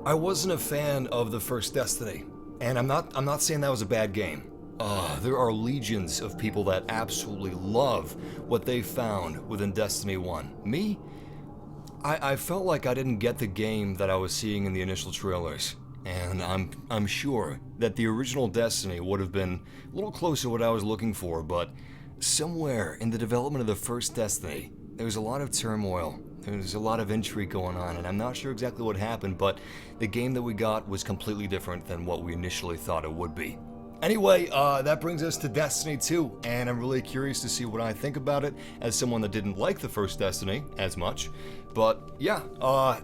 I wasn't a fan of the first Destiny, and I'm not saying that was a bad game. There are legions of people that absolutely love what they found within Destiny 1. Me? I felt like I didn't get the game that I was seeing in the initial trailers, and I'm sure that the original Destiny would have been a little closer to what I was looking for, but somewhere in the development of the first Destiny, there was a lot of turmoil. There's a lot of intrigue going on, and I'm not sure exactly what happened, but the game that we got was completely different than what we initially thought it would be. Anyway, that brings us to Destiny 2, and I'm really curious to see what I think about it as someone that didn't like the first Destiny as much. But yeah,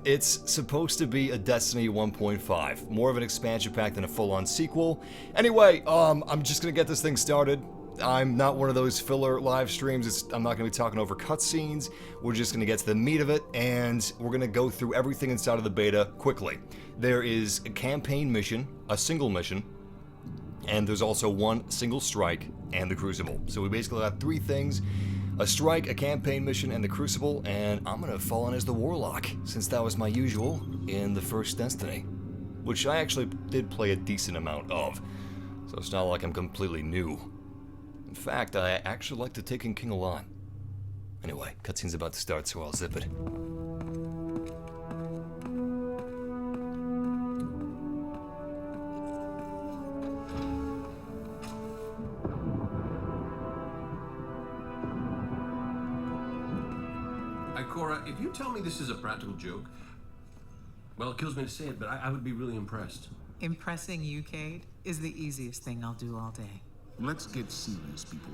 it's supposed to be a Destiny 1.5, more of an expansion pack than a full-on sequel. Anyway, I'm just gonna get this thing started. I'm not one of those filler live streams. I'm not going to be talking over cutscenes. We're just going to get to the meat of it, and we're going to go through everything inside of the beta quickly. There is a campaign mission, a single mission, and there's also one single strike and the Crucible. So we basically got three things: a strike, a campaign mission, and the Crucible, and I'm going to fall in as the Warlock, since that was my usual in the first Destiny, which I actually did play a decent amount of, so it's not like I'm completely new. In fact, I actually like to take in King a lot. Anyway, cutscene's about to start, so I'll zip it. Ikora, if you tell me this is a practical joke, well, it kills me to say it, but I would be really impressed. Impressing you, Cade, is the easiest thing I'll do all day. Let's get serious, people.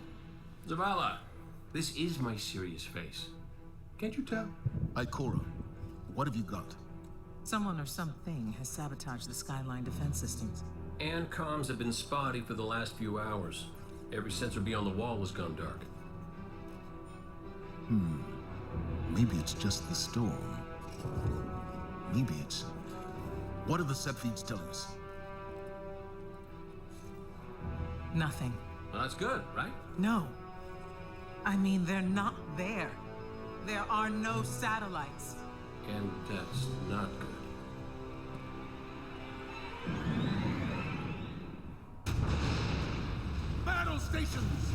Zavala, this is my serious face. Can't you tell? Ikora, what have you got? Someone or something has sabotaged the Skyline defense systems. And comms have been spotty for the last few hours. Every sensor beyond the wall has gone dark. Maybe it's just the storm. Maybe it's... What are the set feeds telling us? Nothing. Well, that's good, right? No. I mean, they're not there. There are no satellites. And that's not good. Battle stations!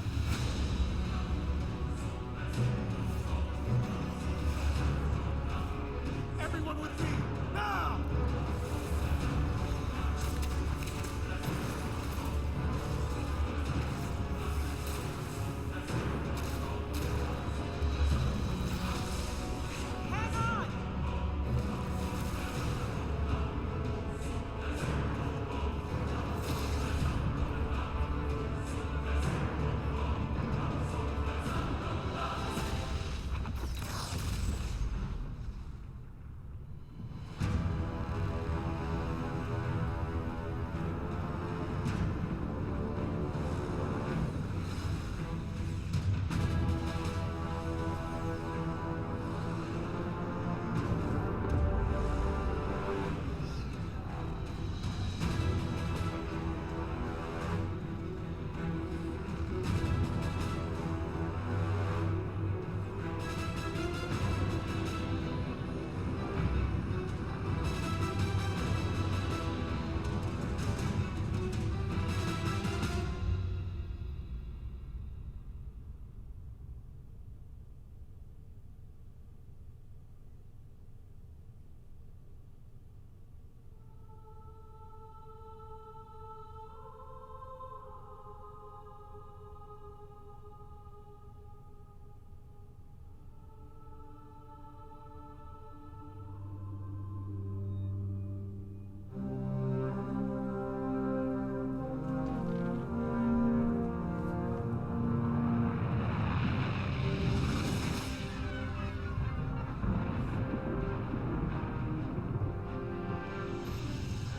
Everyone with me, now!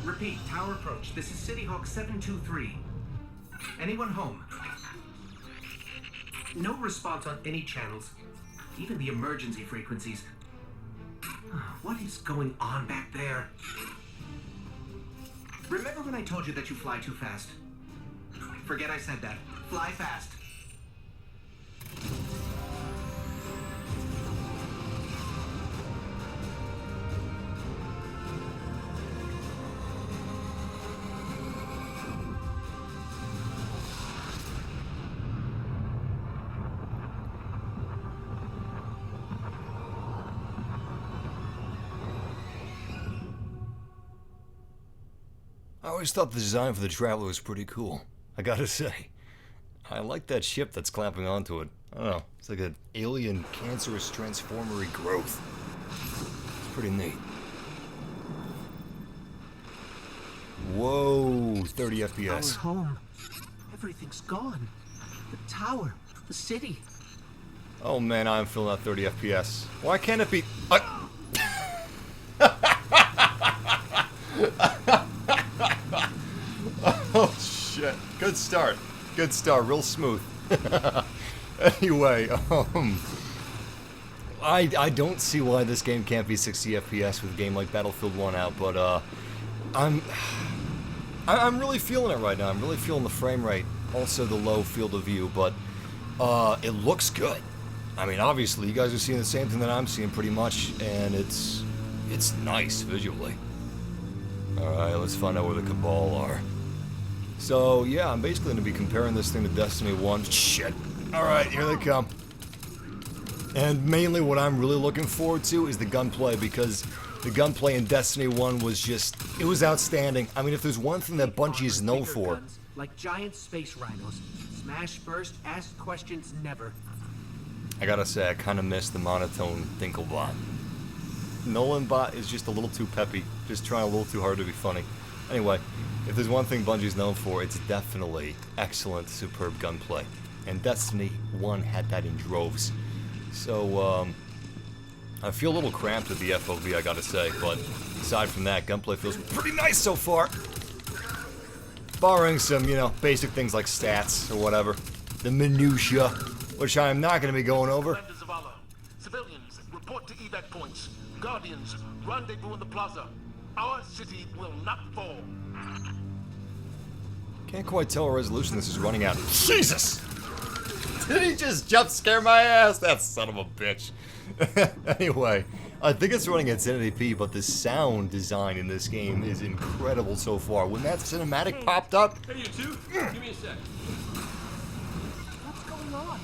Repeat, tower approach. This is City Hawk 723. Anyone home? No response on any channels, even the emergency frequencies. What is going on back there? Remember when I told you that you fly too fast? Forget I said that. Fly fast. I always thought the design for the Traveler was pretty cool. I gotta say. I like that ship that's clamping onto it. I don't know. It's like an alien, cancerous, transformery growth. It's pretty neat. Whoa, 30 FPS. Our home. Everything's gone. The tower, the city. Oh man, I'm feeling that 30 FPS. Why can't it be... Oh shit. Good start. Good start. Real smooth. Anyway, I don't see why this game can't be 60 FPS with a game like Battlefield 1 out, but I'm really feeling it right now. I'm really feeling the frame rate, also the low field of view, but it looks good. I mean, obviously, you guys are seeing the same thing that I'm seeing pretty much, and it's nice visually. Alright, let's find out where the Cabal are. So, yeah, I'm basically going to be comparing this thing to Destiny 1. Shit. Alright, here they come. And mainly what I'm really looking forward to is the gunplay, because the gunplay in Destiny 1 was just, it was outstanding. I mean, if there's one thing that Bungie is known for... Guns, like giant space rhinos. Smash first, ask questions never. I gotta say, I kind of miss the monotone Dinklebot. Nolanbot is just a little too peppy, just trying a little too hard to be funny. Anyway, if there's one thing Bungie's known for, it's definitely excellent, superb gunplay. And Destiny 1 had that in droves. So, I feel a little cramped with the FOV, I gotta say, but aside from that, gunplay feels pretty nice so far. Barring some, you know, basic things like stats or whatever. The minutia, which I am not going to be going over. Commanders of Allah, civilians, report to evac points. Guardians, rendezvous in the plaza. Our city will not fall. Can't quite tell what resolution this is running at. Jesus! Did he just jump scare my ass? That son of a bitch. Anyway, I think it's running at 1080p, but the sound design in this game is incredible so far. When that cinematic popped up... Hey, you two, give me a sec. What's going on?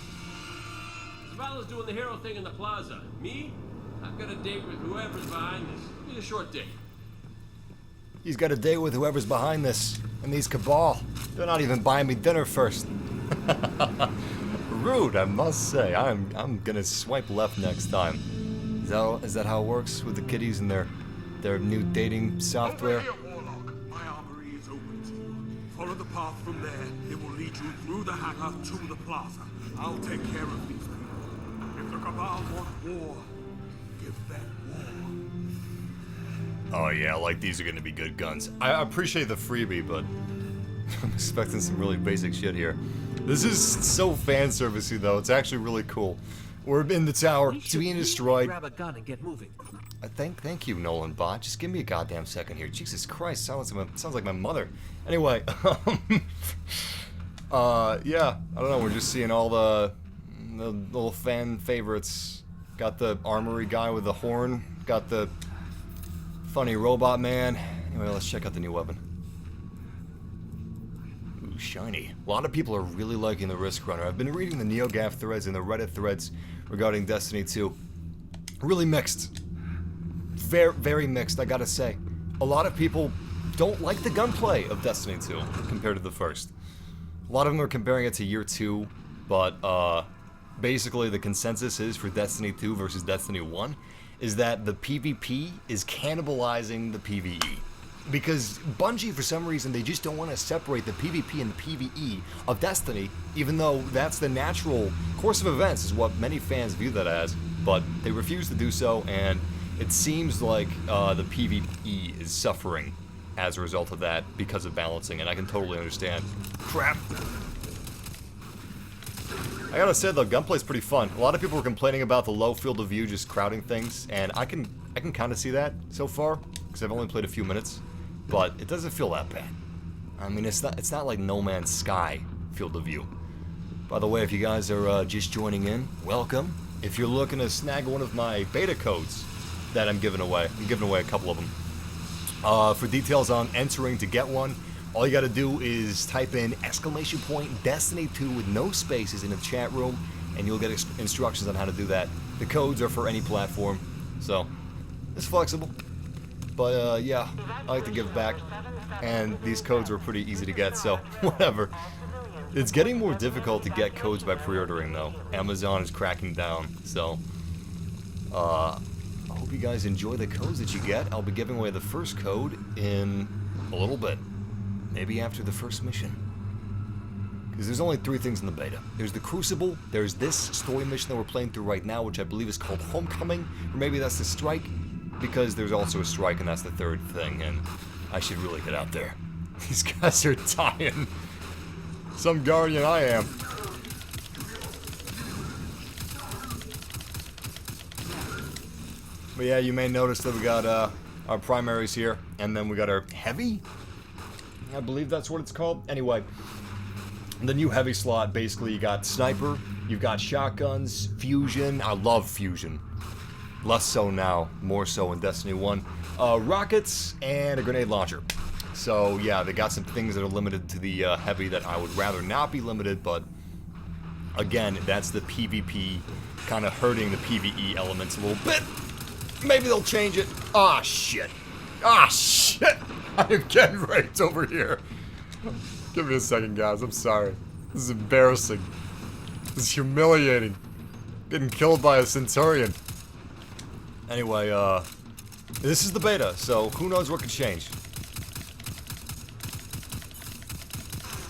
Zavala's doing the hero thing in the plaza. Me? I've got a date with whoever's behind this. Need a short date. He's got a date with whoever's behind this. And these Cabal. They're not even buying me dinner first. Rude, I must say. I'm gonna swipe left next time. Is that how it works with the kiddies and their new dating software? Over here, Warlock. My armory is open to you. Follow the path from there. It will lead you through the hangar to the plaza. I'll take care of these people. If the Cabal want war, give them war. Oh yeah, like these are gonna be good guns. I appreciate the freebie, but I'm expecting some really basic shit here. This is so fan servicey though. It's actually really cool. We're in the tower. It's being destroyed. Grab a gun and get moving. Thank you, Nolan Bot. Just give me a goddamn second here. Jesus Christ, sounds like my mother. Anyway, yeah, I don't know. We're just seeing all the little fan favorites. Got the armory guy with the horn. Got the funny robot man. Anyway, let's check out the new weapon. Ooh, shiny. A lot of people are really liking the Risk Runner. I've been reading the NeoGAF threads and the Reddit threads regarding Destiny 2. Really mixed. Very, very mixed, I gotta say. A lot of people don't like the gunplay of Destiny 2 compared to the first. A lot of them are comparing it to Year 2, but basically the consensus is for Destiny 2 versus Destiny 1 is that the PvP is cannibalizing the PvE. Because Bungie, for some reason, they just don't want to separate the PvP and the PvE of Destiny, even though that's the natural course of events, is what many fans view that as, but they refuse to do so, and it seems like the PvE is suffering as a result of that because of balancing, and I can totally understand. Crap! I gotta say though, gunplay's pretty fun. A lot of people were complaining about the low field of view just crowding things, and I can kind of see that so far, because I've only played a few minutes. But it doesn't feel that bad. I mean, it's not like No Man's Sky field of view. By the way, if you guys are just joining in, welcome. If you're looking to snag one of my beta codes that I'm giving away a couple of them. For details on entering to get one, all you gotta do is type in !Destiny 2 with no spaces in the chat room, and you'll get instructions on how to do that. The codes are for any platform, so it's flexible. But yeah, I like to give back. And these codes were pretty easy to get, so whatever. It's getting more difficult to get codes by pre-ordering, though. Amazon is cracking down, so... I hope you guys enjoy the codes that you get. I'll be giving away the first code in a little bit. Maybe after the first mission. Because there's only 3 things in the beta. There's the Crucible, there's this story mission that we're playing through right now, which I believe is called Homecoming, or maybe that's the Strike, because there's also a Strike and that's the 3rd thing, and I should really get out there. These guys are dying. Some guardian I am. But yeah, you may notice that we got our primaries here, and then we got our heavy? I believe that's what it's called. Anyway, the new heavy slot, basically you got sniper, you've got shotguns, fusion. I love fusion. Less so now, more so in Destiny 1. Rockets, and a grenade launcher. So yeah, they got some things that are limited to the heavy that I would rather not be limited, but again, that's the PvP kind of hurting the PvE elements a little bit. Maybe they'll change it. Ah, shit. Ah, shit. I'm getting raped over here. Give me a second, guys. I'm sorry. This is embarrassing. This is humiliating. Getting killed by a Centurion. Anyway, this is the beta, so who knows what could change.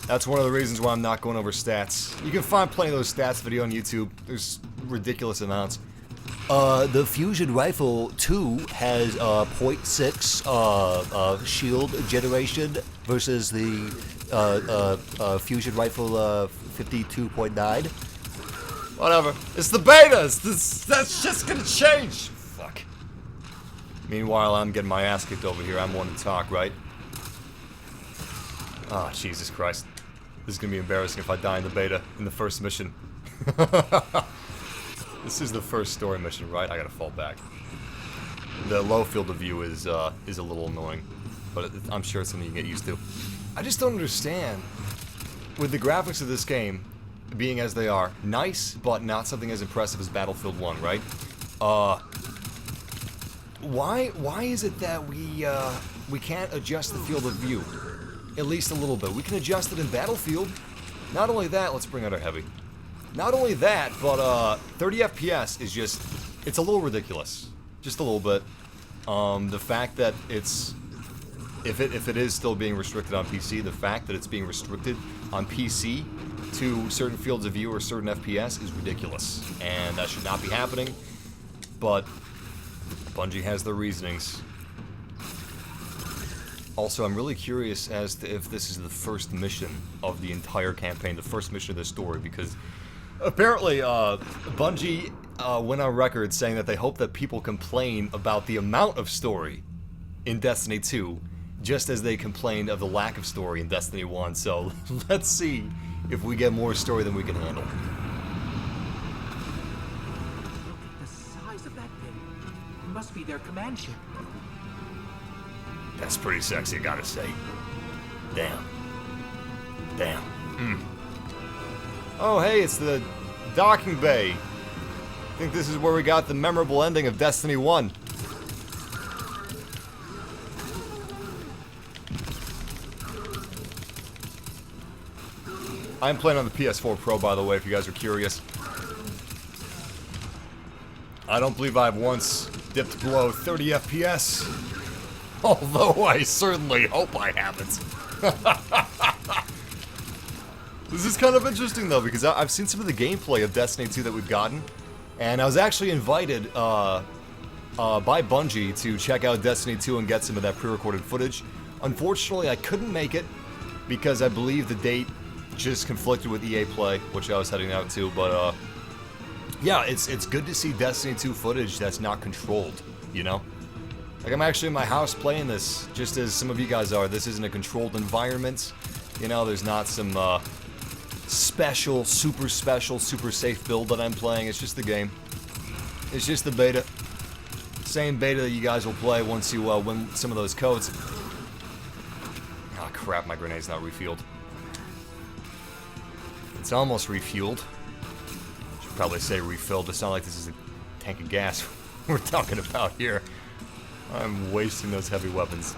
That's one of the reasons why I'm not going over stats. You can find plenty of those stats video on YouTube. There's ridiculous amounts. The Fusion Rifle 2 has .6 shield generation versus the Fusion Rifle 52.9. Whatever. It's the beta! That's just gonna change! Fuck. Meanwhile, I'm getting my ass kicked over here. I'm one to talk, right? Ah, oh, Jesus Christ. This is gonna be embarrassing if I die in the beta in the first mission. This is the first story mission, right? I gotta fall back. The low field of view is a little annoying, but I'm sure it's something you can get used to. I just don't understand, with the graphics of this game being as they are, nice, but not something as impressive as Battlefield 1, right? Why is it that we can't adjust the field of view? At least a little bit. We can adjust it in Battlefield. Not only that, let's bring out our heavy. Not only that, but 30 FPS is just, it's a little ridiculous. Just a little bit. The fact that it's, if it is still being restricted on PC, the fact that it's being restricted on PC to certain fields of view or certain FPS is ridiculous. And that should not be happening. But Bungie has their reasonings. Also, I'm really curious as to if this is the first mission of the entire campaign, the first mission of the story, because apparently, Bungie went on record saying that they hope that people complain about the amount of story in Destiny 2, just as they complained of the lack of story in Destiny 1, so let's see if we get more story than we can handle. Look at the size of that thing. It must be their command ship. That's pretty sexy, I gotta say. Damn. Damn. Oh, hey, it's the docking bay. I think this is where we got the memorable ending of Destiny 1. I'm playing on the PS4 Pro, by the way, if you guys are curious. I don't believe I've once dipped below 30 FPS. Although I certainly hope I haven't. This is kind of interesting though, because I've seen some of the gameplay of Destiny 2 that we've gotten, and I was actually invited by Bungie to check out Destiny 2 and get some of that pre-recorded footage. Unfortunately, I couldn't make it because I believe the date just conflicted with EA Play, which I was heading out to. But yeah, it's good to see Destiny 2 footage that's not controlled, you know? Like, I'm actually in my house playing this, just as some of you guys are. This isn't a controlled environment. You know, there's not some special, super safe build that I'm playing. It's just the game. It's just the beta. Same beta that you guys will play once you win some of those codes. Oh crap, my grenade's not refueled. It's almost refueled. Should probably say refilled. It's not like this is a tank of gas we're talking about here. I'm wasting those heavy weapons.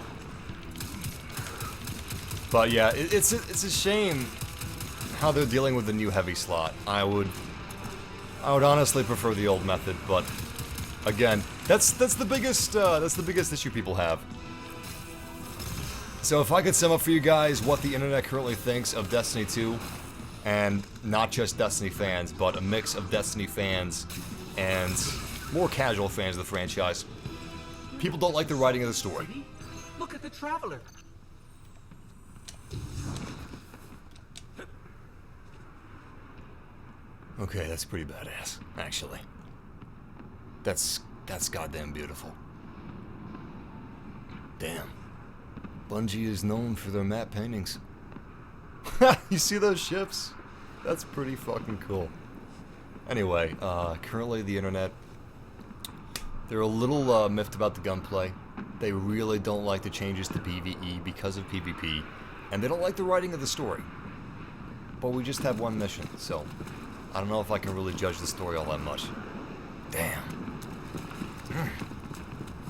But yeah, it's a shame how they're dealing with the new heavy slot. I would honestly prefer the old method, but again, that's the biggest issue people have. So if I could sum up for you guys what the internet currently thinks of Destiny 2, and not just Destiny fans, but a mix of Destiny fans and more casual fans of the franchise. People don't like the writing of the story. Look at the Traveler. Okay, that's pretty badass, actually. That's goddamn beautiful. Damn. Bungie is known for their matte paintings. You see those ships? That's pretty fucking cool. Anyway, currently the internet, they're a little miffed about the gunplay. They really don't like the changes to PvE because of PvP, and they don't like the writing of the story. But we just have one mission, so I don't know if I can really judge the story all that much. Damn.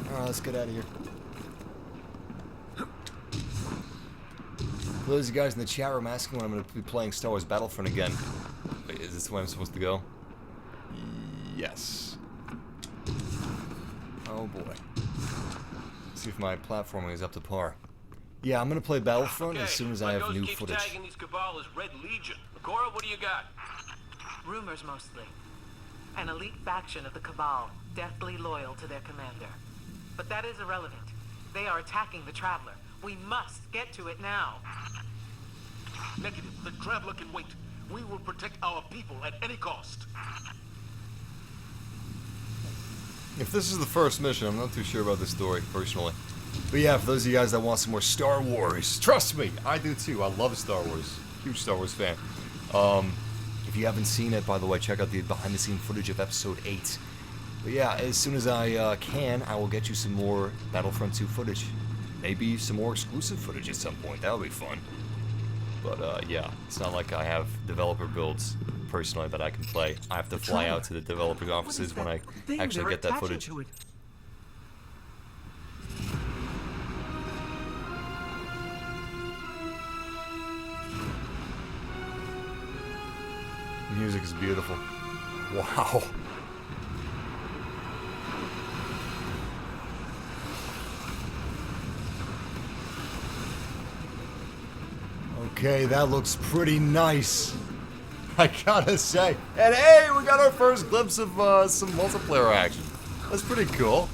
Alright, let's get out of here. For those of you guys in the chat room asking when I'm going to be playing Star Wars Battlefront again. Wait, is this the way I'm supposed to go? Yes. Oh boy. Let's see if my platforming is up to par. Yeah, I'm going to play Battlefront as soon as I have new footage. Tagging these Cabal as Red Legion. Cora, what do you got? Rumors mostly. An elite faction of the Cabal, deathly loyal to their commander. But that is irrelevant. They are attacking the Traveler. We must get to it now. Negative. The Traveler can wait. We will protect our people at any cost. If this is the first mission, I'm not too sure about this story, personally. But yeah, for those of you guys that want some more Star Wars, trust me, I do too. I love Star Wars. Huge Star Wars fan. If you haven't seen it, by the way, check out the behind-the-scene footage of Episode 8. But yeah, as soon as I can, I will get you some more Battlefront 2 footage. Maybe some more exclusive footage at some point. That'll be fun. But yeah, it's not like I have developer builds personally that I can play. I have to fly out to the developers' offices when I actually get that footage. Music is beautiful. Wow. Okay, that looks pretty nice, I gotta say. And hey, we got our first glimpse of some multiplayer action. That's pretty cool.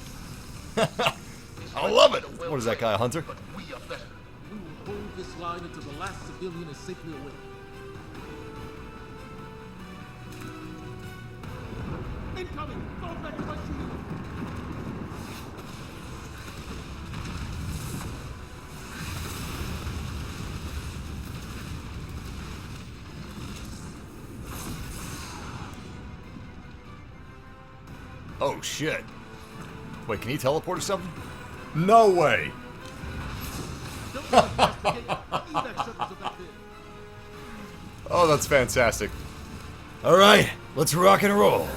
I love it. What is that guy, a hunter? But we are better. We will hold this line until the last civilian is safely away. Incoming! Fall back to my shooting! Oh shit. Wait, can he teleport or something? No way! Oh, that's fantastic. Alright, let's rock and roll.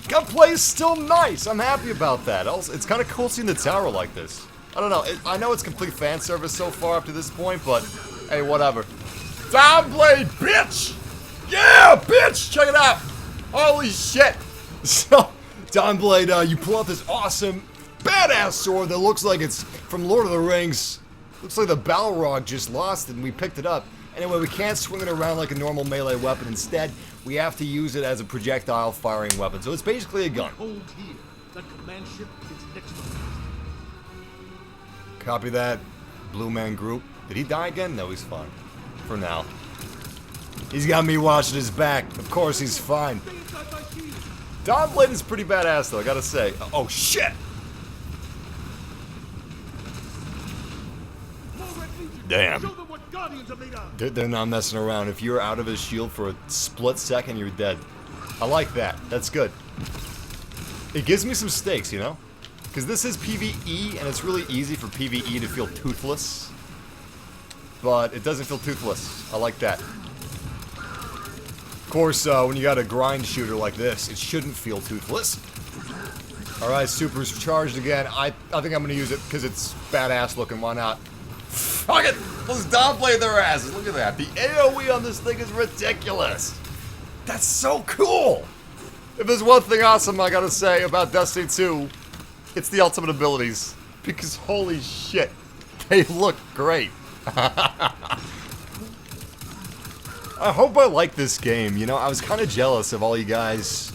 Gunplay is still nice. I'm happy about that. Also, it's kind of cool seeing the tower like this. I don't know. I know it's complete fan service so far up to this point, but hey, whatever. Downblade, bitch! Yeah, bitch! Check it out! Holy shit! So, Downblade, you pull out this awesome, badass sword that looks like it's from Lord of the Rings. Looks like the Balrog just lost it and we picked it up. Anyway, we can't swing it around like a normal melee weapon. Instead, we have to use it as a projectile firing weapon. So it's basically a gun. Hold here. That command ship is next to us. Copy that, Blue Man Group. Did he die again? No, he's fine. For now. He's got me watching his back. Of course he's fine. Dawnblade is pretty badass though, I gotta say. Oh shit! Damn. They're not messing around. If you're out of his shield for a split second, you're dead. I like that. That's good. It gives me some stakes, you know? Because this is PvE, and it's really easy for PvE to feel toothless. But it doesn't feel toothless. I like that. Of course, when you got a grind shooter like this, it shouldn't feel toothless. Alright, Super's charged again. I think I'm gonna use it because it's badass looking. Why not? Fuck it! Let's downplay their asses. Look at that. The AoE on this thing is ridiculous. That's so cool! If there's one thing awesome I gotta say about Destiny 2, it's the ultimate abilities. Because holy shit, they look great. I hope I like this game. You know, I was kind of jealous of all you guys.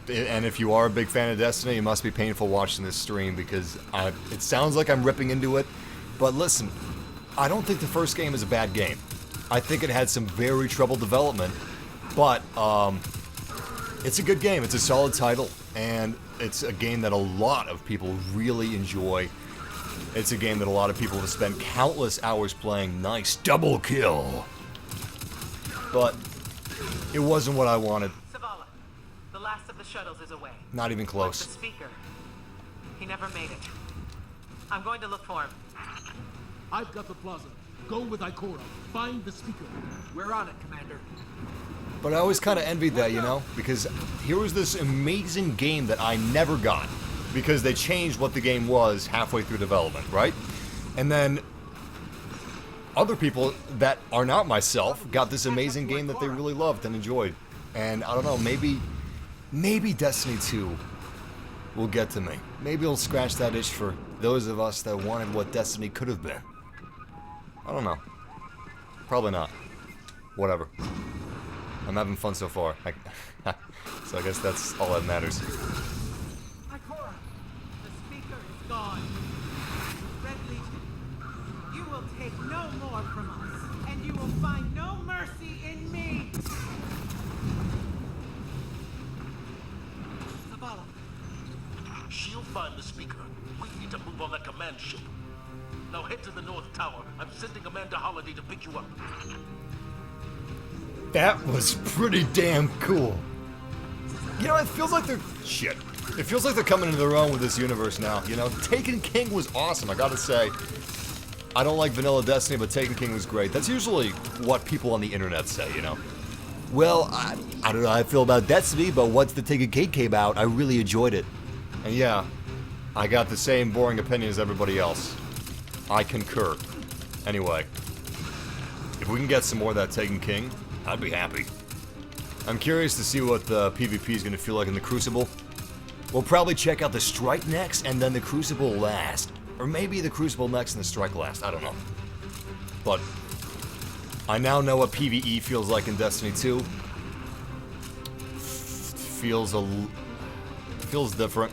And if you are a big fan of Destiny, it must be painful watching this stream because it sounds like I'm ripping into it. But listen, I don't think the first game is a bad game. I think it had some very troubled development, but it's a good game. It's a solid title, and it's a game that a lot of people really enjoy. It's a game that a lot of people have spent countless hours playing. Nice double kill. But it wasn't what I wanted. Zavala, the last of the shuttles is away. Not even Where's close. the speaker? He never made it. I'm going to look for him. I've got the plaza. Go with Ikora. Find the speaker. We're on it, Commander. But I always kind of envied that, you know? Because here was this amazing game that I never got. Because they changed what the game was halfway through development, right? And then other people that are not myself got this amazing game that they really loved and enjoyed. And I don't know, maybe Destiny 2 will get to me. Maybe it'll scratch that itch for those of us that wanted what Destiny could have been. I don't know. Probably not. Whatever. I'm having fun so far. So I guess that's all that matters. Ikora, the speaker is gone. Red Legion, you will take no more from us, and you will find no mercy in me. Zavala. She'll find the speaker. We need to move on that command ship. Now head to the North Tower. I'm sending Amanda Holiday to pick you up. That was pretty damn cool. You know, it feels like they're... Shit. It feels like they're coming into their own with this universe now, you know? Taken King was awesome, I gotta say. I don't like vanilla Destiny, but Taken King was great. That's usually what people on the internet say, you know? Well, I don't know how I feel about Destiny, but once the Taken King came out, I really enjoyed it. And yeah, I got the same boring opinion as everybody else. I concur. Anyway, if we can get some more of that Taken King, I'd be happy. I'm curious to see what the PvP is going to feel like in the Crucible. We'll probably check out the Strike next, and then the Crucible last. Or maybe the Crucible next and the Strike last, I don't know. But I now know what PvE feels like in Destiny 2. Feels different.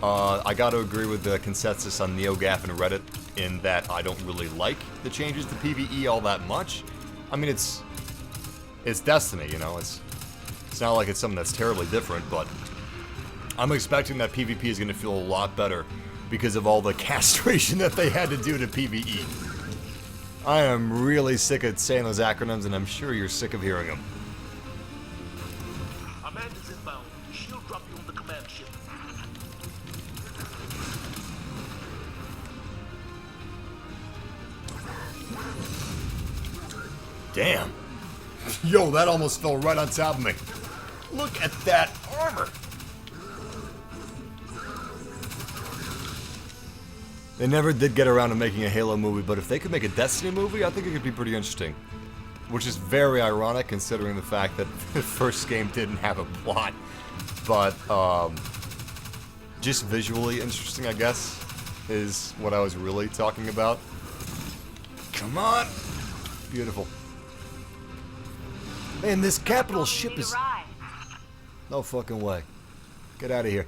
I gotta agree with the consensus on NeoGAF and Reddit in that I don't really like the changes to PvE all that much. I mean, it's Destiny, you know, it's not like it's something that's terribly different, but I'm expecting that PvP is going to feel a lot better because of all the castration that they had to do to PvE. I am really sick of saying those acronyms, and I'm sure you're sick of hearing them. Amanda's inbound. She'll drop you on the command ship. Damn. Yo, that almost fell right on top of me. Look at that armor. They never did get around to making a Halo movie, but if they could make a Destiny movie, I think it could be pretty interesting. Which is very ironic considering the fact that the first game didn't have a plot. But, just visually interesting, I guess, is what I was really talking about. Come on! Beautiful. Man, this capital ship is... No fucking way. Get out of here.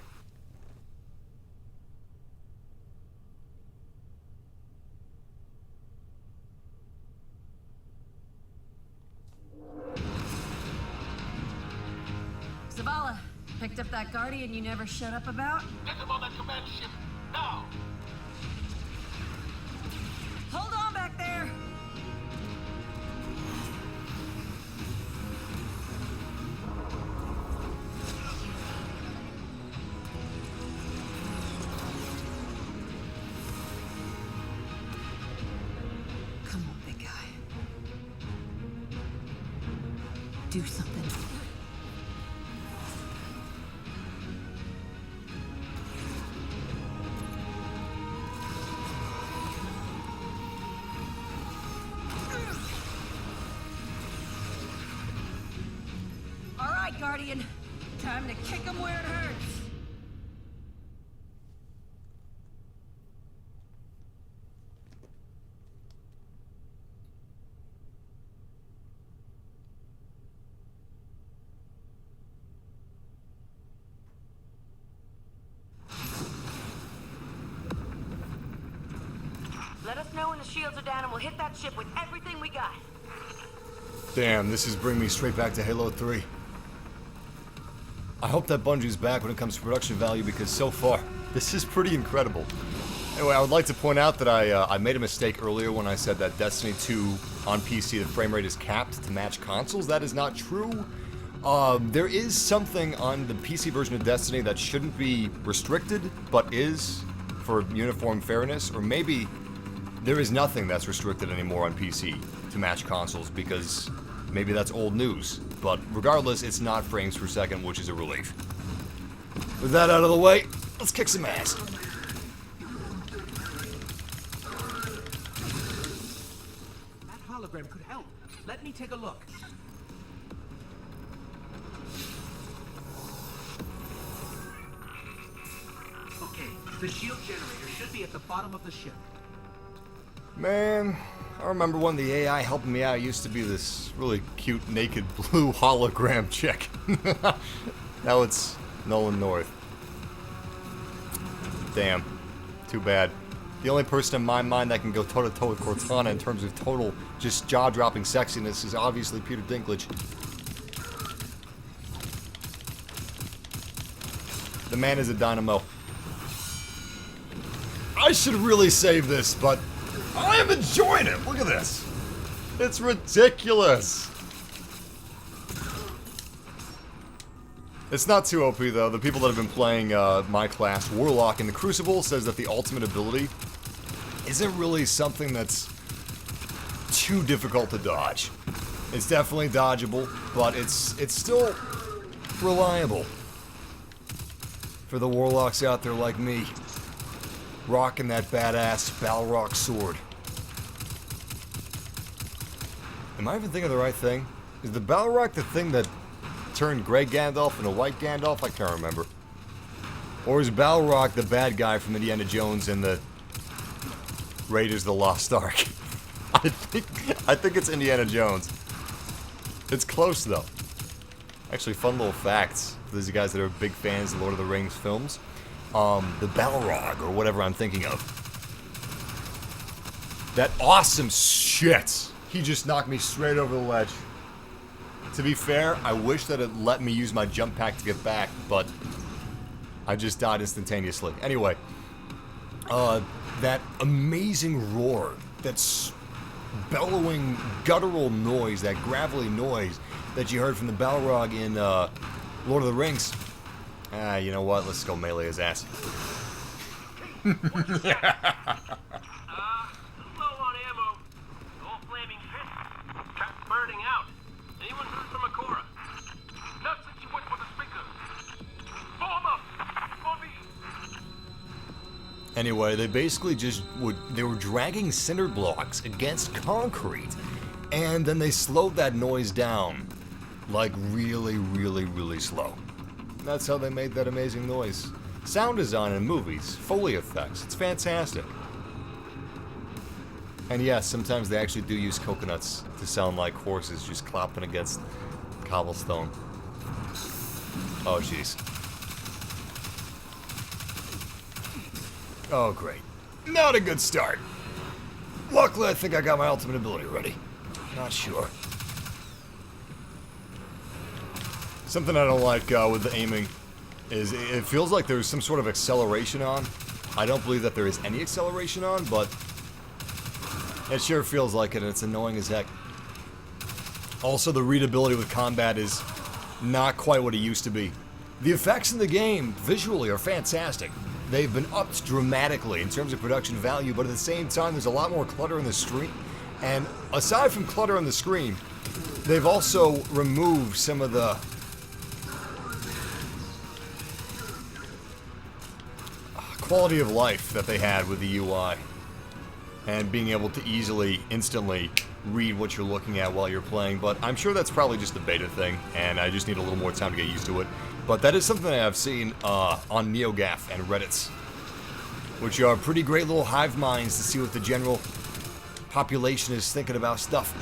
Zavala, picked up that Guardian you never shut up about? Get him on that command ship, now! Hold on back there! Come on, big guy. Do something. Guardian. Time to kick him where it hurts. Let us know when the shields are down and we'll hit that ship with everything we got. Damn, this is bringing me straight back to Halo 3. I hope that Bungie's back when it comes to production value, because so far, this is pretty incredible. Anyway, I would like to point out that I made a mistake earlier when I said that Destiny 2 on PC, the frame rate is capped to match consoles. That is not true. There is something on the PC version of Destiny that shouldn't be restricted, but is, for uniform fairness, or maybe there is nothing that's restricted anymore on PC to match consoles, because maybe that's old news. But regardless, it's not frames per second, which is a relief. With that out of the way, let's kick some ass. That hologram could help. Let me take a look. Okay, the shield generator should be at the bottom of the ship. Man, I remember when the AI helping me out used to be this really cute naked blue hologram chick. Now it's Nolan North. Damn. Too bad. The only person in my mind that can go toe-to-toe with Cortana in terms of total just jaw-dropping sexiness is obviously Peter Dinklage. The man is a dynamo. I should really save this, but I am enjoying it. Look at this. It's ridiculous. It's not too OP though. The people that have been playing my class, Warlock in the Crucible, says that the ultimate ability isn't really something that's too difficult to dodge. It's definitely dodgeable, but it's still reliable. For the Warlocks out there like me, rocking that badass Balrog sword. Am I even thinking of the right thing? Is the Balrog the thing that turned Grey Gandalf into White Gandalf? I can't remember. Or is Balrog the bad guy from Indiana Jones and the Raiders of the Lost Ark? I think it's Indiana Jones. It's close though. Actually, fun little facts for those guys that are big fans of Lord of the Rings films. The Balrog, or whatever I'm thinking of. That awesome shit! He just knocked me straight over the ledge. To be fair, I wish that it let me use my jump pack to get back, but I just died instantaneously. Anyway, that amazing roar, that's bellowing, guttural noise, that gravelly noise that you heard from the Balrog in Lord of the Rings. You know what? Let's go melee his ass. Low on ammo. Old flaming fist. Trap burning out. Anyone heard from Akora? Not since you went for the speaker. Form up! For me! Anyway, they basically just they were dragging cinder blocks against concrete, and then they slowed that noise down. Like really, really, really slow. That's how they made that amazing noise. Sound design in movies, Foley effects, it's fantastic. And yes, sometimes they actually do use coconuts to sound like horses just clopping against cobblestone. Oh jeez. Oh great. Not a good start. Luckily I think I got my ultimate ability ready. Not sure. Something I don't like with the aiming is it feels like there's some sort of acceleration on. I don't believe that there is any acceleration on, but it sure feels like it, and it's annoying as heck. Also, the readability with combat is not quite what it used to be. The effects in the game, visually, are fantastic. They've been upped dramatically in terms of production value, but at the same time, there's a lot more clutter in the screen. And aside from clutter on the screen, they've also removed some of the quality of life that they had with the UI. and being able to easily, instantly read what you're looking at while you're playing, but I'm sure that's probably just a beta thing, and I just need a little more time to get used to it. But that is something that I've seen on NeoGAF and Reddits, which are pretty great little hive minds to see what the general population is thinking about stuff.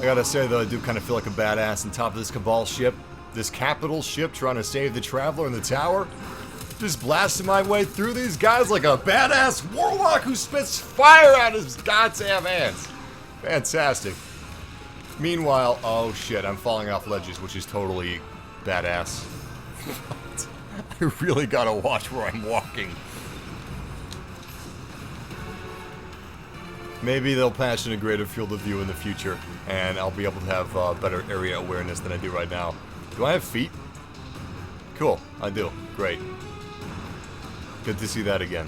I gotta say though, I do kind of feel like a badass on top of this Cabal ship. This capital ship trying to save the Traveler in the tower. Just blasting my way through these guys like a badass warlock who spits fire out of his goddamn hands. Fantastic. Meanwhile, oh shit, I'm falling off ledges, which is totally badass. I really gotta watch where I'm walking. Maybe they'll patch in a greater field of view in the future, and I'll be able to have better area awareness than I do right now. Do I have feet? Cool, I do. Great. Good to see that again.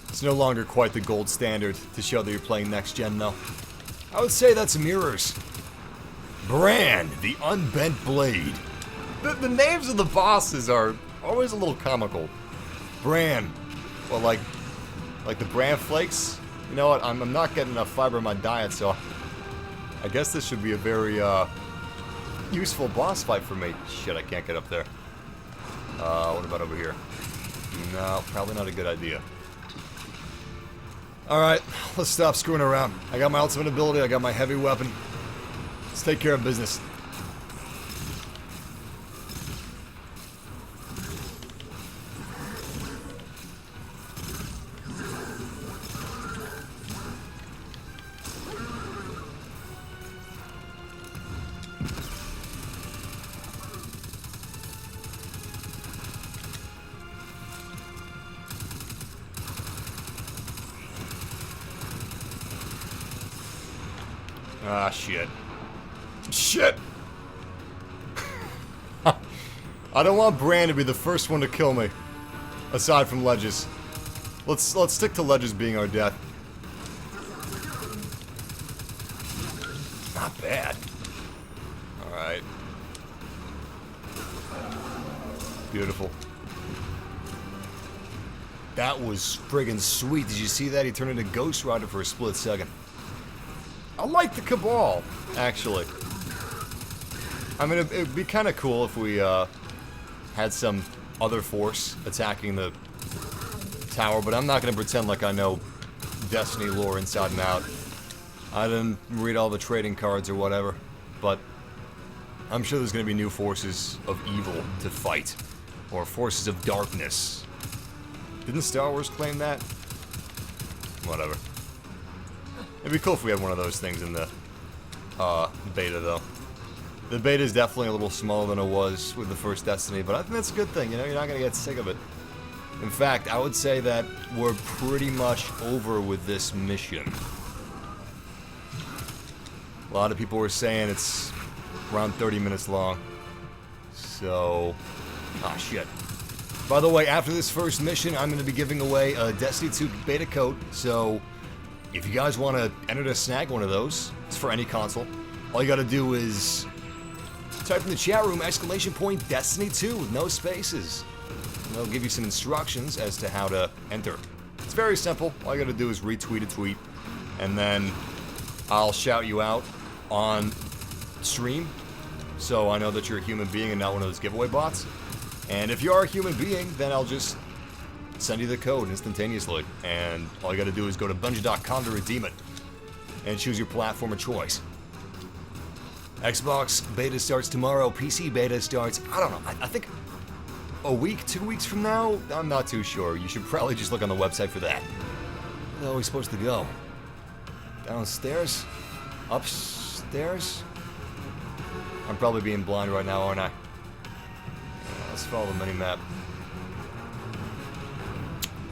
It's no longer quite the gold standard to show that you're playing next gen, though. I would say that's mirrors. Brand, the Unbent Blade. The names of the bosses are always a little comical. Bran. Well, like the bran flakes. You know what? I'm not getting enough fiber in my diet, so I guess this should be a very useful boss fight for me. Shit, I can't get up there. What about over here? No, probably not a good idea. Alright, let's stop screwing around. I got my ultimate ability, I got my heavy weapon. Let's take care of business. Ah, shit. Shit! I don't want Bran to be the first one to kill me. Aside from ledges. Let's stick to ledges being our death. Not bad. Alright. Beautiful. That was friggin' sweet. Did you see that? He turned into Ghost Rider for a split second. I like the Cabal, actually. I mean, it'd be kind of cool if we had some other force attacking the tower, but I'm not going to pretend like I know Destiny lore inside and out. I didn't read all the trading cards or whatever, but I'm sure there's going to be new forces of evil to fight, or forces of darkness. Didn't Star Wars claim that? Whatever. It'd be cool if we had one of those things in the beta, though. The beta is definitely a little smaller than it was with the first Destiny, but I think that's a good thing, you know? You're not going to get sick of it. In fact, I would say that we're pretty much over with this mission. A lot of people were saying it's around 30 minutes long. So... ah, shit. By the way, after this first mission, I'm going to be giving away a Destiny 2 beta code, so... if you guys want to enter to snag one of those, it's for any console. All you gotta do is type in the chat room !Destiny 2 with no spaces. And they'll give you some instructions as to how to enter. It's very simple. All you gotta do is retweet a tweet, and then I'll shout you out on stream, so I know that you're a human being and not one of those giveaway bots. And if you are a human being, then I'll just send you the code instantaneously, and all you gotta do is go to Bungie.com to redeem it, and choose your platform of choice. Xbox beta starts tomorrow, PC beta starts, I don't know, I think a week, 2 weeks from now? I'm not too sure. You should probably just look on the website for that. Where are we supposed to go? Downstairs? Upstairs? I'm probably being blind right now, aren't I? Yeah, let's follow the mini-map.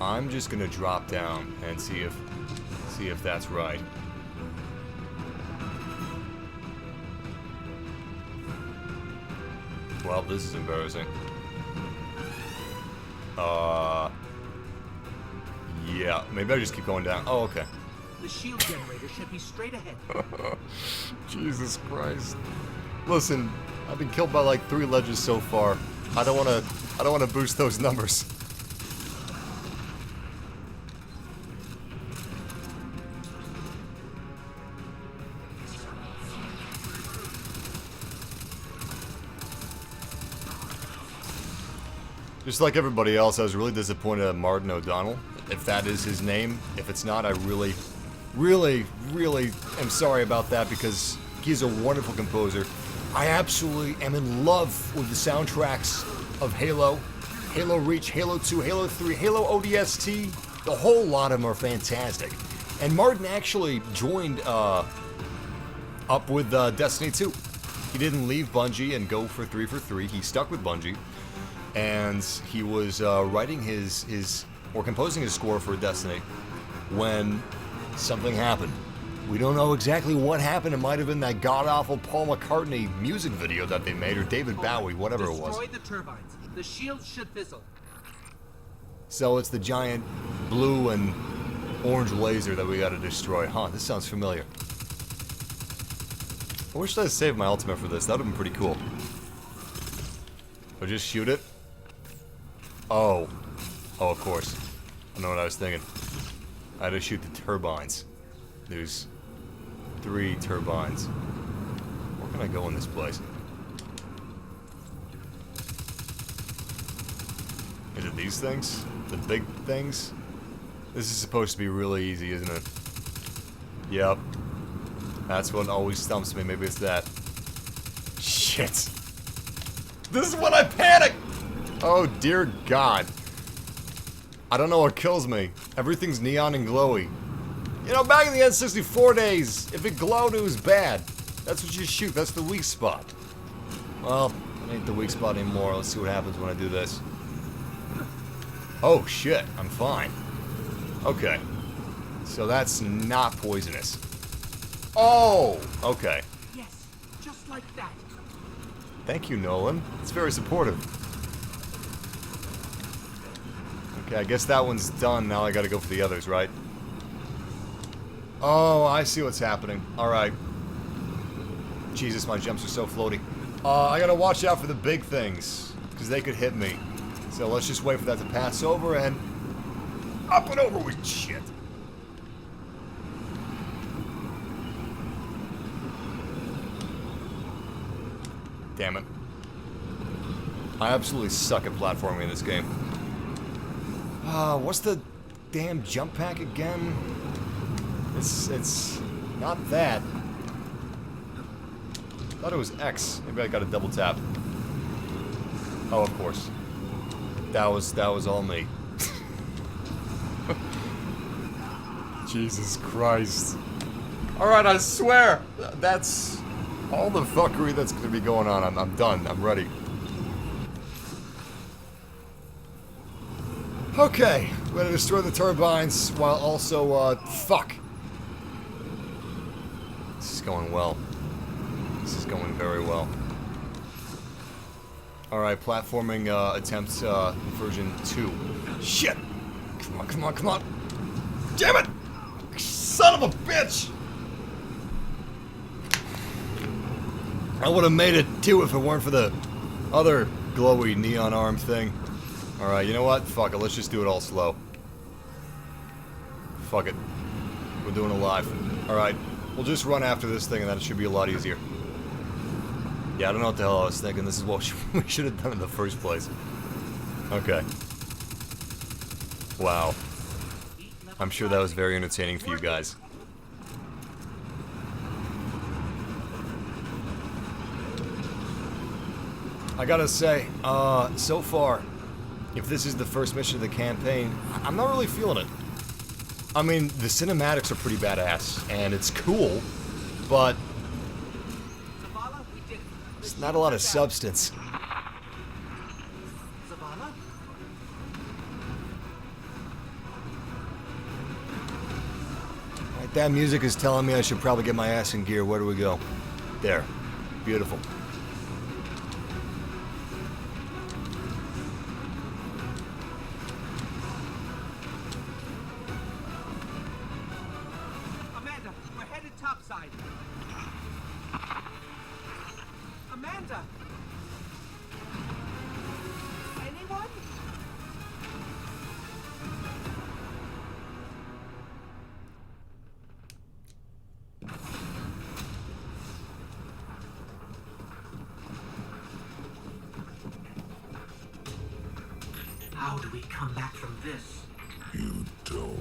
I'm just gonna drop down and see if that's right. Well, this is embarrassing. Yeah, maybe I just keep going down. Oh, okay. The shield generator should be straight ahead. Jesus Christ. Listen, I've been killed by like 3 ledges so far. I don't wanna boost those numbers. Just like everybody else, I was really disappointed at Martin O'Donnell. If that is his name. If it's not, I really, really, really am sorry about that because he's a wonderful composer. I absolutely am in love with the soundtracks of Halo, Halo Reach, Halo 2, Halo 3, Halo ODST. The whole lot of them are fantastic. And Martin actually joined up with Destiny 2. He didn't leave Bungie and go for 343. He stuck with Bungie. And he was writing or composing his score for Destiny when something happened. We don't know exactly what happened. It might have been that god-awful Paul McCartney music video that they made, or David Bowie, whatever it was. Destroy the turbines. The shield should fizzle. So it's the giant blue and orange laser that we gotta destroy. Huh, this sounds familiar. I wish I saved my ultimate for this. That would have been pretty cool. Or just shoot it? Oh. Oh, of course. I know what I was thinking. I had to shoot the turbines. There's 3 turbines. Where can I go in this place? Is it these things? The big things? This is supposed to be really easy, isn't it? Yep. That's what always stumps me. Maybe it's that. Shit. This is when I panic! Oh, dear God. I don't know what kills me. Everything's neon and glowy. You know, back in the N64 days, if it glowed, it was bad. That's what you shoot. That's the weak spot. Well, it ain't the weak spot anymore. Let's see what happens when I do this. Oh, shit. I'm fine. Okay. So that's not poisonous. Oh! Okay. Yes, just like that. Thank you, Nolan. It's very supportive. Okay, I guess that one's done. Now I gotta go for the others, right? Oh, I see what's happening. Alright. Jesus, my jumps are so floaty. I gotta watch out for the big things, because they could hit me. So let's just wait for that to pass over and... up and over with shit. Damn it. I absolutely suck at platforming in this game. What's the damn jump pack again? It's not that. I thought it was X. Maybe I got a double tap. Oh, of course. That was all me. Jesus Christ. Alright, I swear! That's all the fuckery that's gonna be going on. I'm done. I'm ready. Okay, we're gonna destroy the turbines while also, fuck. This is going well. This is going very well. Alright, platforming, attempt, version 2. Shit! Come on, come on, come on! Damn it! Son of a bitch! I would have made it too if it weren't for the other glowy neon arm thing. Alright, you know what? Fuck it, let's just do it all slow. Fuck it. We're doing it live. Alright, we'll just run after this thing and then it should be a lot easier. Yeah, I don't know what the hell I was thinking. This is what we should have done in the first place. Okay. Wow. I'm sure that was very entertaining for you guys. I gotta say, so far, if this is the first mission of the campaign, I'm not really feeling it. I mean, the cinematics are pretty badass, and it's cool, but there's not a lot of substance. Right, that music is telling me I should probably get my ass in gear. Where do we go? There. Beautiful. rooftop side. Amanda! Anyone? How do we come back from this? You don't.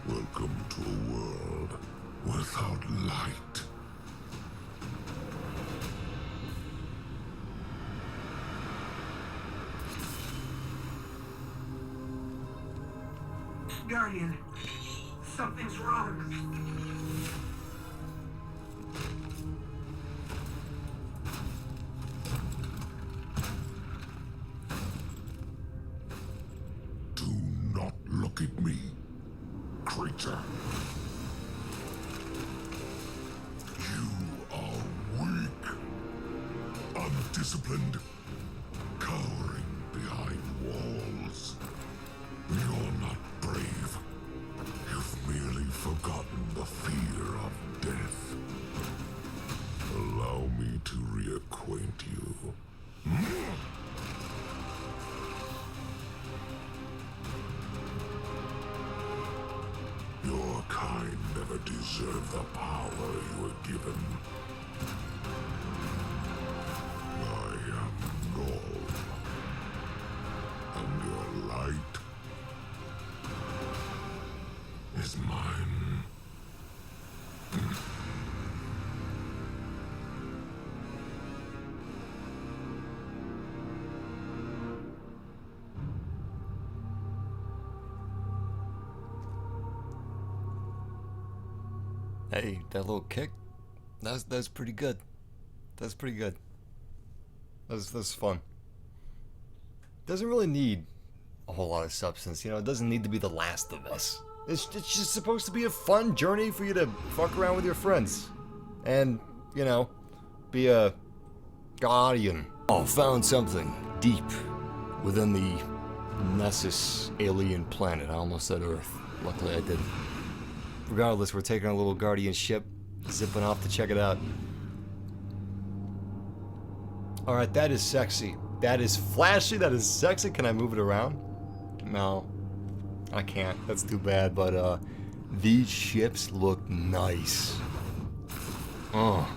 Welcome to a world without light. Guardian, something's wrong. Do not look at me, creature. You are weak, undisciplined, cowering behind walls. You're not brave. You've merely forgotten the fear of death. Allow me to reacquaint you. Your kind never deserved the power you were given. I am Maul, and your light is mine. Hey, that little kick, that's pretty good. That's pretty good. That's fun. Doesn't really need a whole lot of substance, you know. It doesn't need to be The Last of Us. It's just supposed to be a fun journey for you to fuck around with your friends, and you know, be a guardian. Oh, found something deep within the Nessus alien planet. I almost said Earth. Luckily, I didn't. Regardless, we're taking our little guardian ship, zipping off to check it out. Alright, that is sexy. That is flashy, that is sexy. Can I move it around? No. I can't. That's too bad, but these ships look nice. Oh.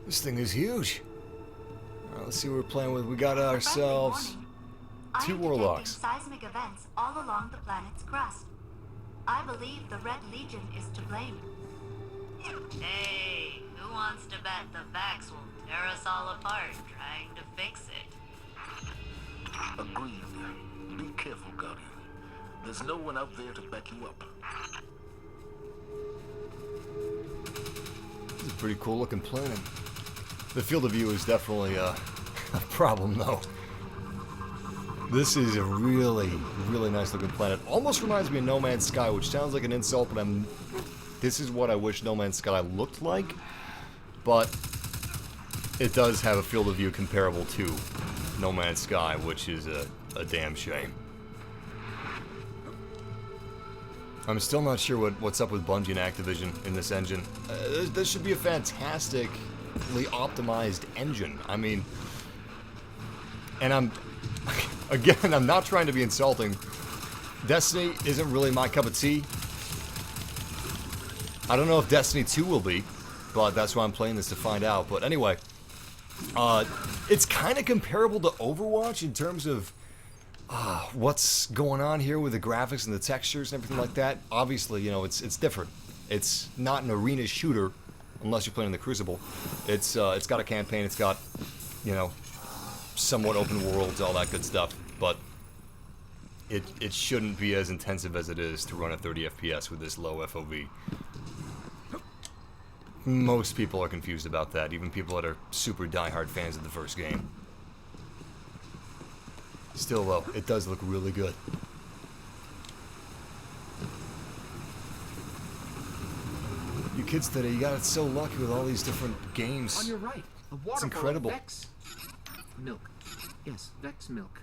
This thing is huge. Let's see what we're playing with. We got ourselves two warlocks. Seismic events all along the planet's crust. I believe the Red Legion is to blame. Hey, who wants to bet the Vax will tear us all apart trying to fix it? Agreed. Be careful, Guardian. There's no one out there to back you up. This is a pretty cool looking planet. The field of view is definitely a problem, though. This is a really, really nice looking planet. Almost reminds me of No Man's Sky, which sounds like an insult, but this is what I wish No Man's Sky looked like. But it does have a field of view comparable to No Man's Sky, which is a damn shame. I'm still not sure what's up with Bungie and Activision in this engine. This should be a fantastically optimized engine. I mean, and I'm not trying to be insulting. Destiny isn't really my cup of tea. I don't know if Destiny 2 will be, but that's why I'm playing this to find out. But anyway, it's kind of comparable to Overwatch in terms of what's going on here with the graphics and the textures and everything like that. Obviously, you know, it's different. It's not an arena shooter unless you're playing in the Crucible. It's got a campaign. It's got, you know, somewhat open worlds, all that good stuff. But it shouldn't be as intensive as it is to run at 30 FPS with this low FOV. Most people are confused about that, even people that are super diehard fans of the first game. Still, though, it does look really good. kids today, you got so lucky with all these different games. On your right, a waterfall. It's incredible. Vex milk. Yes, Vex milk.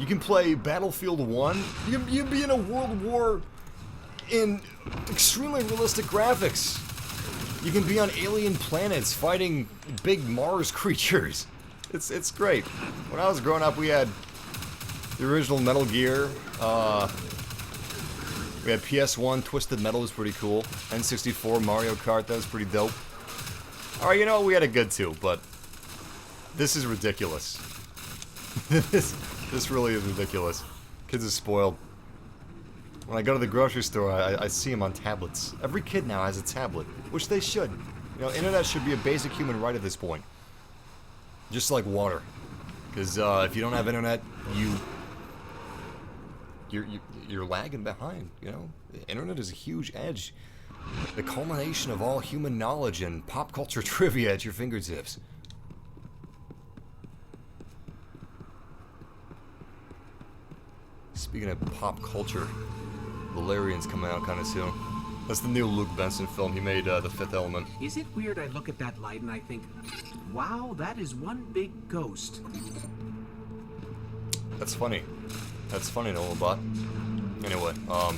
You can play Battlefield 1. You can be in a world war in extremely realistic graphics. You can be on alien planets fighting big Mars creatures. It's great. When I was growing up, we had the original Metal Gear. We had PS1, Twisted Metal was pretty cool. N64, Mario Kart, that was pretty dope. Alright, you know, we had a good too, but this is ridiculous. This really is ridiculous. Kids are spoiled. When I go to the grocery store, I see them on tablets. Every kid now has a tablet, which they should. You know, internet should be a basic human right at this point. Just like water. Because if you don't have internet, you're lagging behind, you know? The internet is a huge edge. The culmination of all human knowledge and pop culture trivia at your fingertips. Speaking of pop culture, Valerian's coming out kind of soon. That's the new Luke Benson film. He made The Fifth Element. Is it weird I look at that light and I think, wow, that is one big ghost? That's funny. That's funny, Nolan. Anyway, I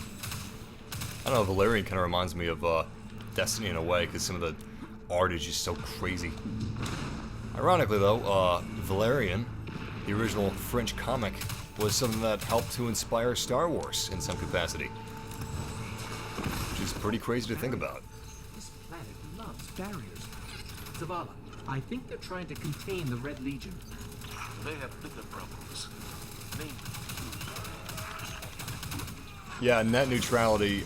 don't know, Valerian kind of reminds me of Destiny in a way, because some of the art is just so crazy. Ironically, though, Valerian, the original French comic, was something that helped to inspire Star Wars in some capacity. Which is pretty crazy to think about. This planet loves barriers. Zavala, I think they're trying to contain the Red Legion. They have bigger problems. Name them. Yeah, net neutrality,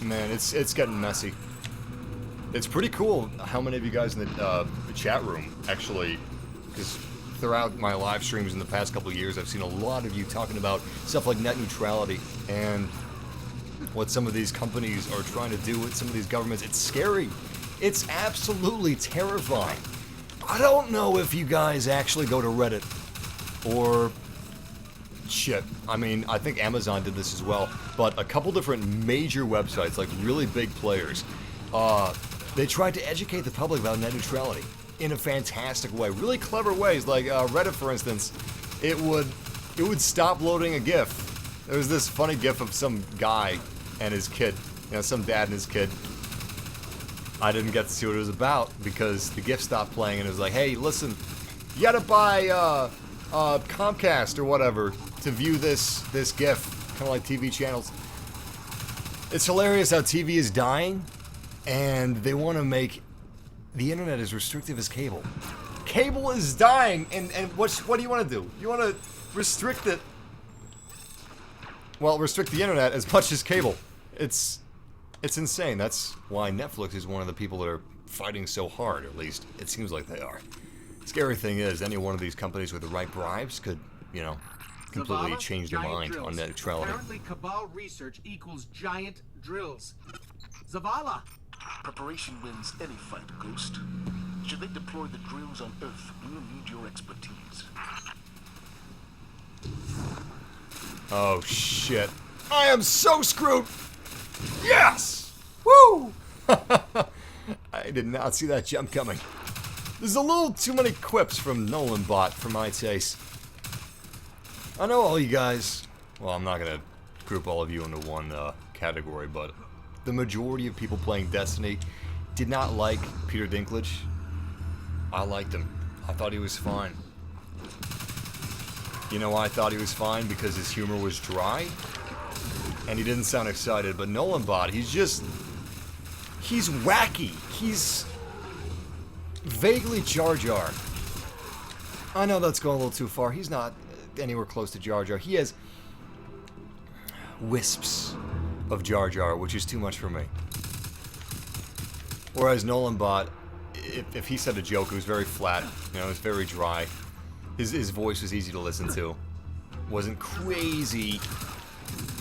man, it's getting messy. It's pretty cool how many of you guys in the chat room actually, because throughout my live streams in the past couple of years, I've seen a lot of you talking about stuff like net neutrality and what some of these companies are trying to do with some of these governments. It's scary. It's absolutely terrifying. I don't know if you guys actually go to Reddit or shit. I mean, I think Amazon did this as well, but a couple different major websites, like really big players, they tried to educate the public about net neutrality in a fantastic way, really clever ways. Like Reddit, for instance, it would stop loading a GIF. There was this funny GIF of some guy and his kid, you know, some dad and his kid. I didn't get to see what it was about because the GIF stopped playing, and it was like, hey, listen, you gotta buy Comcast or whatever to view this GIF, kind of like TV channels. It's hilarious how TV is dying, and they want to make the internet as restrictive as cable. Cable is dying, and what do you want to do? You want to restrict it? Well, restrict the internet as much as cable. It's insane. That's why Netflix is one of the people that are fighting so hard, at least. It seems like they are. Scary thing is, any one of these companies with the right bribes could, you know, completely change their mind on net neutrality. Apparently, Cabal research equals giant drills. Zavala! Preparation wins any fight, Ghost. Should they deploy the drills on Earth, we'll need your expertise. Oh, shit. I am so screwed! Yes! Woo! I did not see that jump coming. There's a little too many quips from Nolan Bot for my taste. I know all you guys, well, I'm not gonna group all of you into one category, but the majority of people playing Destiny did not like Peter Dinklage. I liked him. I thought he was fine. You know why I thought he was fine? Because his humor was dry, and he didn't sound excited. But Nolan Bot, he's wacky. He's vaguely Jar Jar. I know that's going a little too far. He's not anywhere close to Jar Jar. He has wisps of Jar Jar, which is too much for me. Whereas Nolan Bot, if he said a joke, it was very flat. You know, it was very dry. His voice was easy to listen to. Wasn't crazy.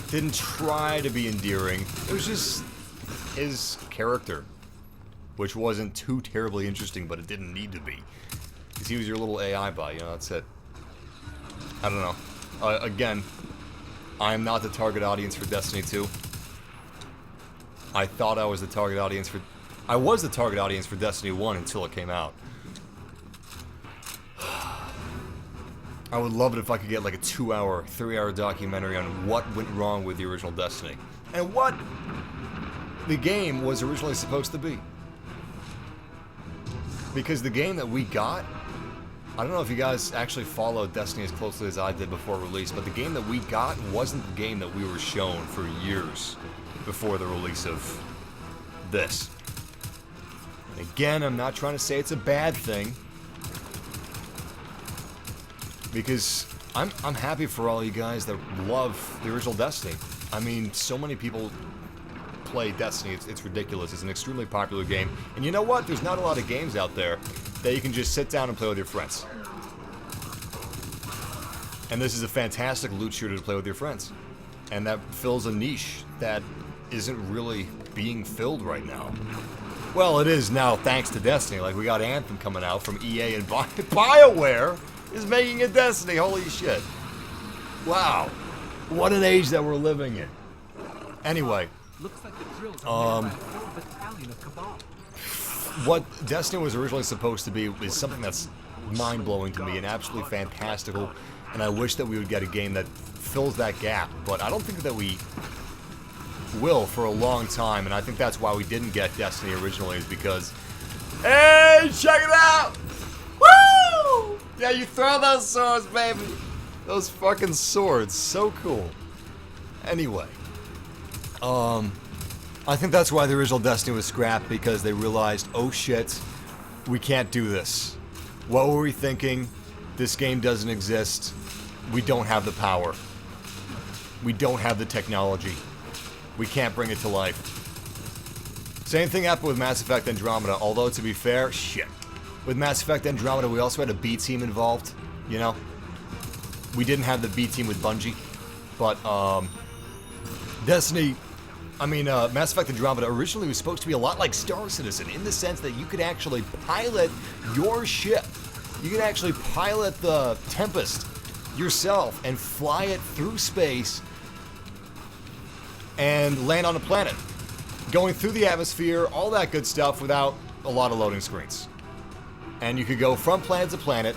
Didn't try to be endearing. It was just his character, which wasn't too terribly interesting, but it didn't need to be. Because he was your little AI bot, you know, that's it. I don't know. Again, I am not the target audience for Destiny 2. I thought I was the target audience for... I was the target audience for Destiny 1 until it came out. I would love it if I could get like a 2-hour, 3-hour documentary on what went wrong with the original Destiny. And what the game was originally supposed to be. Because the game that we got... I don't know if you guys actually followed Destiny as closely as I did before release, but the game that we got wasn't the game that we were shown for years before the release of this. And again, I'm not trying to say it's a bad thing, because I'm happy for all you guys that love the original Destiny. I mean, so many people play Destiny, it's ridiculous. It's an extremely popular game. And you know what? There's not a lot of games out there that you can just sit down and play with your friends. And this is a fantastic loot shooter to play with your friends. And that fills a niche that isn't really being filled right now. Well, it is now thanks to Destiny. Like, we got Anthem coming out from EA, and BioWare is making a Destiny. Holy shit. Wow. What an age that we're living in. Anyway. Looks like the drills are made by a whole battalion of Cabal. What Destiny was originally supposed to be is something that's mind-blowing to me and absolutely fantastical, and I wish that we would get a game that fills that gap, but I don't think that we will for a long time, and I think that's why we didn't get Destiny originally, is because, hey, check it out! Woo! Yeah, you throw those swords, baby! Those fucking swords, so cool. Anyway, I think that's why the original Destiny was scrapped, because they realized, oh shit, we can't do this. What were we thinking? This game doesn't exist. We don't have the power. We don't have the technology. We can't bring it to life. Same thing happened with Mass Effect Andromeda, although to be fair, shit. With Mass Effect Andromeda, we also had a B team involved, you know? We didn't have the B team with Bungie, but, Destiny... Mass Effect Andromeda originally was supposed to be a lot like Star Citizen, in the sense that you could actually pilot your ship. You could actually pilot the Tempest yourself and fly it through space and land on a planet. Going through the atmosphere, all that good stuff without a lot of loading screens. And you could go from planet to planet,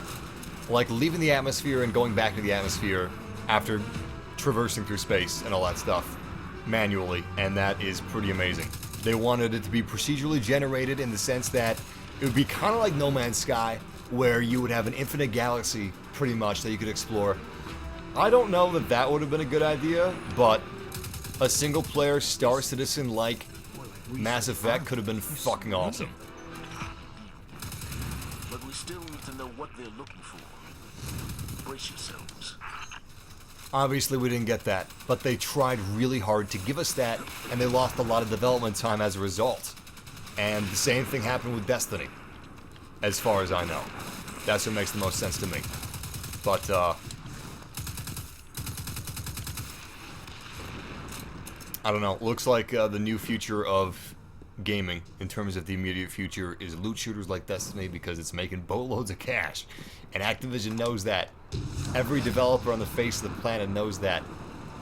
like leaving the atmosphere and going back to the atmosphere after traversing through space and all that stuff. Manually, and that is pretty amazing. They wanted it to be procedurally generated in the sense that it would be kind of like No Man's Sky, where you would have an infinite galaxy, pretty much, that you could explore. I don't know that that would have been a good idea, but a single-player Star Citizen-like Mass Effect could have been fucking awesome. But we still need to know what they're looking for. Brace yourselves. Obviously, we didn't get that, but they tried really hard to give us that, and they lost a lot of development time as a result. And the same thing happened with Destiny, as far as I know. That's what makes the most sense to me. But, I don't know. Looks like the new future of gaming, in terms of the immediate future, is loot shooters like Destiny, because it's making boatloads of cash. And Activision knows that. Every developer on the face of the planet knows that.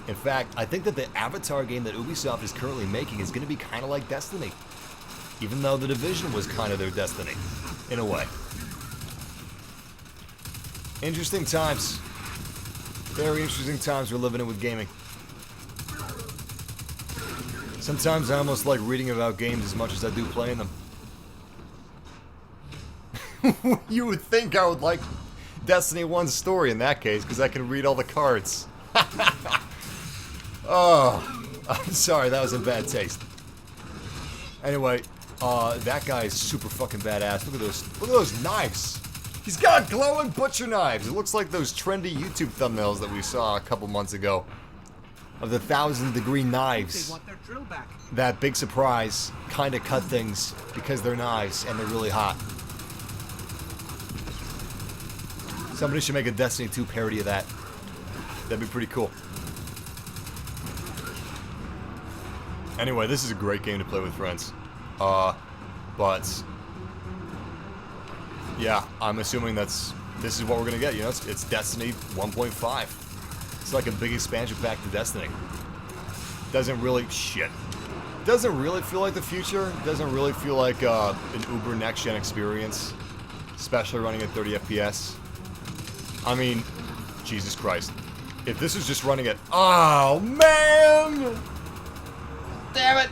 In fact, I think that the Avatar game that Ubisoft is currently making is going to be kind of like Destiny. Even though The Division was kind of their Destiny, in a way. Interesting times. Very interesting times we're living in with gaming. Sometimes I almost like reading about games as much as I do playing them. You would think I would like Destiny 1's story in that case, because I can read all the cards. Oh, I'm sorry, that was in bad taste. Anyway, that guy is super fucking badass. Look at those knives. He's got glowing butcher knives. It looks like those trendy YouTube thumbnails that we saw a couple months ago of the 1,000-degree knives. They want their drill back. That big surprise kind of cut things because they're knives and they're really hot. Somebody should make a Destiny 2 parody of that. That'd be pretty cool. Anyway, this is a great game to play with friends. But yeah, I'm assuming this is what we're gonna get. You know, it's Destiny 1.5. It's like a big expansion pack to Destiny. Doesn't really Doesn't really feel like the future. Doesn't really feel like an uber next-gen experience. Especially running at 30 FPS. I mean, Jesus Christ. If this was just running at... Oh, man! Damn it!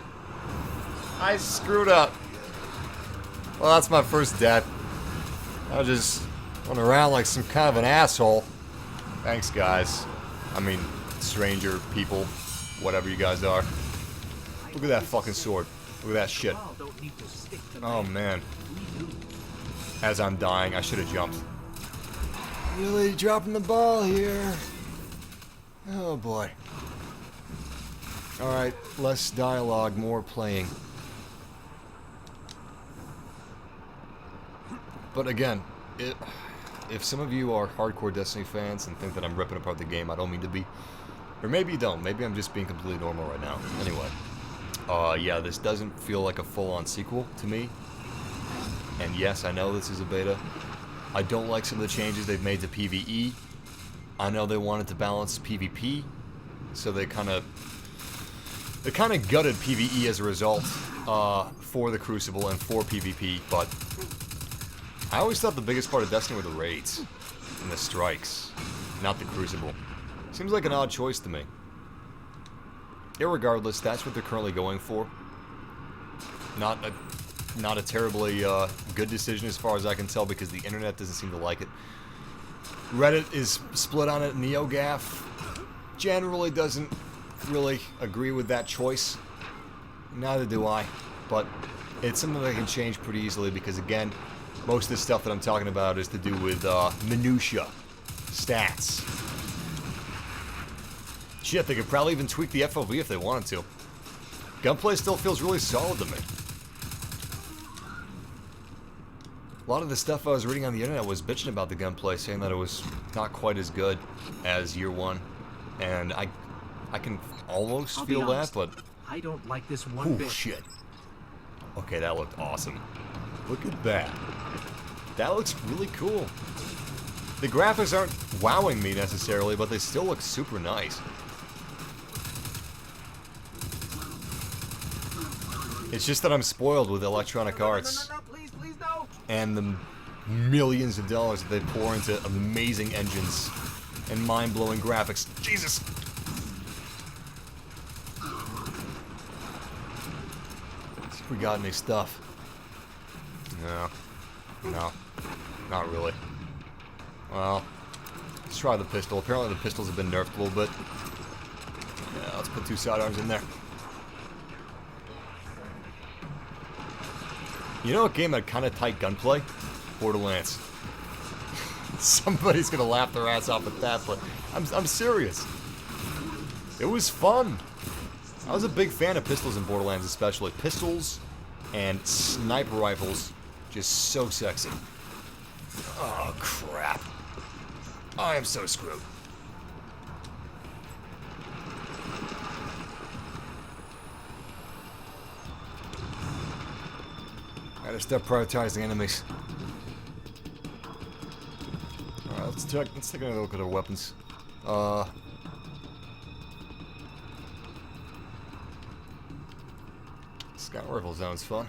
I screwed up. Well, that's my first death. I just went around like some kind of an asshole. Thanks, guys. I mean, stranger, people, whatever you guys are. Look at that fucking sword. Look at that shit. Oh, man. As I'm dying, I should have jumped. Really dropping the ball here. Oh, boy. Alright, less dialogue, more playing. But again, if some of you are hardcore Destiny fans and think that I'm ripping apart the game, I don't mean to be. Or maybe you don't. Maybe I'm just being completely normal right now. Anyway. Yeah, this doesn't feel like a full-on sequel to me. And yes, I know this is a beta. I don't like some of the changes they've made to PvE. I know they wanted to balance PvP, so they kind of gutted PvE as a result for the Crucible and for PvP, but I always thought the biggest part of Destiny were the raids and the strikes, not the Crucible. Seems like an odd choice to me. Irregardless, that's what they're currently going for. Not a terribly good decision as far as I can tell, because the internet doesn't seem to like it. Reddit is split on it. NeoGAF generally doesn't really agree with that choice. Neither do I. But it's something that can change pretty easily, because again, most of the stuff that I'm talking about is to do with minutia, stats. Shit, they could probably even tweak the FOV if they wanted to. Gunplay still feels really solid to me. A lot of the stuff I was reading on the internet was bitching about the gunplay, saying that it was not quite as good as Year One, and I can almost feel that, but I don't like this one bit. Shit. Okay, that looked awesome. Look at that. That looks really cool. The graphics aren't wowing me necessarily, but they still look super nice. It's just that I'm spoiled with Electronic Arts. Please, no. And the millions of dollars that they pour into amazing engines and mind-blowing graphics. Jesus! Let's see if we got any stuff. No, not really. Well, let's try the pistol. Apparently the pistols have been nerfed a little bit. Yeah, let's put 2 sidearms in there. You know a game that kind of tight gunplay? Borderlands. Somebody's gonna laugh their ass off at that, but I'm serious. It was fun. I was a big fan of pistols in Borderlands, especially. Pistols and sniper rifles, just so sexy. Oh, crap. I am so screwed. Gotta start prioritizing enemies. Alright, let's take another look at our weapons. Scout rifle sounds fun.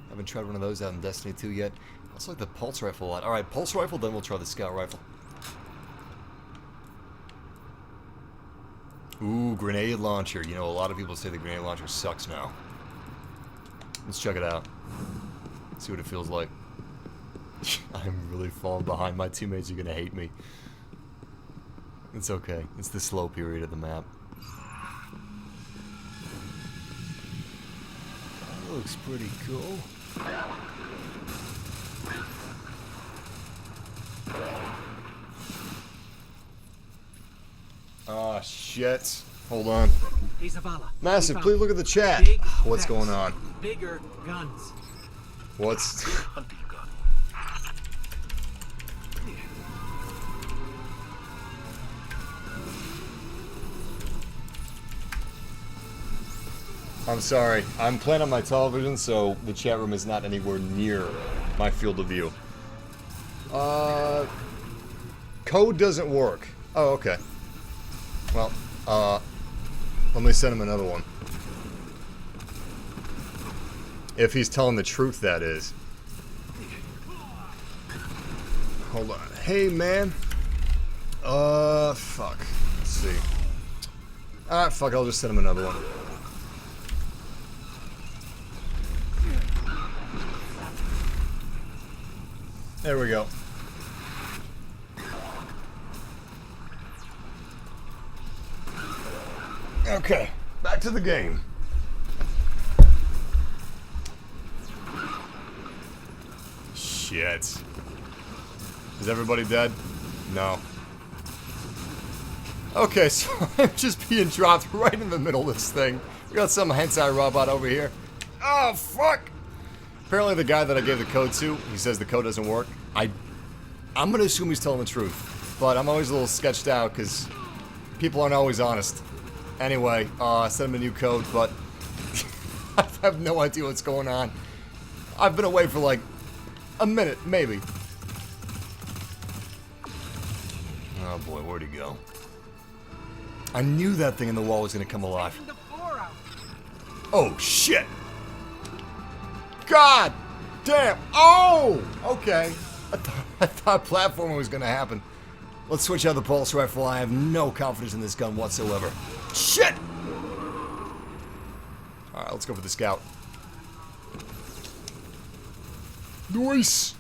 Haven't tried one of those out in Destiny 2 yet. I also like the pulse rifle a lot. Alright, pulse rifle, then we'll try the scout rifle. Ooh, grenade launcher. You know, a lot of people say the grenade launcher sucks now. Let's check it out. See what it feels like. I'm really falling behind. My teammates are gonna hate me. It's okay. It's the slow period of the map. That looks pretty cool. Oh, shit. Hold on. Hey, Zavala. Massive, please look at the chat. What's going on? Bigger guns. What's... Hunting gun. I'm sorry. I'm playing on my television, so the chat room is not anywhere near my field of view. Code doesn't work. Oh, okay. Well, let me send him another one. If he's telling the truth, that is. Hold on. Hey, man. Fuck. Let's see. Alright, fuck, I'll just send him another one. There we go. Okay, back to the game. Shit. Is everybody dead? No. Okay, so I'm just being dropped right in the middle of this thing. We got some hentai robot over here. Oh, fuck! Apparently the guy that I gave the code to, he says the code doesn't work. I'm gonna assume he's telling the truth. But I'm always a little sketched out, because people aren't always honest. Anyway, I sent him a new code, but I have no idea what's going on. I've been away for like a minute, maybe. Oh boy, where'd he go? I knew that thing in the wall was gonna come alive. Oh shit! God damn! Oh! Okay. I thought platforming was gonna happen. Let's switch out the pulse rifle. I have no confidence in this gun whatsoever. Shit! Alright, let's go for the scout. Nice!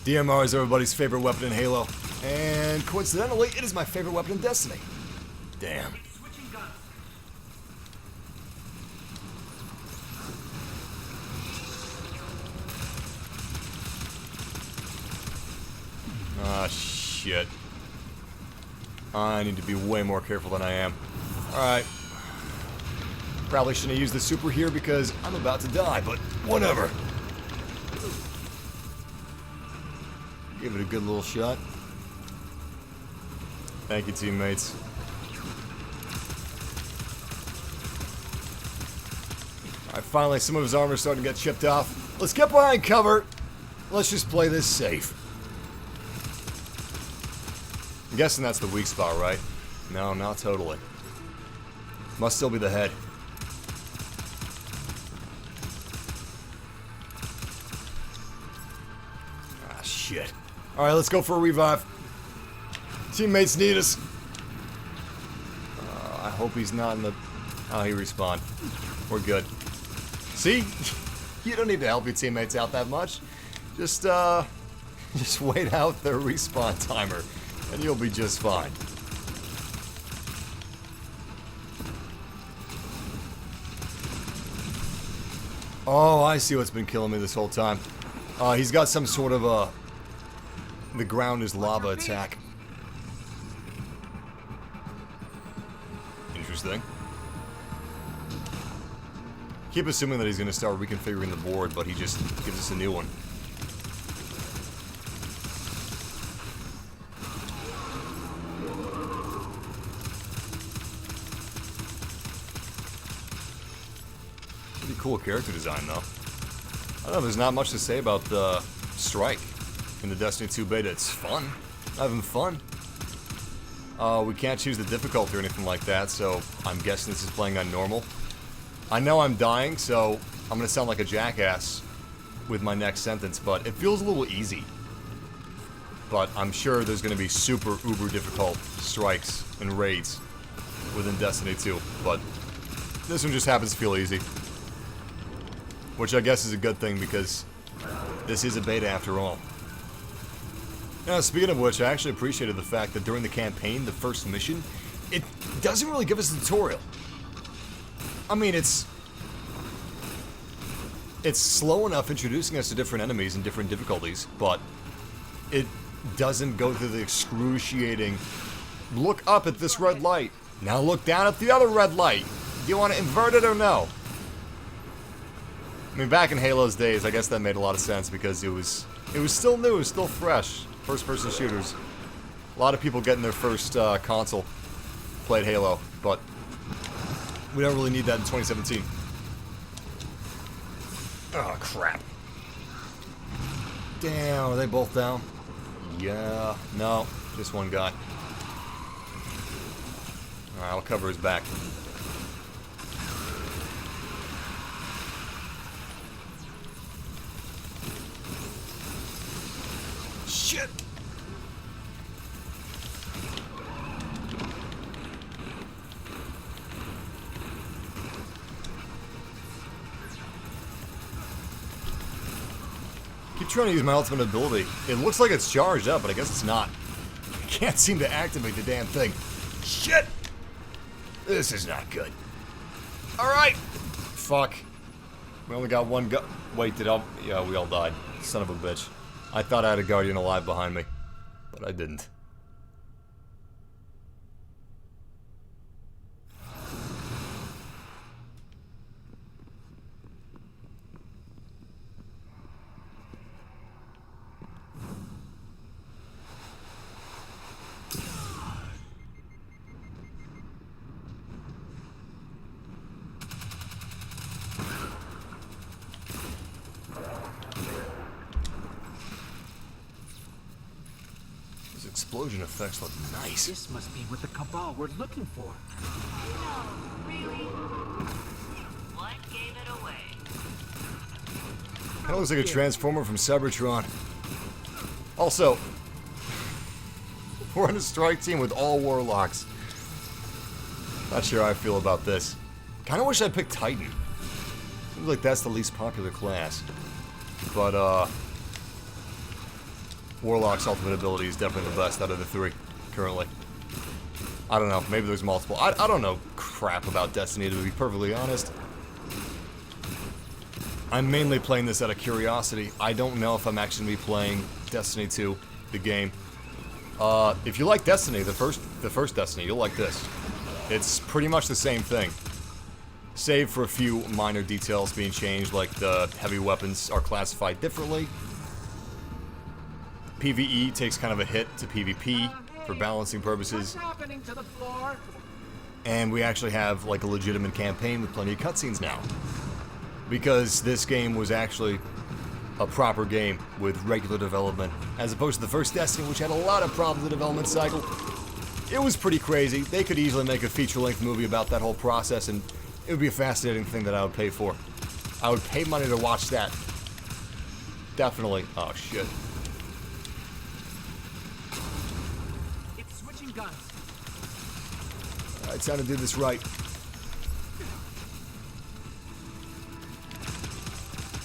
DMR is everybody's favorite weapon in Halo. And coincidentally, it is my favorite weapon in Destiny. Damn. Ah, shit. I need to be way more careful than I am. Alright. Probably shouldn't have used the super here because I'm about to die, but whatever. Give it a good little shot. Thank you, teammates. Alright, finally some of his armor is starting to get chipped off. Let's get behind cover. Let's just play this safe. I'm guessing that's the weak spot, right? No, not totally. Must still be the head. Ah, shit. Alright, let's go for a revive. Teammates need us. I hope he's not in the... Oh, he respawned. We're good. See? You don't need to help your teammates out that much. Just wait out their respawn timer, and you'll be just fine. Oh, I see what's been killing me this whole time. He's got some sort of the ground is lava attack. Interesting. Keep assuming that he's going to start reconfiguring the board, but he just gives us a new one. Pretty cool character design, though. I don't know, there's not much to say about the strike in the Destiny 2 beta. It's fun. Having fun. We can't choose the difficulty or anything like that, so I'm guessing this is playing on normal. I know I'm dying, so I'm going to sound like a jackass with my next sentence, but it feels a little easy. But I'm sure there's going to be super uber difficult strikes and raids within Destiny 2, but this one just happens to feel easy. Which I guess is a good thing, because this is a beta after all. Now, speaking of which, I actually appreciated the fact that during the campaign, the first mission, it doesn't really give us a tutorial. I mean, it's slow enough introducing us to different enemies and different difficulties, but it doesn't go through the excruciating, look up at this red light, now look down at the other red light. Do you want to invert it or no? I mean, back in Halo's days, I guess that made a lot of sense because it was still new, it was still fresh. First-person shooters. A lot of people getting their first console played Halo, but we don't really need that in 2017. Oh, crap. Damn, are they both down? Yeah, no, just one guy. Alright, I'll cover his back. keep trying to use my ultimate ability. It looks like it's charged up, but I guess it's not. I can't seem to activate the damn thing. Shit! This is not good. Alright! Fuck. We only got one gun. Wait, yeah, we all died. Son of a bitch. I thought I had a Guardian alive behind me, but I didn't. Explosion effects look nice. This must be what the Cabal we're looking for. No, really? What gave it away? Kinda looks like a transformer from Cybertron. Also, we're on a strike team with all warlocks. Not sure how I feel about this. Kinda wish I picked Titan. Seems like that's the least popular class. But, Warlock's ultimate ability is definitely the best out of the three, currently. I don't know, maybe there's multiple. I don't know crap about Destiny, to be perfectly honest. I'm mainly playing this out of curiosity. I don't know if I'm actually going to be playing Destiny 2, the game. If you like Destiny, the first Destiny, you'll like this. It's pretty much the same thing. Save for a few minor details being changed, like the heavy weapons are classified differently. PvE takes kind of a hit to PvP for balancing purposes. What's happening to the floor? And we actually have like a legitimate campaign with plenty of cutscenes now. Because this game was actually a proper game with regular development, as opposed to the first Destiny, which had a lot of problems in the development cycle. It was pretty crazy. They could easily make a feature-length movie about that whole process, and it would be a fascinating thing that I would pay for. I would pay money to watch that. Definitely. Oh, shit. Guns. It's time to do this right.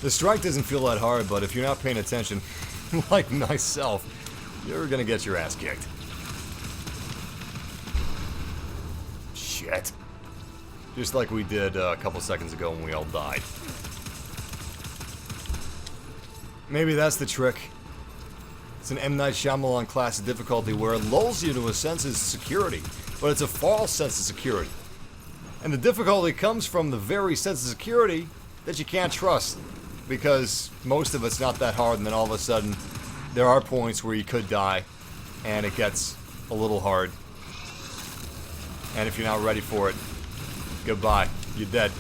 The strike doesn't feel that hard, but if you're not paying attention, like myself, you're gonna get your ass kicked. Shit. Just like we did a couple seconds ago when we all died. Maybe that's the trick. It's an M. Night Shyamalan class of difficulty where it lulls you to a sense of security, but it's a false sense of security. And the difficulty comes from the very sense of security that you can't trust, because most of it's not that hard, and then all of a sudden, there are points where you could die, and it gets a little hard. And if you're not ready for it, goodbye. You're dead.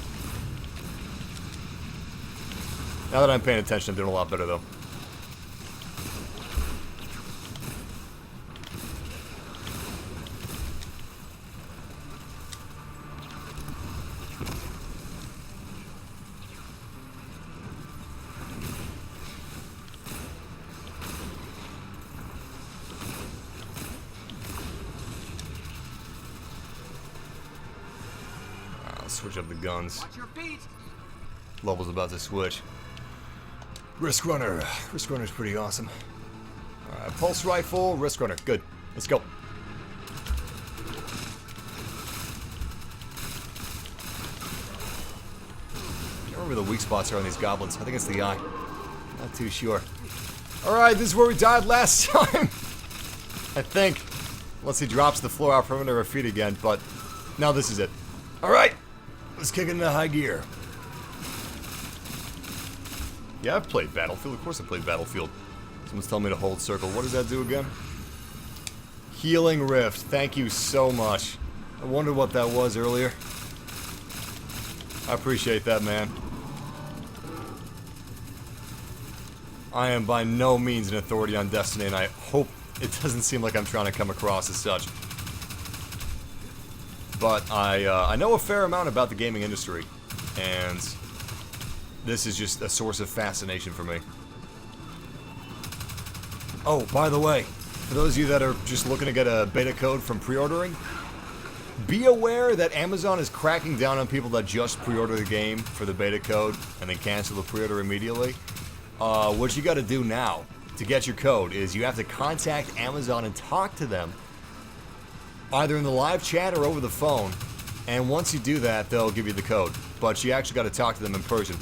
Now that I'm paying attention, I'm doing a lot better, though. Switch up the guns. Watch your feet. Level's about to switch. Risk Runner. Risk Runner's pretty awesome. Alright, Pulse Rifle, Risk Runner. Good. Let's go. I can't remember the weak spots are on these goblins. I think it's the eye. Not too sure. Alright, this is where we died last time. I think. Unless he drops the floor out from under our feet again, but now this is it. Alright. Let's kick it into high gear. Yeah, I've played Battlefield. Of course I played Battlefield. Someone's telling me to hold circle. What does that do again? Healing Rift. Thank you so much. I wondered what that was earlier. I appreciate that, man. I am by no means an authority on Destiny, and I hope it doesn't seem like I'm trying to come across as such. But I know a fair amount about the gaming industry, and this is just a source of fascination for me. Oh, by the way, for those of you that are just looking to get a beta code from pre-ordering, be aware that Amazon is cracking down on people that just pre-order the game for the beta code and then cancel the pre-order immediately. what you got to do now to get your code is you have to contact Amazon and talk to them, either in the live chat or over the phone. And once you do that, they'll give you the code. But you actually got to talk to them in person.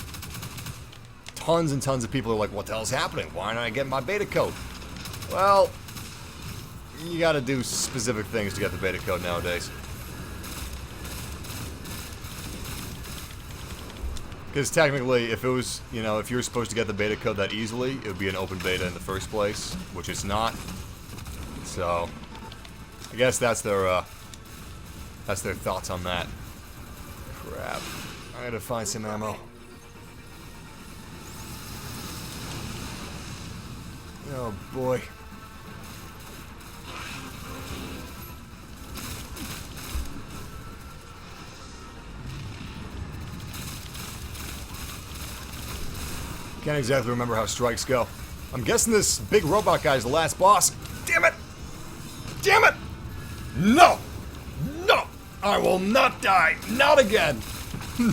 Tons and tons of people are like, what the hell's happening? Why aren't I getting my beta code? Well, you got to do specific things to get the beta code nowadays. Because technically, if it was, you know, if you were supposed to get the beta code that easily, it would be an open beta in the first place, which it's not. So, I guess that's their thoughts on that. Crap. I gotta find some ammo. Oh boy. Can't exactly remember how strikes go. I'm guessing this big robot guy is the last boss. Damn it! Damn it! No! No! I will not die! Not again!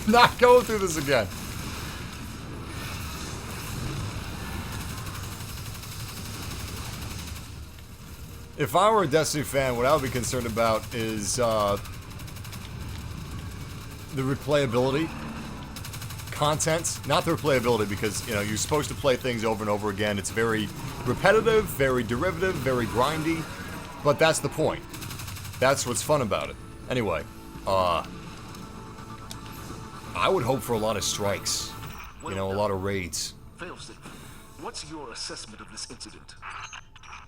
Not going through this again. If I were a Destiny fan, what I would be concerned about is the replayability. Content, not the replayability, because, you know, you're supposed to play things over and over again. It's very repetitive, very derivative, very grindy, but that's the point. That's what's fun about it. Anyway, I would hope for a lot of strikes, you know, a lot of raids. Failsafe, what's your assessment of this incident?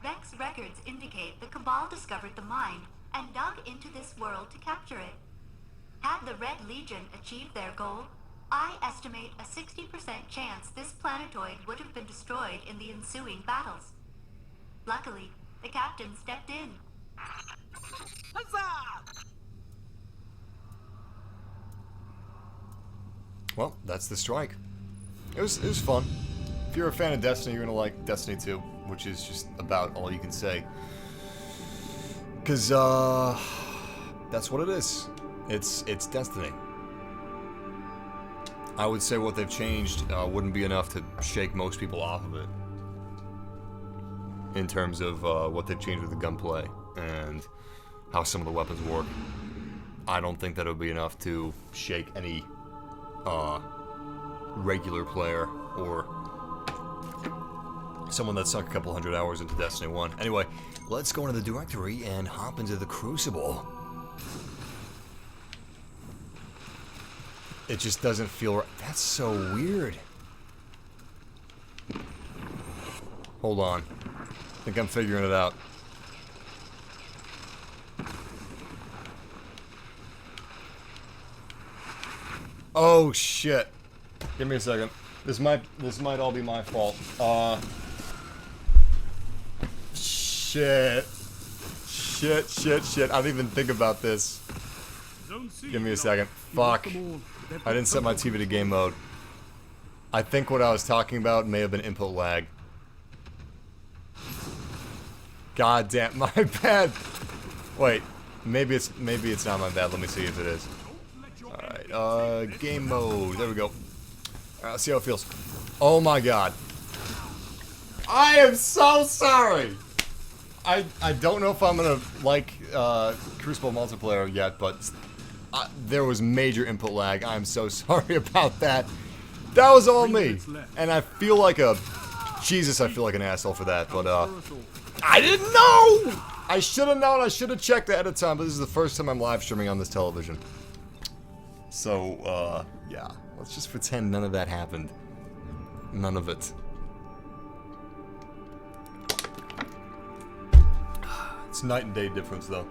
Vex records indicate the Cabal discovered the mine and dug into this world to capture it. Had the Red Legion achieved their goal, I estimate a 60% chance this planetoid would have been destroyed in the ensuing battles. Luckily, the captain stepped in. Huzzah! Well, that's the strike. It was fun. If you're a fan of Destiny, you're gonna like Destiny 2, which is just about all you can say. Cause that's what it is. It's Destiny. I would say what they've changed wouldn't be enough to shake most people off of it. In terms of what they've changed with the gunplay and how some of the weapons work. I don't think that would be enough to shake any regular player or someone that sunk a couple hundred hours into Destiny 1. Anyway, let's go into the directory and hop into the Crucible. It just doesn't feel right. That's so weird. Hold on. I think I'm figuring it out. Oh shit. Give me a second. This might all be my fault. Shit. Shit. I didn't even think about this. Give me a second. Fuck. I didn't set my TV to game mode. I think what I was talking about may have been input lag. God damn, my bad. Wait, maybe it's not my bad. Let me see if it is. Alright, game mode. There we go. Alright, let's see how it feels. Oh my god. I am so sorry! I don't know if I'm gonna like Crucible multiplayer yet, but there was major input lag. I'm so sorry about that. That was all me. And I feel like a... Jesus, I feel like an asshole for that, but I didn't know! I should have known. I should have checked ahead of time, but this is the first time I'm live streaming on this television. So, yeah. Let's just pretend none of that happened. None of it. It's night and day difference, though.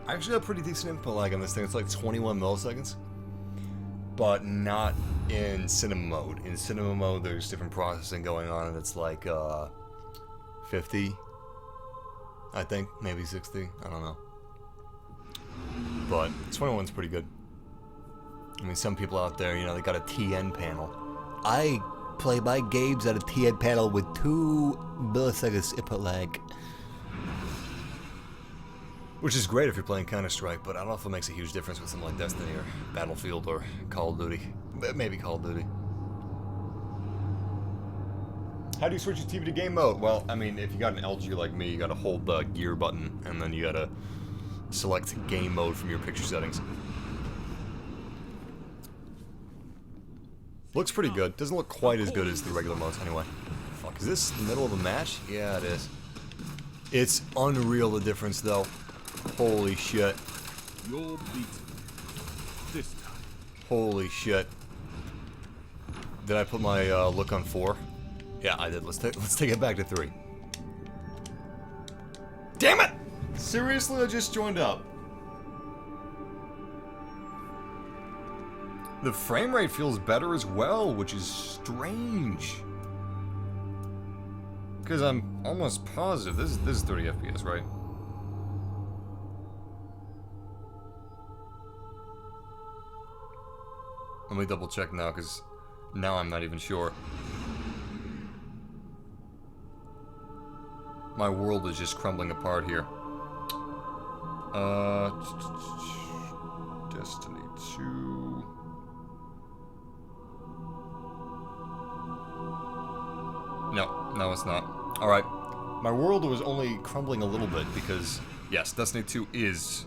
I actually have pretty decent input lag on this thing. It's like 21 milliseconds. But not in cinema mode. In cinema mode, there's different processing going on, and it's like, 50, I think. Maybe 60. I don't know. But 21's pretty good. I mean, some people out there, you know, they got a TN panel. I play my games at a TN panel with 2 milliseconds input lag. Which is great if you're playing Counter-Strike, but I don't know if it makes a huge difference with something like Destiny or Battlefield or Call of Duty. Maybe Call of Duty. How do you switch your TV to game mode? Well, I mean, if you got an LG like me, you gotta hold the gear button, and then you gotta select game mode from your picture settings. Looks pretty good. Doesn't look quite as good as the regular modes anyway. Fuck, is this the middle of a match? Yeah, it is. It's unreal, the difference, though. Holy shit. You're beaten. This time. Holy shit. Did I put my look on 4? Yeah, I did. Let's take it back to 3. Damn it! Seriously, I just joined up. The frame rate feels better as well, which is strange. Because I'm almost positive this is 30 FPS, right? Let me double check now, because now I'm not even sure. My world is just crumbling apart here. Destiny 2. No, it's not. Alright. My world was only crumbling a little bit because, yes, Destiny 2 is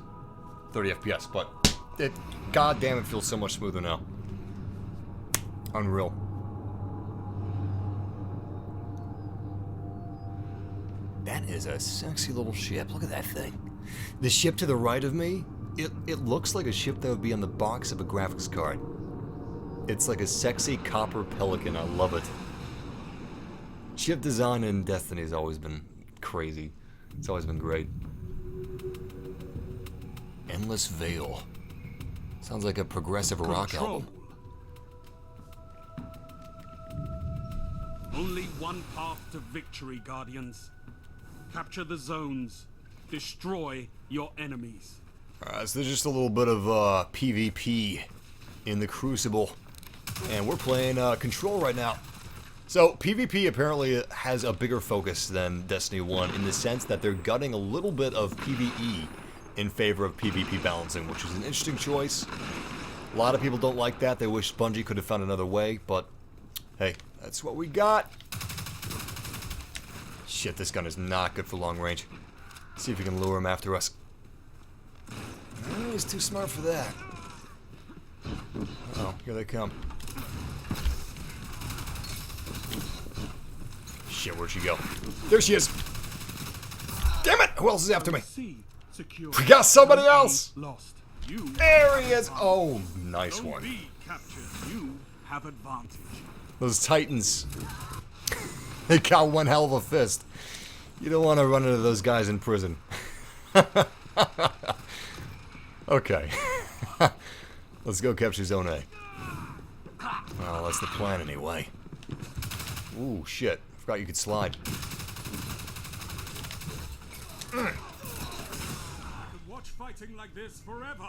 30 FPS, but it, goddamn, it feels so much smoother now. Unreal. That is a sexy little ship. Look at that thing. The ship to the right of me, it looks like a ship that would be on the box of a graphics card. It's like a sexy copper pelican. I love it. Ship design in Destiny has always been crazy. It's always been great. Endless Veil. Sounds like a progressive rock album. Only one path to victory, Guardians. Capture the zones. Destroy your enemies. Alright, so there's just a little bit of PvP in the Crucible. And we're playing Control right now. So, PvP apparently has a bigger focus than Destiny 1 in the sense that they're gutting a little bit of PvE in favor of PvP balancing, which is an interesting choice. A lot of people don't like that. They wish Bungie could have found another way, but hey, that's what we got. Shit, this gun is not good for long range. Let's see if we can lure him after us. He's too smart for that. Oh, here they come. Shit, where'd she go? There she is! Damn it! Who else is after me? We got somebody else! There he is! Oh, nice one. You have advantage. Those Titans. They got one hell of a fist. You don't want to run into those guys in prison. Okay. Let's go capture Zone A. Well, that's the plan anyway. Ooh, shit. Forgot you could slide. I could watch fighting like this forever.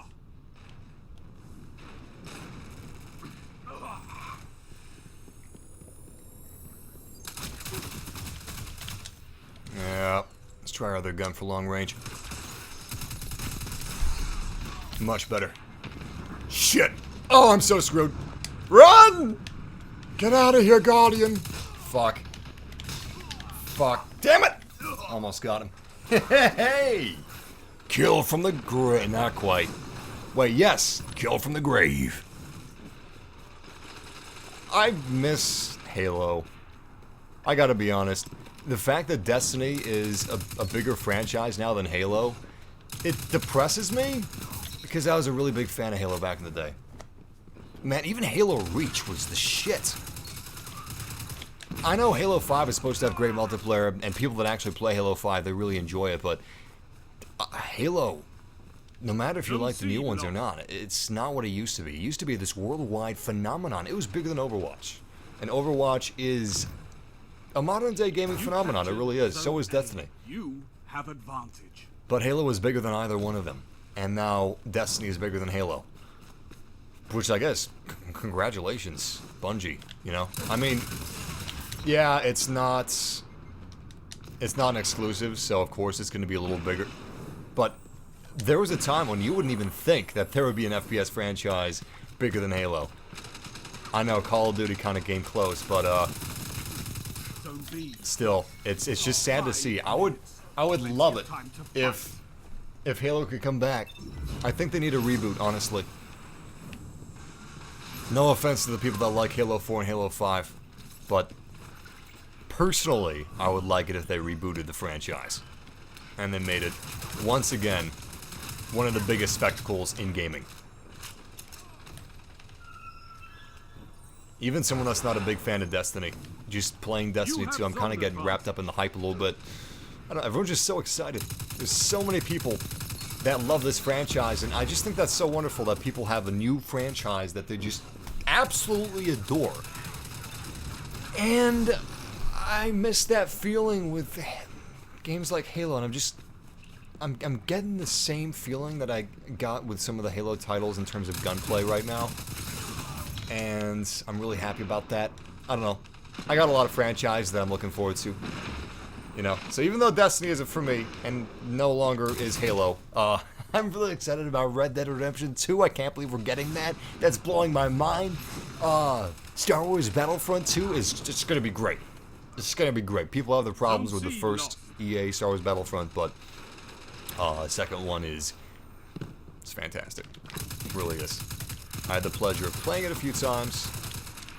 Yeah. Let's try our other gun for long range. Much better. Shit! Oh, I'm so screwed. Run! Get out of here, Guardian! Fuck. Fuck. Damn it! Almost got him. Hey! Kill from the grave. Not quite. Wait, yes. Kill from the grave. I miss Halo. I gotta be honest. The fact that Destiny is a bigger franchise now than Halo, it depresses me because I was a really big fan of Halo back in the day. Man, even Halo Reach was the shit. I know Halo 5 is supposed to have great multiplayer, and people that actually play Halo 5, they really enjoy it, but Halo, no matter if you like the new ones or not, it's not what it used to be. It used to be this worldwide phenomenon. It was bigger than Overwatch. And Overwatch is a modern-day gaming phenomenon. It really is. So is Destiny. You have advantage. But Halo is bigger than either one of them. And now Destiny is bigger than Halo. Which I guess, congratulations, Bungie, you know? I mean, yeah, it's not an exclusive, so of course it's going to be a little bigger. But there was a time when you wouldn't even think that there would be an FPS franchise bigger than Halo. I know Call of Duty kind of came close, but still, it's just sad to see. I would love it if Halo could come back. I think they need a reboot, honestly. No offense to the people that like Halo 4 and Halo 5, but personally, I would like it if they rebooted the franchise and they made it once again one of the biggest spectacles in gaming. Even someone that's not a big fan of Destiny, just playing Destiny 2, I'm kind of getting wrapped up in the hype a little bit. I don't know, everyone's just so excited. There's so many people that love this franchise, and I just think that's so wonderful that people have a new franchise that they just absolutely adore. And I miss that feeling with games like Halo, and I'm getting the same feeling that I got with some of the Halo titles in terms of gunplay right now. And I'm really happy about that. I don't know. I got a lot of franchises that I'm looking forward to. You know, so even though Destiny isn't for me, and no longer is Halo, I'm really excited about Red Dead Redemption 2. I can't believe we're getting that. That's blowing my mind. Star Wars Battlefront 2 is just going to be great. It's going to be great. People have their problems with the first EA Star Wars Battlefront, but the second one it's fantastic. It really is. I had the pleasure of playing it a few times,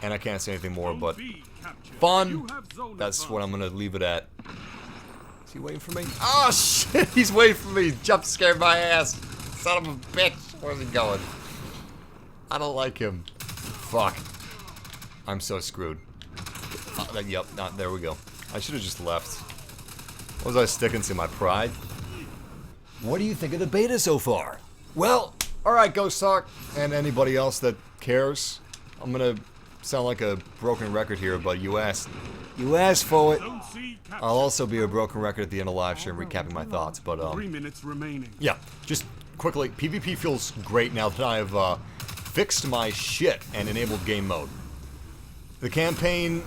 and I can't say anything more, but fun. That's what I'm going to leave it at. Is he waiting for me? Oh, shit, he's waiting for me. Jump scared my ass. Son of a bitch. Where's he going? I don't like him. Fuck. I'm so screwed. Yep, there we go. I should have just left. What was I sticking to? My pride? What do you think of the beta so far? Well, alright, Ghost Talk, and anybody else that cares. I'm gonna sound like a broken record here, but you asked. You asked for it. I'll also be a broken record at the end of live stream recapping my thoughts, but 3 minutes remaining. Yeah, just quickly, PvP feels great now that I've fixed my shit and enabled game mode. The campaign,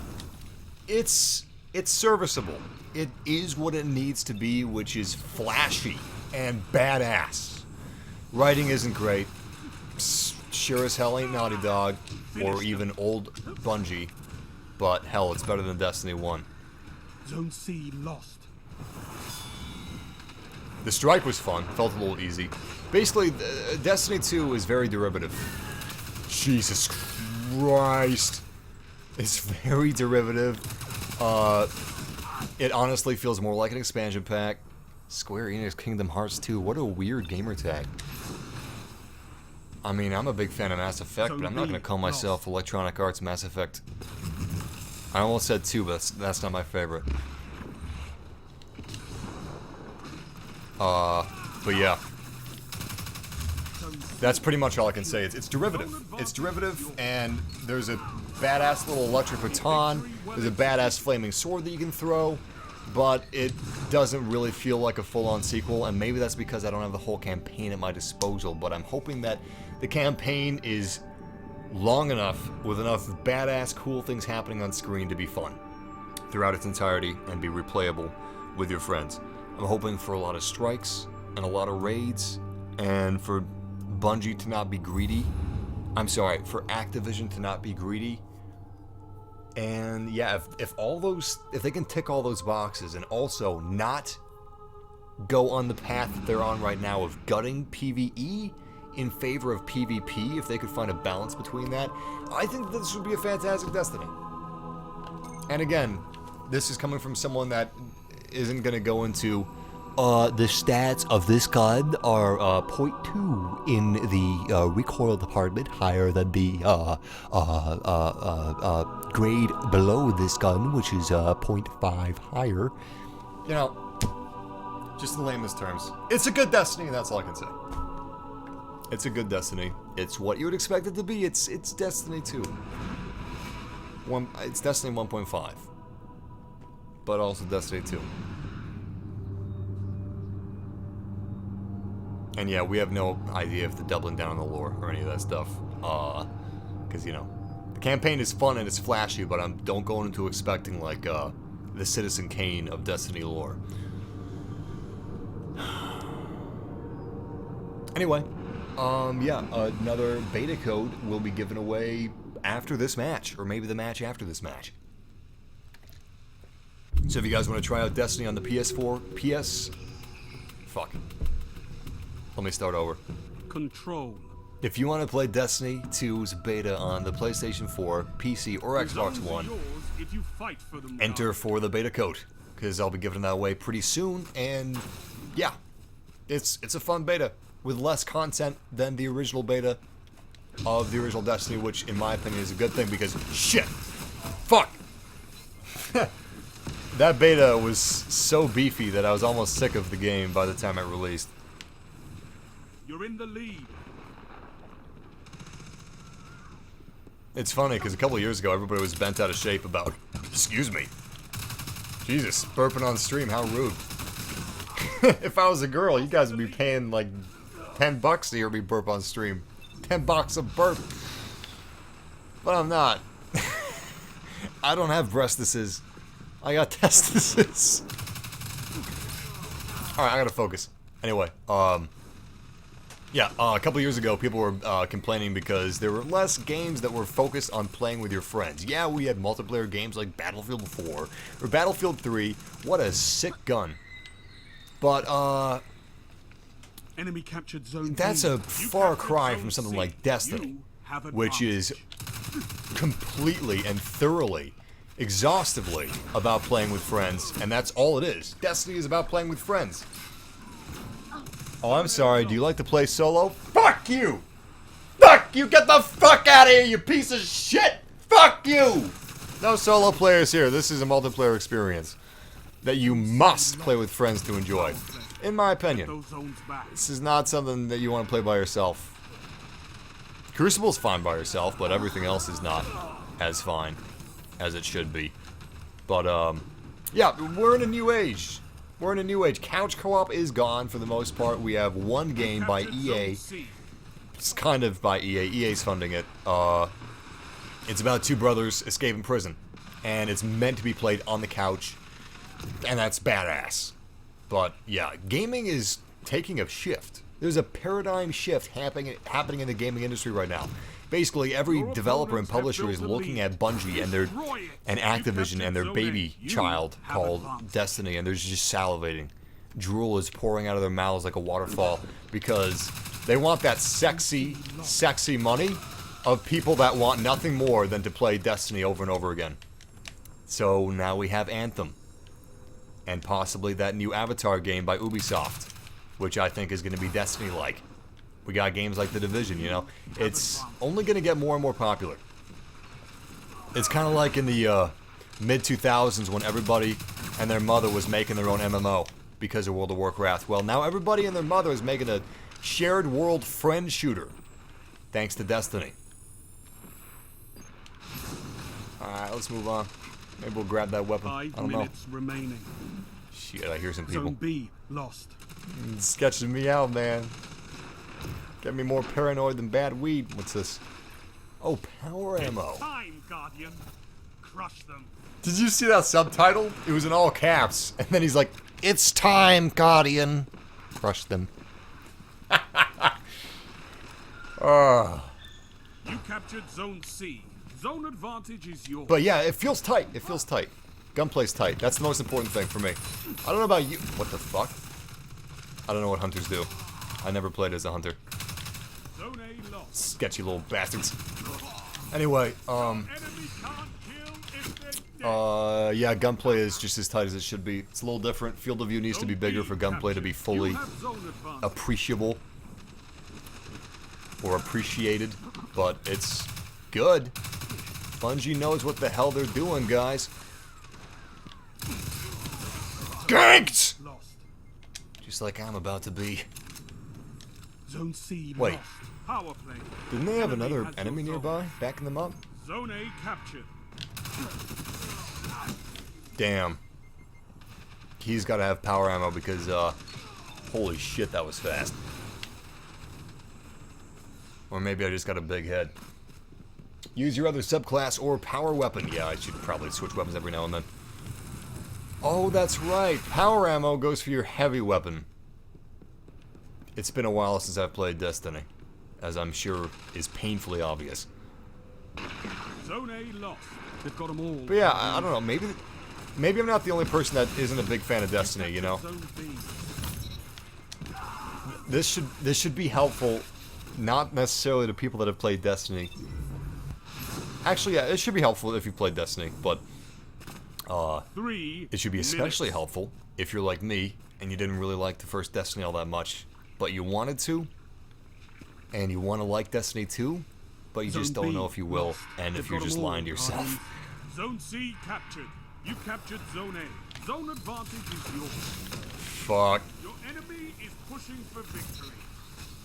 it's serviceable. It is what it needs to be, which is flashy and badass. Writing isn't great. Sure as hell ain't Naughty Dog or even old Bungie, but hell, it's better than Destiny 1. Zone C lost. The strike was fun, felt a little easy. Basically, Destiny 2 is very derivative. Jesus Christ. It's very derivative. It honestly feels more like an expansion pack. Square Enix Kingdom Hearts 2, what a weird gamer tag. I mean, I'm a big fan of Mass Effect, but I'm not going to call myself Electronic Arts Mass Effect. I almost said 2, but that's not my favorite. But yeah. That's pretty much all I can say. It's derivative. It's derivative, and there's a badass little electric baton, there's a badass flaming sword that you can throw, but it doesn't really feel like a full-on sequel, and maybe that's because I don't have the whole campaign at my disposal, but I'm hoping that the campaign is long enough, with enough badass, cool things happening on screen to be fun throughout its entirety and be replayable with your friends. I'm hoping for a lot of strikes and a lot of raids, and for Bungie to not be greedy. I'm sorry, for Activision to not be greedy. And yeah, if they can tick all those boxes and also not go on the path that they're on right now of gutting PvE in favor of PvP, if they could find a balance between that, I think this would be a fantastic Destiny. And again, this is coming from someone that isn't going to go into the stats of this gun are 0.2 in the recoil department, higher than the grade below this gun, which is 0.5 higher. You know, just in lamest terms, it's a good Destiny, and that's all I can say. It's a good Destiny. It's what you would expect it to be. It's Destiny 2. It's Destiny 1.5, but also Destiny 2. And yeah, we have no idea if they're doubling down on the lore or any of that stuff. Because, you know, the campaign is fun and it's flashy, but don't go into expecting, like, the Citizen Kane of Destiny lore. Anyway, yeah, another beta code will be given away after this match, or maybe the match after this match. So if you guys want to try out Destiny on the PS4, fuck. Let me start over. Control. If you want to play Destiny 2's beta on the PlayStation 4, PC, or Xbox One, If you fight for them, enter for the beta code, because I'll be giving that away pretty soon. And yeah, it's a fun beta with less content than the original beta of the original Destiny, which in my opinion is a good thing because shit, fuck. That beta was so beefy that I was almost sick of the game by the time it released. You're in the lead. It's funny because a couple years ago everybody was bent out of shape about, excuse me, Jesus, burping on stream, how rude. If I was a girl, you guys would be paying like $10 to hear me burp on stream. $10 a burp. But I'm not. I don't have breastises. I got testises. Alright, I gotta focus. Anyway, yeah, a couple years ago, people were complaining because there were less games that were focused on playing with your friends. Yeah, we had multiplayer games like Battlefield 4 or Battlefield 3. What a sick gun. But, Enemy captured zone that's a far cry from something like Destiny, which is completely and thoroughly, exhaustively about playing with friends, and that's all it is. Destiny is about playing with friends. Oh, I'm sorry, do you like to play solo? Fuck you! Fuck you! Get the fuck out of here, you piece of shit! Fuck you! No solo players here, this is a multiplayer experience that you must play with friends to enjoy. In my opinion. This is not something that you want to play by yourself. Crucible's fine by yourself, but everything else is not as fine as it should be. But, yeah, we're in a new age. We're in a new age. Couch co-op is gone for the most part. We have one game by EA. It's kind of by EA. EA's funding it. It's about two brothers escaping prison. And it's meant to be played on the couch. And that's badass. But, yeah, gaming is taking a shift. There's a paradigm shift happening in the gaming industry right now. Basically, every developer and publisher is looking at Bungie and Activision and their baby child called Destiny, and they're just salivating. Drool is pouring out of their mouths like a waterfall because they want that sexy, sexy money of people that want nothing more than to play Destiny over and over again. So now we have Anthem. And possibly that new Avatar game by Ubisoft, which I think is going to be Destiny-like. We got games like The Division, you know. It's only going to get more and more popular. It's kind of like in the mid-2000s when everybody and their mother was making their own MMO because of World of Warcraft. Well, now everybody and their mother is making a shared world friend shooter, thanks to Destiny. Alright, let's move on. Maybe we'll grab that weapon. I don't know. 5 minutes remaining. Shit, I hear some people. Zone B lost. It's sketching me out, man. Get me more paranoid than bad weed. What's this? Oh, power ammo. Time, Guardian. Crush them. Did you see that subtitle? It was in all caps. And then he's like, "It's time, Guardian." Crush them. You captured Zone C. Zone advantage is yours. But yeah, it feels tight. It feels tight. Gunplay's tight. That's the most important thing for me. I don't know about you. What the fuck? I don't know what hunters do. I never played as a hunter. Zone A lost. Sketchy little bastards. Anyway, yeah, gunplay is just as tight as it should be. It's a little different. Field of view needs to be bigger for gunplay to be fully appreciable or appreciated, but it's good. Bungie knows what the hell they're doing, guys. Ganked! Just like I'm about to be. Zone C Wait. lost. Power play. Didn't they have another enemy nearby, backing them up? Zone A captured. Damn. He's got to have power ammo because, holy shit, that was fast. Or maybe I just got a big head. Use your other subclass or power weapon. Yeah, I should probably switch weapons every now and then. Oh, that's right. Power ammo goes for your heavy weapon. It's been a while since I've played Destiny, as I'm sure is painfully obvious. Zone A lost. They've got them all. But yeah, I don't know. Maybe maybe I'm not the only person that isn't a big fan of Destiny, you know? This should be helpful, not necessarily to people that have played Destiny. Actually, yeah, it should be helpful if you've played Destiny, but it should be especially helpful if you're like me and you didn't really like the first Destiny all that much, but you wanted to, and you want to like Destiny 2, but you just don't know if you will, and if you're just lying to yourself. Zone C captured. You captured Zone A. Zone advantage is yours. Fuck. Your enemy is pushing for victory.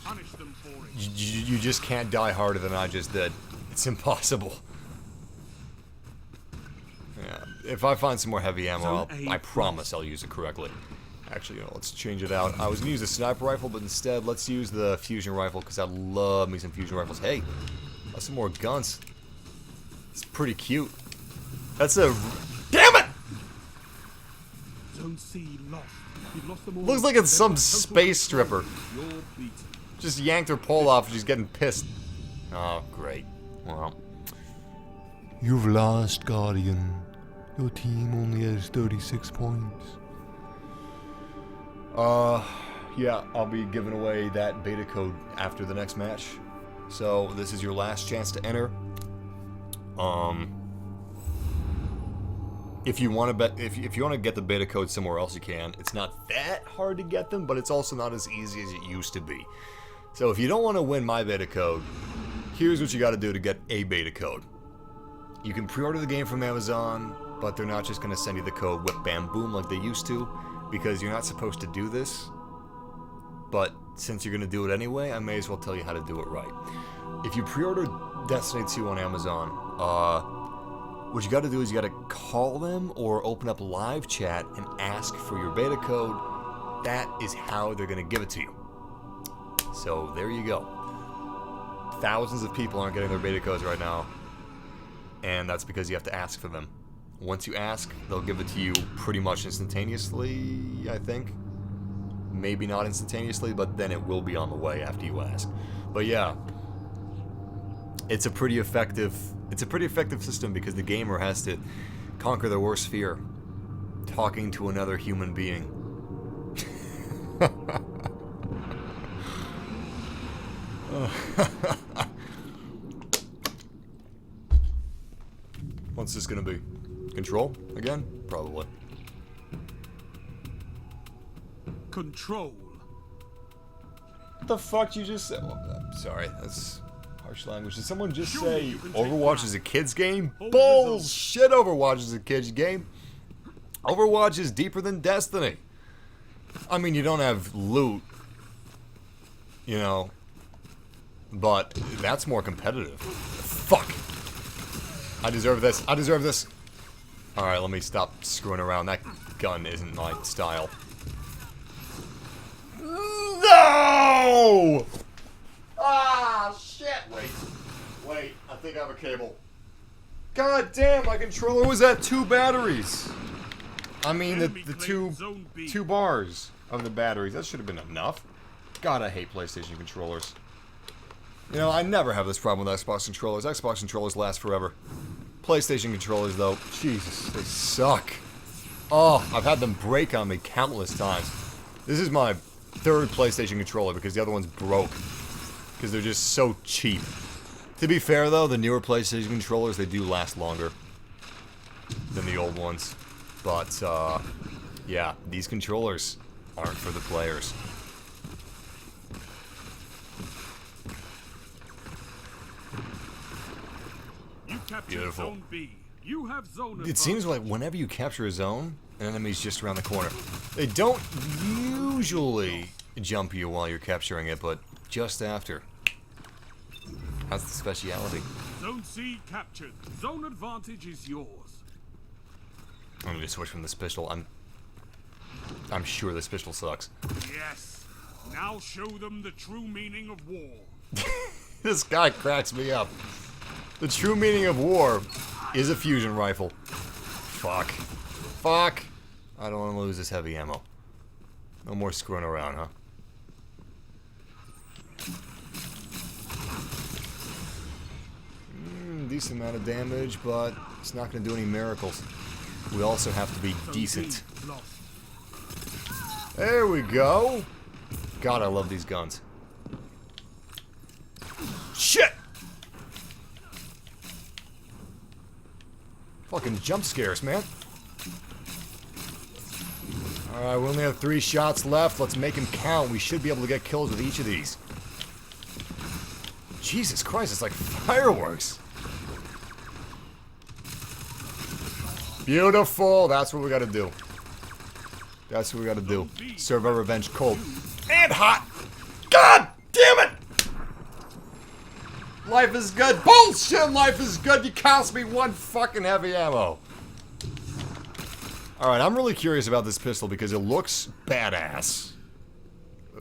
Punish them for it. You just can't die harder than I just did. It's impossible. Yeah. If I find some more heavy ammo, I promise I'll use it correctly. Actually, you know, let's change it out. I was gonna use a sniper rifle, but instead, let's use the fusion rifle, because I love me some fusion rifles. Hey, that's some more guns. It's pretty cute. That's a... Damn it! Zone C lost. You've lost them all. Looks like it's some space stripper. Just yanked her pole off and she's getting pissed. Oh, great. Well. You've lost, Guardian. Your team only has 36 points. Yeah, I'll be giving away that beta code after the next match. So, this is your last chance to enter. If you want to bet, if you want to get the beta code somewhere else, you can. It's not that hard to get them, but it's also not as easy as it used to be. So if you don't want to win my beta code, here's what you got to do to get a beta code. You can pre-order the game from Amazon, but they're not just going to send you the code whip bam boom like they used to, because you're not supposed to do this. But since you're going to do it anyway, I may as well tell you how to do it right. If you pre-order Destiny 2 on Amazon, what you got to do is you got to call them or open up live chat and ask for your beta code. That is how they're going to give it to you. So there you go. Thousands of people aren't getting their beta codes right now, and that's because you have to ask for them. Once you ask, they'll give it to you pretty much instantaneously, I think. Maybe not instantaneously, but then it will be on the way after you ask. But yeah, it's a pretty effective system because the gamer has to conquer their worst fear, talking to another human being. What's this gonna be? Control again? Probably. Control. What the fuck you just said? Well, sorry, that's harsh language. Did someone just say Overwatch is a kid's game? Bullshit! Overwatch is a kid's game. Overwatch is deeper than Destiny. I mean, you don't have loot, you know, but that's more competitive. Fuck! I deserve this. I deserve this. Alright, let me stop screwing around. That gun isn't my style. No! Ah, shit! Wait, I think I have a cable. God damn, my controller was at 2 batteries. I mean, the two bars of the batteries. That should have been enough. God, I hate PlayStation controllers. You know, I never have this problem with Xbox controllers. Xbox controllers last forever. PlayStation controllers, though, Jesus, they suck. Oh, I've had them break on me countless times. This is my 3rd PlayStation controller because the other one's broke. Because they're just so cheap. To be fair, though, the newer PlayStation controllers, they do last longer than the old ones. But, yeah, these controllers aren't for the players. Beautiful. Zone B. You have zone It seems like whenever you capture a zone, an enemy's just around the corner. They don't usually jump you while you're capturing it, but just after. That's the speciality. Zone C captured. Zone advantage is yours. I'm gonna switch from the pistol. I'm sure this pistol sucks. Yes. Now show them the true meaning of war. This guy cracks me up. The true meaning of war is a fusion rifle. Fuck. Fuck. I don't want to lose this heavy ammo. No more screwing around, huh? Decent amount of damage, but it's not going to do any miracles. we also have to be decent. Lost. There we go. God, I love these guns. Shit! Fucking jump scares, man. Alright, we only have 3 shots left. Let's make them count. We should be able to get kills with each of these. Jesus Christ, it's like fireworks. Beautiful. That's what we gotta do. That's what we gotta do. Serve our revenge cold. And hot! God damn it! Life is good. Bullshit, life is good. You cost me 1 fucking heavy ammo. Alright, I'm really curious about this pistol because it looks badass.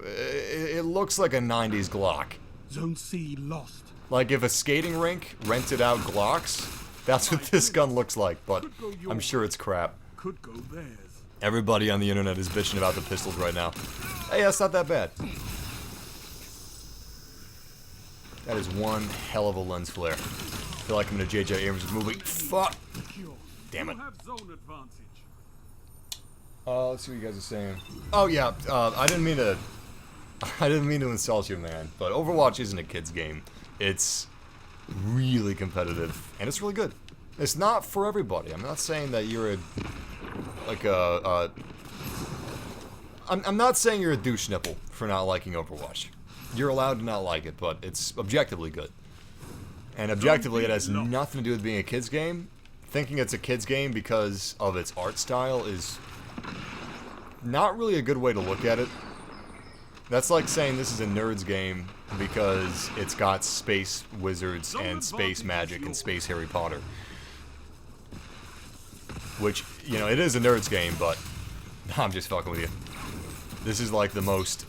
It looks like a 90s Glock. Zone C lost. Like if a skating rink rented out Glocks, that's what this gun looks like, but I'm sure it's crap. Could go theirs. Everybody on the internet is bitching about the pistols right now. Hey, that's not that bad. That is one hell of a lens flare. I feel like I'm in a J.J. Abrams movie. Fuck! Damn it. You have zone advantage. Let's see what you guys are saying. Oh yeah, I didn't mean to insult you, man. But Overwatch isn't a kid's game. It's really competitive, and it's really good. It's not for everybody. I'm not saying that you're I'm not saying you're a douche nipple for not liking Overwatch. You're allowed to not like it, but it's objectively good. And objectively, it has nothing to do with being a kid's game. Thinking it's a kid's game because of its art style is not really a good way to look at it. That's like saying this is a nerd's game because it's got space wizards and space magic and space Harry Potter. Which, you know, it is a nerd's game, but I'm just fucking with you. This is like the most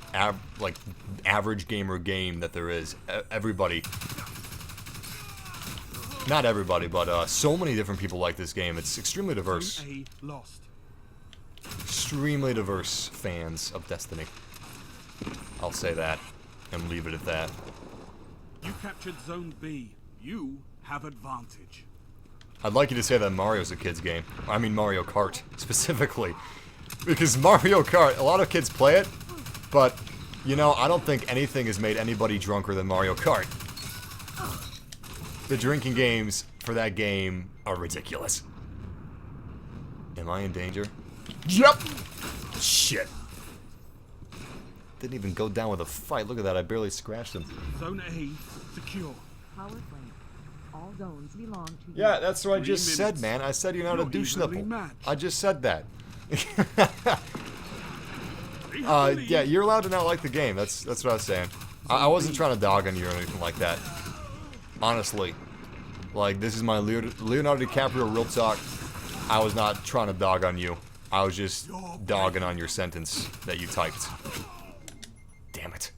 average gamer game that there is. Everybody, not everybody, but so many different people like this game. It's extremely diverse. Extremely diverse fans of Destiny. I'll say that and leave it at that. You captured Zone B. You have advantage. I'd like you to say that Mario's a kid's game. I mean Mario Kart, specifically. Because Mario Kart, a lot of kids play it, but, you know, I don't think anything has made anybody drunker than Mario Kart. The drinking games for that game are ridiculous. Am I in danger? Yep! Shit. Didn't even go down with a fight. Look at that, I barely scratched him. Zone A secure. Power plant. All zones belong to you. Yeah, that's what I just said, man. I said you're not a douche nipple. I just said that. Yeah, you're allowed to not like the game. That's what I was saying. I wasn't trying to dog on you or anything like that. Honestly. Like, this is my Leonardo DiCaprio real talk. I was not trying to dog on you. I was just dogging on your sentence that you typed. Damn it.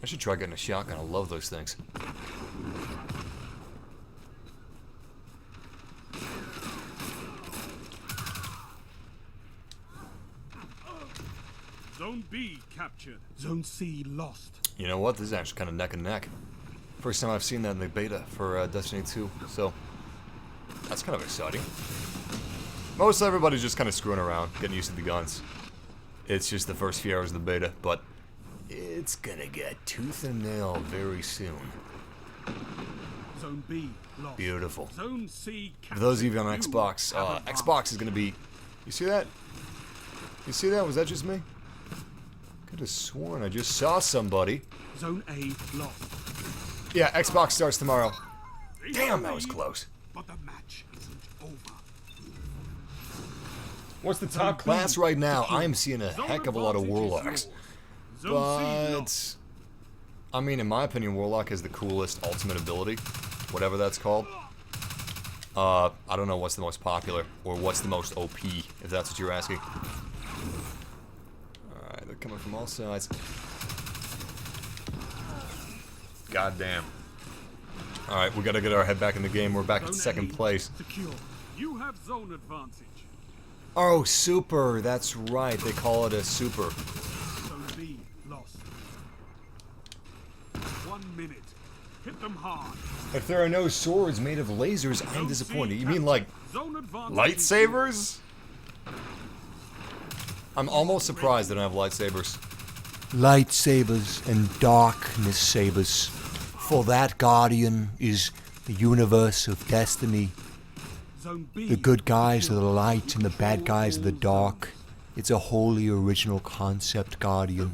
I should try getting a shotgun. I love those things. Zone B captured. Zone C lost. You know what? This is actually kind of neck and neck. First time I've seen that in the beta for Destiny 2, so that's kind of exciting. Most everybody's just kind of screwing around, getting used to the guns. It's just the first few hours of the beta, but it's gonna get tooth and nail very soon. Zone B lost. Beautiful. Zone C captured. For those of you on Xbox, Xbox is gonna be. You see that? You see that? Was that just me? Could have sworn I just saw somebody. Zone A lost. Yeah, Xbox starts tomorrow. Damn, that was close. But the match isn't over. What's the top class right now? I am seeing a heck of a lot of Warlocks. But, I mean, in my opinion, Warlock is the coolest ultimate ability. Whatever that's called. I don't know what's the most popular, or what's the most OP, if that's what you're asking. Alright, they're coming from all sides. God damn. Alright, we gotta get our head back in the game. We're back in second place. Secure. You have zone advantage. Oh, super. That's right. They call it a super. Zone B lost. 1 minute. Hit them hard. If there are no swords made of lasers, I'm disappointed. You mean like lightsabers? I'm almost surprised they don't have lightsabers. Lightsabers and darkness sabers. For that guardian is the universe of destiny. The good guys are the light and the bad guys are the dark. It's a wholly original concept, Guardian.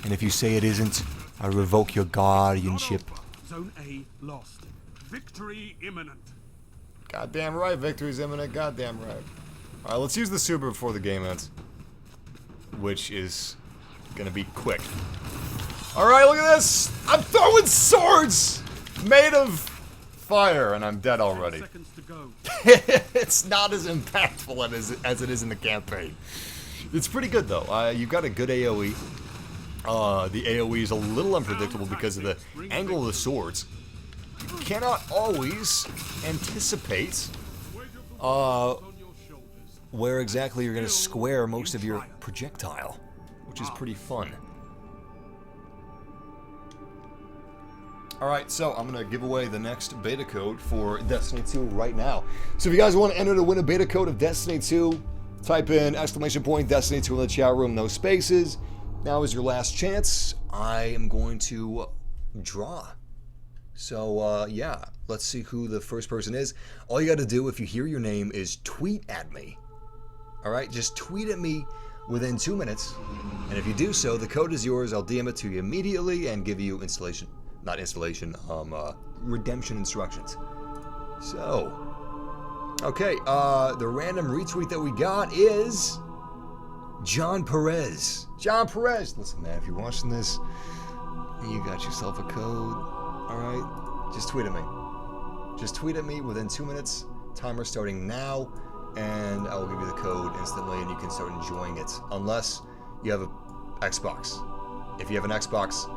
And if you say it isn't, I revoke your guardianship. Zone A lost. Victory imminent. Goddamn right, victory's imminent. Goddamn right. Alright, let's use the super before the game ends. Which is gonna be quick. Alright, look at this! I'm throwing swords! Made of fire, and I'm dead already. It's not as impactful as it is in the campaign. It's pretty good though. You've got a good AoE. The AoE is a little unpredictable because of the angle of the swords. You cannot always anticipate where exactly you're going to square most of your projectile, which is pretty fun. Alright, so I'm going to give away the next beta code for Destiny 2 right now. So if you guys want to enter to win a beta code of Destiny 2, type in !Destiny 2 in the chat room, no spaces. Now is your last chance. I am going to draw. So, yeah, let's see who the first person is. All you got to do if you hear your name is tweet at me. Alright, just tweet at me within 2 minutes. And if you do so, the code is yours. I'll DM it to you immediately and give you redemption instructions. So, okay, the random retweet that we got is John Perez. John Perez! Listen, man, if you're watching this, you got yourself a code. Alright, just tweet at me. Just tweet at me within 2 minutes. Timer starting now, and I will give you the code instantly, and you can start enjoying it. Unless you have an Xbox. If you have an Xbox,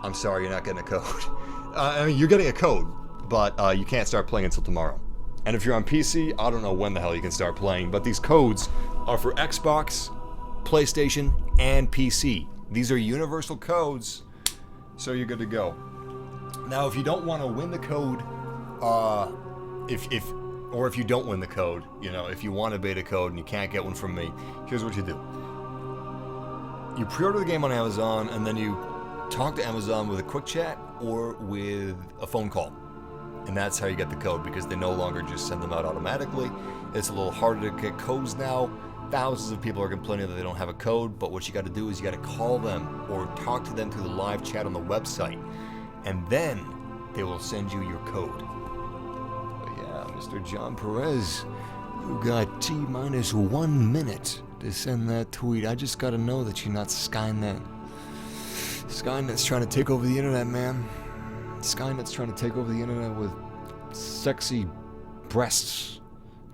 I'm sorry, you're not getting a code. I mean, you're getting a code, but you can't start playing until tomorrow. And if you're on PC, I don't know when the hell you can start playing, but these codes are for Xbox, PlayStation, and PC. These are universal codes, so you're good to go. Now, if you don't want to win the code, if you don't win the code, you know, if you want a beta code and you can't get one from me, here's what you do. You pre-order the game on Amazon, and then you talk to Amazon with a quick chat or with a phone call. And that's how you get the code, because they no longer just send them out automatically. It's a little harder to get codes now. Thousands of people are complaining that they don't have a code, but what you got to do is you got to call them or talk to them through the live chat on the website. And then they will send you your code. But yeah, Mr. John Perez, you got T-minus 1 minute to send that tweet. I just got to know that you're not Skynet. Skynet's trying to take over the internet, man. Skynet's trying to take over the internet with sexy breasts.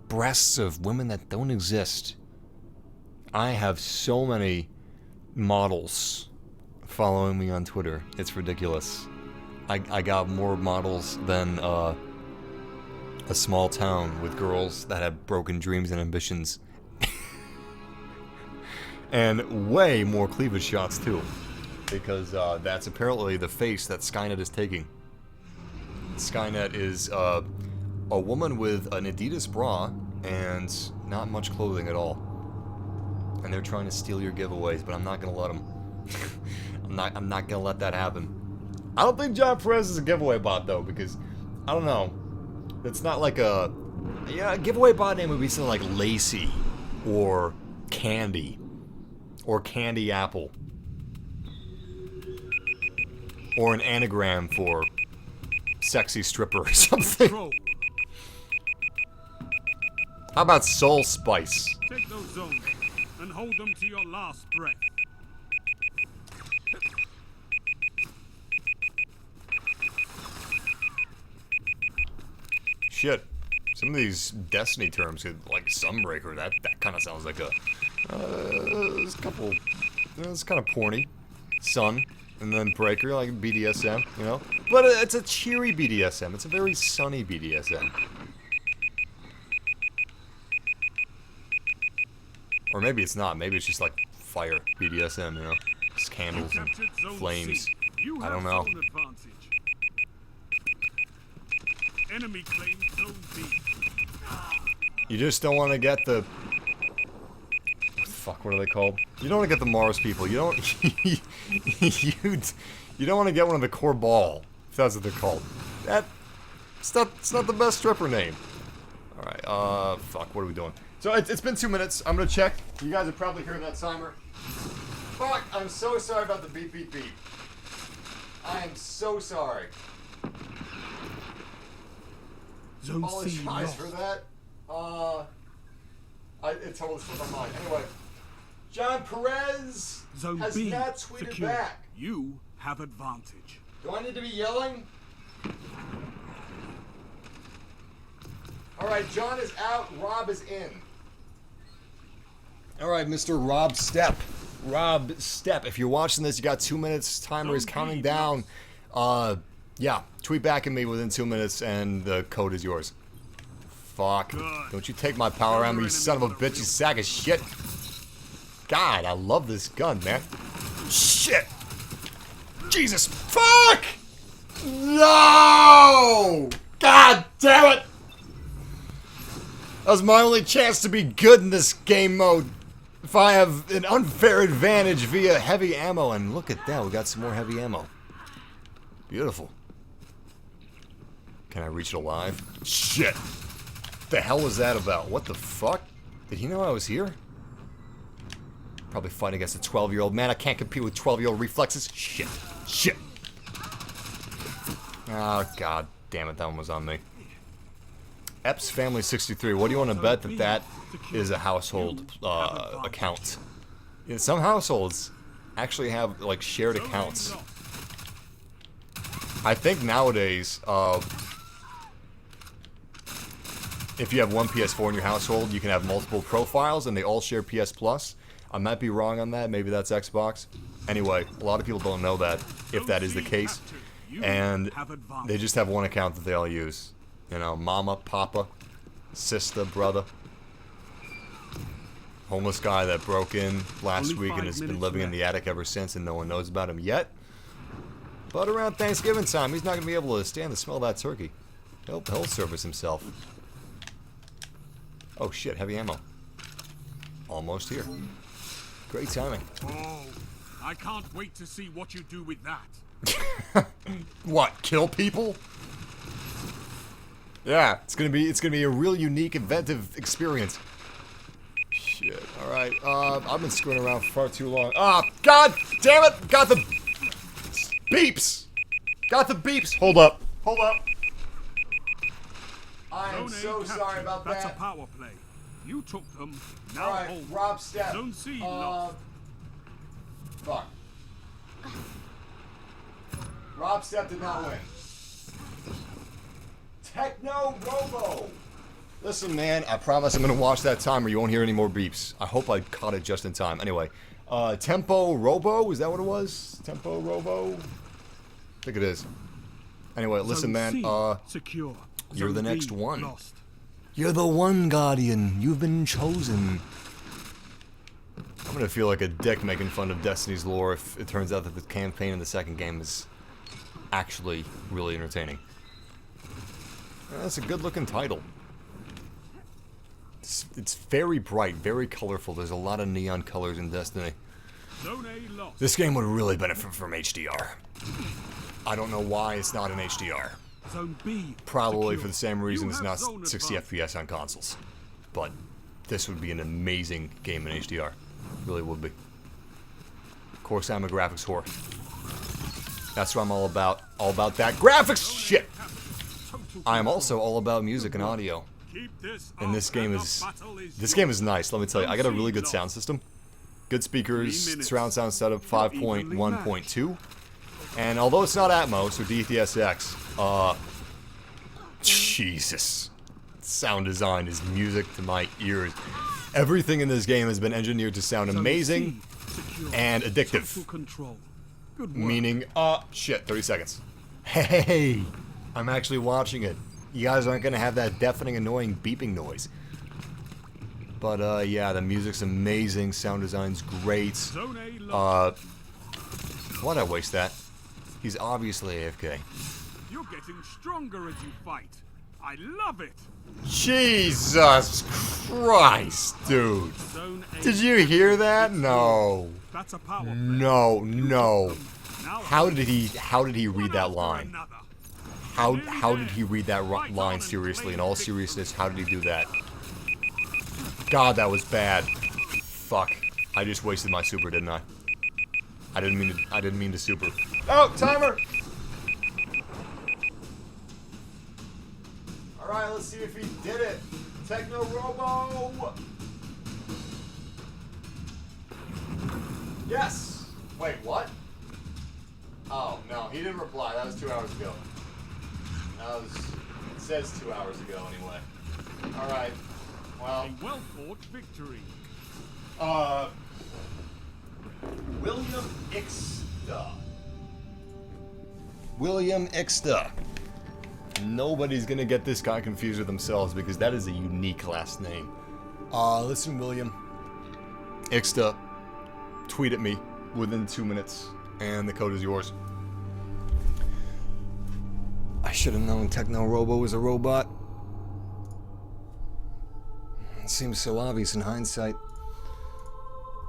Breasts of women that don't exist. I have so many models following me on Twitter. It's ridiculous. I got more models than a small town with girls that have broken dreams and ambitions. And way more cleavage shots, too. Because that's apparently the face that Skynet is taking. Skynet is a woman with an Adidas bra and not much clothing at all. And they're trying to steal your giveaways, but I'm not gonna let them. I'm not gonna let that happen. I don't think John Perez is a giveaway bot though, because I don't know. It's not like a giveaway bot name would be something like Lacey or Candy or Candy Apple. Or an anagram for sexy stripper or something. How about Soul Spice? Take those zones and hold them to your last breath. Shit. Some of these Destiny terms, like Sunbreaker, that kind of sounds like a... there's a couple... It's kind of porny. Sun. And then Breaker, like BDSM, you know? But it's a cheery BDSM. It's a very sunny BDSM. Or maybe it's not. Maybe it's just like fire BDSM, you know? Just candles and flames. I don't know. Zone advantage. Enemy claims zone B. You just don't want to get the... Fuck, what are they called? You don't want to get the Mars people. You don't... you don't want to get one of the Corball, if that's what they're called. It's not the best stripper name. Alright, fuck, what are we doing? So, it's been 2 minutes. I'm gonna check. You guys have probably heard that timer. Fuck, I'm so sorry about the beep, beep, beep. I am so sorry. Zone C Apologize lost. for that. It totally slipped my mind. Anyway, John Perez Zone has B not tweeted secure. back. You have advantage. Do I need to be yelling? Alright, John is out, Rob is in. Alright, Mr. Rob Stepp. Rob Stepp, if you're watching this, you got 2 minutes, timer is counting down. Yeah, tweet back at me within 2 minutes and the code is yours. Fuck. Don't you take my power armor, you son of a bitch, you sack of shit. God, I love this gun, man. Shit! Jesus, fuck! No! God damn it! That was my only chance to be good in this game mode. If I have an unfair advantage via heavy ammo, and look at that, we got some more heavy ammo. Beautiful. Can I reach it alive? Shit! The hell was that about? What the fuck? Did he know I was here? Probably fighting against a 12-year-old man. I can't compete with 12-year-old reflexes. Shit. Shit. Oh, god damn it. That one was on me. Epps Family 63. What do you want to bet that is a household account? You know, some households actually have, like, shared accounts. I think nowadays, if you have one PS4 in your household, you can have multiple profiles and they all share PS Plus. I might be wrong on that. Maybe that's Xbox. Anyway, a lot of people don't know that, if that is the case. And they just have one account that they all use. You know, mama, papa, sister, brother. Homeless guy that broke in last week and has been living in the attic ever since and no one knows about him yet. But around Thanksgiving time, he's not going to be able to stand the smell of that turkey. He'll service himself. Oh shit, heavy ammo. Almost here. Great timing. Oh, I can't wait to see what you do with that. What, kill people? Yeah, it's gonna be a real unique, inventive experience. Shit, alright, I've been screwing around for far too long. Ah, god damn it! Got the beeps! Got the beeps! Hold up. Hold up. I am so sorry about that. That's a power play. You took them. Now Alright, hold. Rob Stepp. Zone C lost. Fuck. Rob Stepp did not win. Techno Robo. Listen, man, I promise I'm gonna watch that timer. You won't hear any more beeps. I hope I caught it just in time. Anyway, Tempo Robo, is that what it was? Tempo Robo? I think it is. Anyway, listen, man, secure. You're the Zone next B one. lost. You're the one, Guardian. You've been chosen. I'm gonna feel like a dick making fun of Destiny's lore if it turns out that the campaign in the second game is actually really entertaining. That's a good-looking title. It's very bright, very colorful. There's a lot of neon colors in Destiny. Zone A lost. This game would really benefit from HDR. I don't know why it's not in HDR. Zone B Probably secure. for the same reason You it's have not zone 60 advantage. FPS on consoles. But this would be an amazing game in HDR. Really would be. Of course, I'm a graphics whore. That's what I'm all about. All about that graphics shit! I am also all about music and audio. And this game is nice, let me tell you. I got a really good sound system. Good speakers, surround sound setup 5.1.2. And although it's not Atmos or DTSX, Jesus. Sound design is music to my ears. Everything in this game has been engineered to sound amazing and addictive. Meaning, shit, 30 seconds. Hey, I'm actually watching it. You guys aren't gonna have that deafening, annoying beeping noise. But, yeah, the music's amazing, sound design's great. Why'd I waste that? He's obviously AFK. You're getting stronger as you fight. I love it. Jesus Christ, dude. Did you hear that? No. That's a power play. No. How did he read that line? How did he read that line seriously? In all seriousness, how did he do that? God, that was bad. Fuck. I just wasted my super, didn't I? I didn't mean to super. Oh, timer. All right, let's see if he did it. Techno Robo. Yes. Wait, what? Oh no, he didn't reply. That was 2 hours ago. It says 2 hours ago anyway. All right. Well. A well-fought victory. William Ixta. William Ixta. Nobody's gonna get this guy confused with themselves because that is a unique last name. Listen, William Ixta, tweet at me within 2 minutes, and the code is yours. I should have known Techno Robo was a robot. It seems so obvious in hindsight.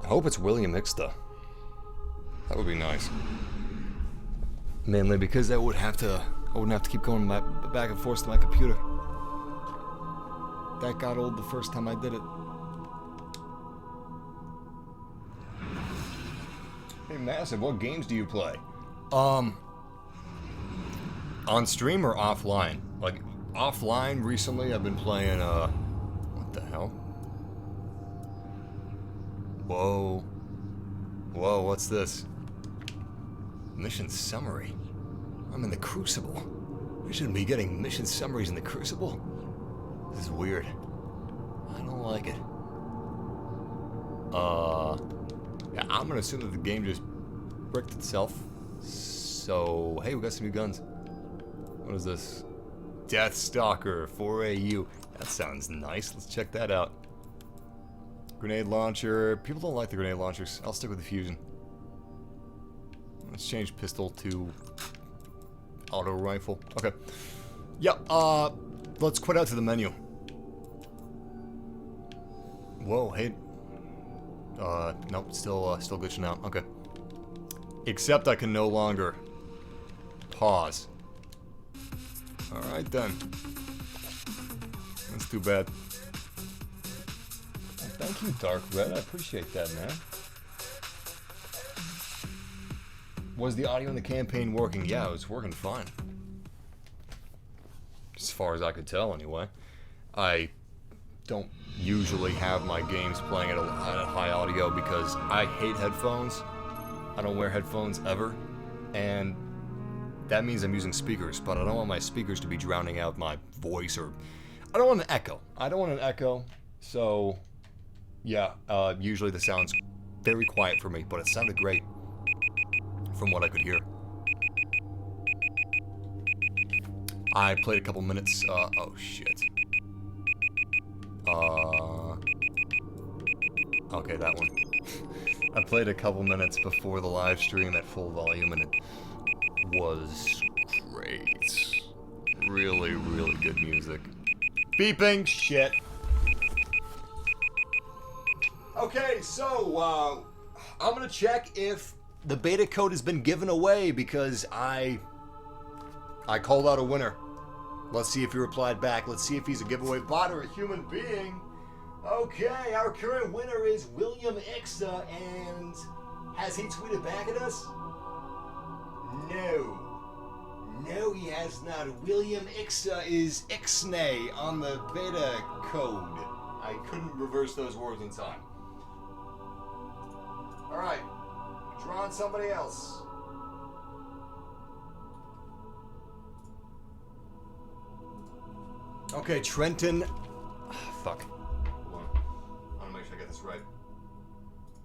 I hope it's William Ixta. That would be nice. Mainly because I wouldn't have to keep going back and forth to my computer. That got old the first time I did it. Hey, Massive, what games do you play? On stream or offline? Like, offline recently I've been playing, what the hell? Whoa, what's this? Mission summary. I'm in the Crucible. We shouldn't be getting mission summaries in the Crucible. This is weird. I don't like it. Yeah, I'm gonna assume that the game just bricked itself. So, hey, we got some new guns. What is this? Death Stalker 4AU. That sounds nice. Let's check that out. Grenade launcher. People don't like the grenade launchers. I'll stick with the fusion. Let's change pistol to auto rifle. Okay. Yeah, let's quit out to the menu. Whoa, hey. Nope, still glitching out. Okay. Except I can no longer pause. Alright then. That's too bad. Well, thank you, Dark Red. I appreciate that, man. Was the audio in the campaign working? Yeah, it was working fine. As far as I could tell, anyway. I don't usually have my games playing at a high audio because I hate headphones. I don't wear headphones ever. And that means I'm using speakers, but I don't want my speakers to be drowning out my voice, or I don't want an echo. So, yeah, usually the sound's very quiet for me, but it sounded great from what I could hear. I played a couple minutes, oh shit. Okay, that one. I played a couple minutes before the live stream at full volume, and it was great. Really, really good music. Beeping shit. Okay, so, I'm gonna check if the beta code has been given away because I called out a winner. Let's see if he replied back. Let's see if he's a giveaway bot or a human being. Okay, our current winner is William Ixta, and has he tweeted back at us? No. No, he has not. William Ixta is Ixnay on the beta code. I couldn't reverse those words in time. Alright. Draw on somebody else. Okay, Trenton. Fuck. Hold on. I want to make sure I get this right.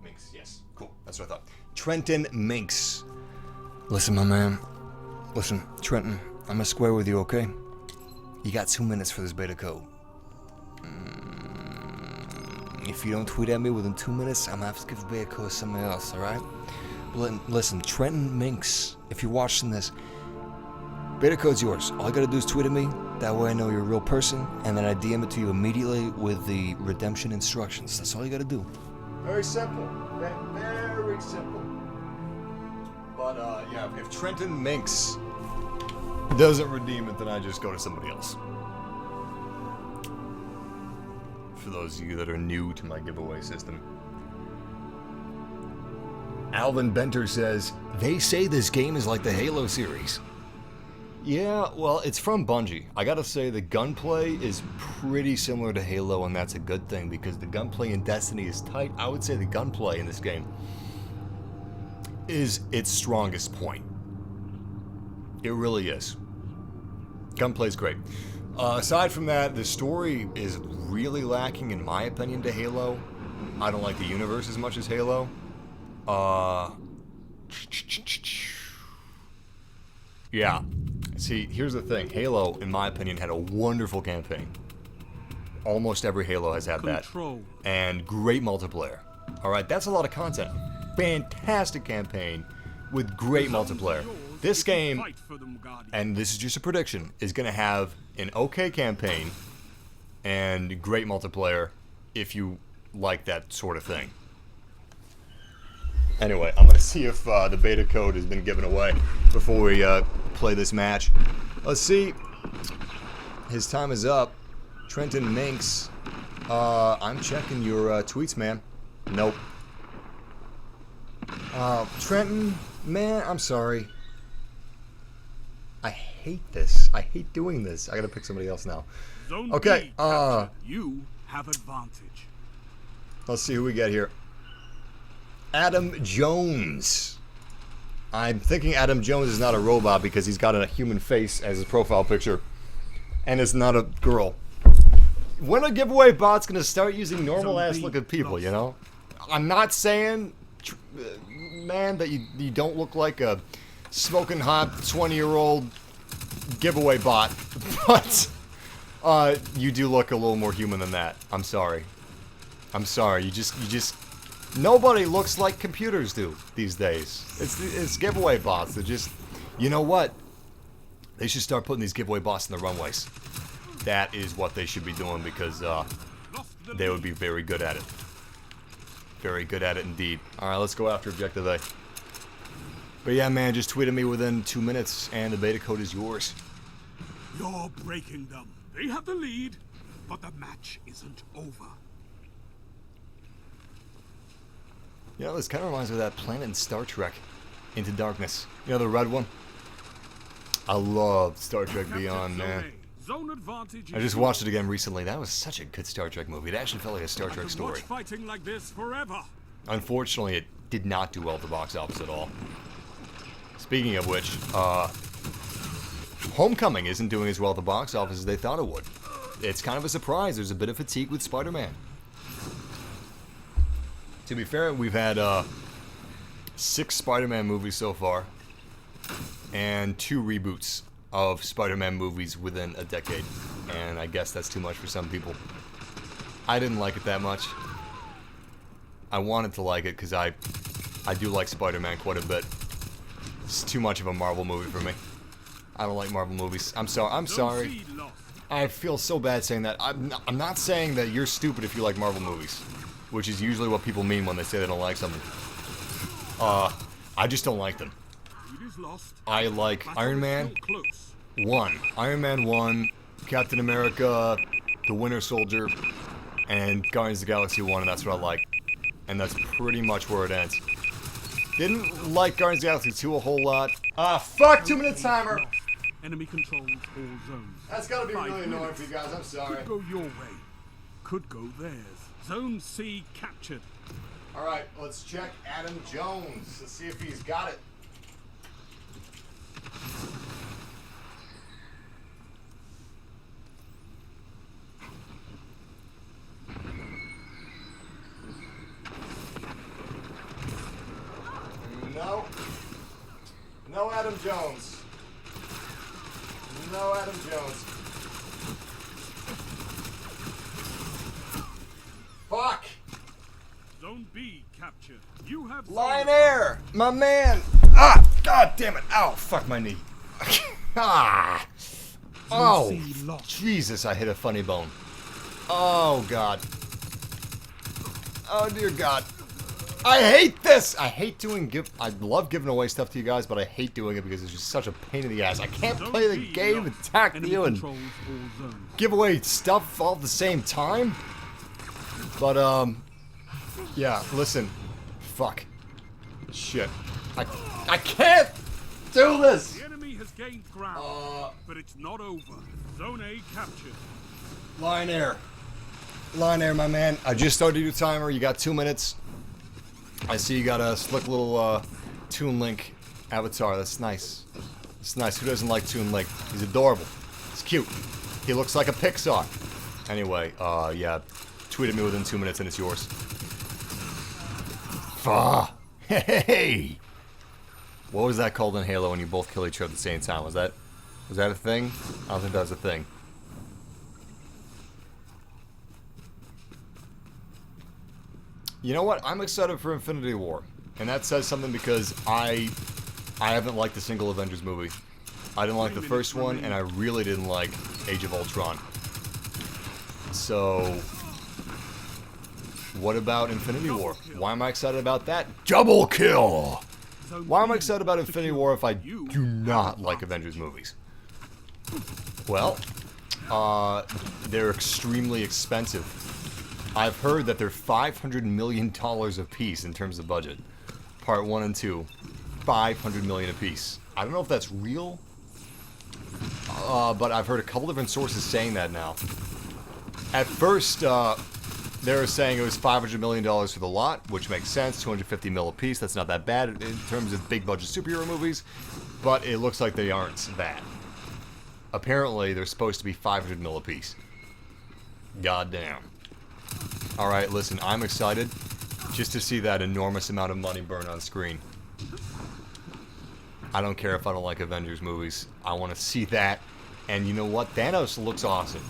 Minx, yes. Cool. That's what I thought. Trenton Minx. Listen, my man. Listen, Trenton. I'm gonna square with you, okay? You got 2 minutes for this beta code. If you don't tweet at me within 2 minutes, I'm gonna have to give the beta code to somebody else, alright? listen, Trenton Minks, if you're watching this, beta code's yours. All you gotta do is tweet at me. That way I know you're a real person, and then I DM it to you immediately with the redemption instructions. That's all you gotta do. Very simple. Very simple. But, yeah, if Trenton Minks doesn't redeem it, then I just go to somebody else. For those of you that are new to my giveaway system. Alvin Benter says, they say this game is like the Halo series. Yeah, well, it's from Bungie. I gotta say, the gunplay is pretty similar to Halo, and that's a good thing, because the gunplay in Destiny is tight. I would say the gunplay in this game is its strongest point. It really is. Gunplay's great. Aside from that, the story is really lacking, in my opinion, to Halo. I don't like the universe as much as Halo. Yeah. See, here's the thing. Halo, in my opinion, had a wonderful campaign. Almost every Halo has had that. And great multiplayer. Alright, that's a lot of content. Fantastic campaign with great multiplayer. This game, and this is just a prediction, is going to have an okay campaign and great multiplayer if you like that sort of thing. Anyway, I'm going to see if the beta code has been given away before we play this match. Let's see. His time is up. Trenton Minks. I'm checking your tweets, man. Nope. Trenton, man, I'm sorry. I hate this. I hate doing this. I gotta pick somebody else now. Okay, you have advantage. Let's see who we get here. Adam Jones. I'm thinking Adam Jones is not a robot because he's got a human face as his profile picture. And it's not a girl. When a giveaway bot's gonna start using normal ass looking people, you know? I'm not saying, man, that you don't look like a smoking hot 20-year-old giveaway bot, but you do look a little more human than that. I'm sorry. I'm sorry. You just nobody looks like computers do these days. It's giveaway bots. They're just, you know what? They should start putting these giveaway bots in the runways. That is what they should be doing because they would be very good at it. Very good at it indeed. Alright, let's go after Objective A. But yeah, man, just tweet at me within 2 minutes and the beta code is yours. You're breaking them. They have the lead, but the match isn't over. You know, this kind of reminds me of that planet in Star Trek, Into Darkness. You know, the red one? I love Star Trek Beyond, man. I just watched it again recently. That was such a good Star Trek movie. It actually felt like a Star Trek story. Fighting like this forever. Unfortunately, it did not do well at the box office at all. Speaking of which, Homecoming isn't doing as well at the box office as they thought it would. It's kind of a surprise. There's a bit of fatigue with Spider-Man. To be fair, we've had 6 Spider-Man movies so far, and 2 reboots of Spider-Man movies within a decade, and I guess that's too much for some people. I didn't like it that much. I wanted to like it because I do like Spider-Man quite a bit. It's too much of a Marvel movie for me. I don't like Marvel movies. I'm sorry. I feel so bad saying that. I'm not saying that you're stupid if you like Marvel movies, which is usually what people mean when they say they don't like something. I just don't like them. I like Iron Man 1, Iron Man 1, Captain America, The Winter Soldier, and Guardians of the Galaxy 1, and that's what I like. And that's pretty much where it ends. Didn't like Guardians of the Galaxy 2 a whole lot. Fuck, 2-minute timer! Enemy controls all zones. That's gotta be really annoying for you guys, I'm sorry. Could go your way, could go theirs. Zone C captured. Alright, let's check Adam Jones. Let's see if he's got it. No. No Adam Jones. No Adam Jones. Fuck! Zone B captured. You have Lion Air, my man. Ah, god damn it. Ow, fuck my knee. Ah. Oh, Jesus, I hit a funny bone. Oh, God. Oh, dear God. I hate this! I hate doing I love giving away stuff to you guys, but I hate doing it because it's just such a pain in the ass. I can't play the game, attack you, and give away stuff all at the same time. But, yeah, listen. Fuck. Shit. I can't do this! The enemy has gained ground, but it's not over. Zone A captured. Lion Air. Lion Air, my man. I just started your timer. You got 2 minutes. I see you got a slick little Toon Link avatar. That's nice. It's nice. Who doesn't like Toon Link? He's adorable. He's cute. He looks like a Pixar. Anyway, yeah. Tweet at me within 2 minutes and it's yours. Hey! What was that called in Halo when you both kill each other at the same time? Was that a thing? I don't think that was a thing. You know what? I'm excited for Infinity War. And that says something because I haven't liked a single Avengers movie. I didn't like the first one, and I really didn't like Age of Ultron. So, what about Infinity War? Why am I excited about that? Double kill! Why am I excited about Infinity War if I do not like Avengers movies? Well, they're extremely expensive. I've heard that they're $500 million a piece in terms of budget. Part 1 and 2, $500 million a piece. I don't know if that's real, but I've heard a couple different sources saying that now. At first, they were saying it was $500 million for the lot, which makes sense, $250 million a piece. That's not that bad in terms of big budget superhero movies, but it looks like they aren't that. Apparently, they're supposed to be $500 million a piece. Goddamn. Alright, listen, I'm excited just to see that enormous amount of money burn on screen. I don't care if I don't like Avengers movies. I want to see that. And you know what? Thanos looks awesome.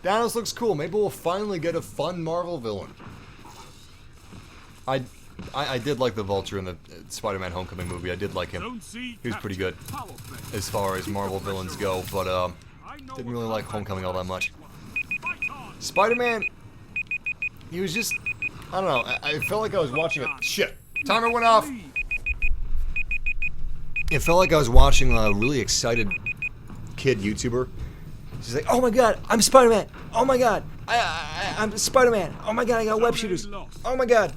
Thanos looks cool. Maybe we'll finally get a fun Marvel villain. I did like the Vulture in the Spider-Man Homecoming movie. I did like him. He was pretty good as far as Marvel villains go, but didn't really like Homecoming all that much. Spider-Man, he was just, I don't know, I felt like I was watching a, shit, timer went off. It felt like I was watching a really excited kid YouTuber. She's like, oh my god, I'm Spider-Man. Oh my god, I'm Spider-Man. Oh my god, I got web shooters. Oh my god.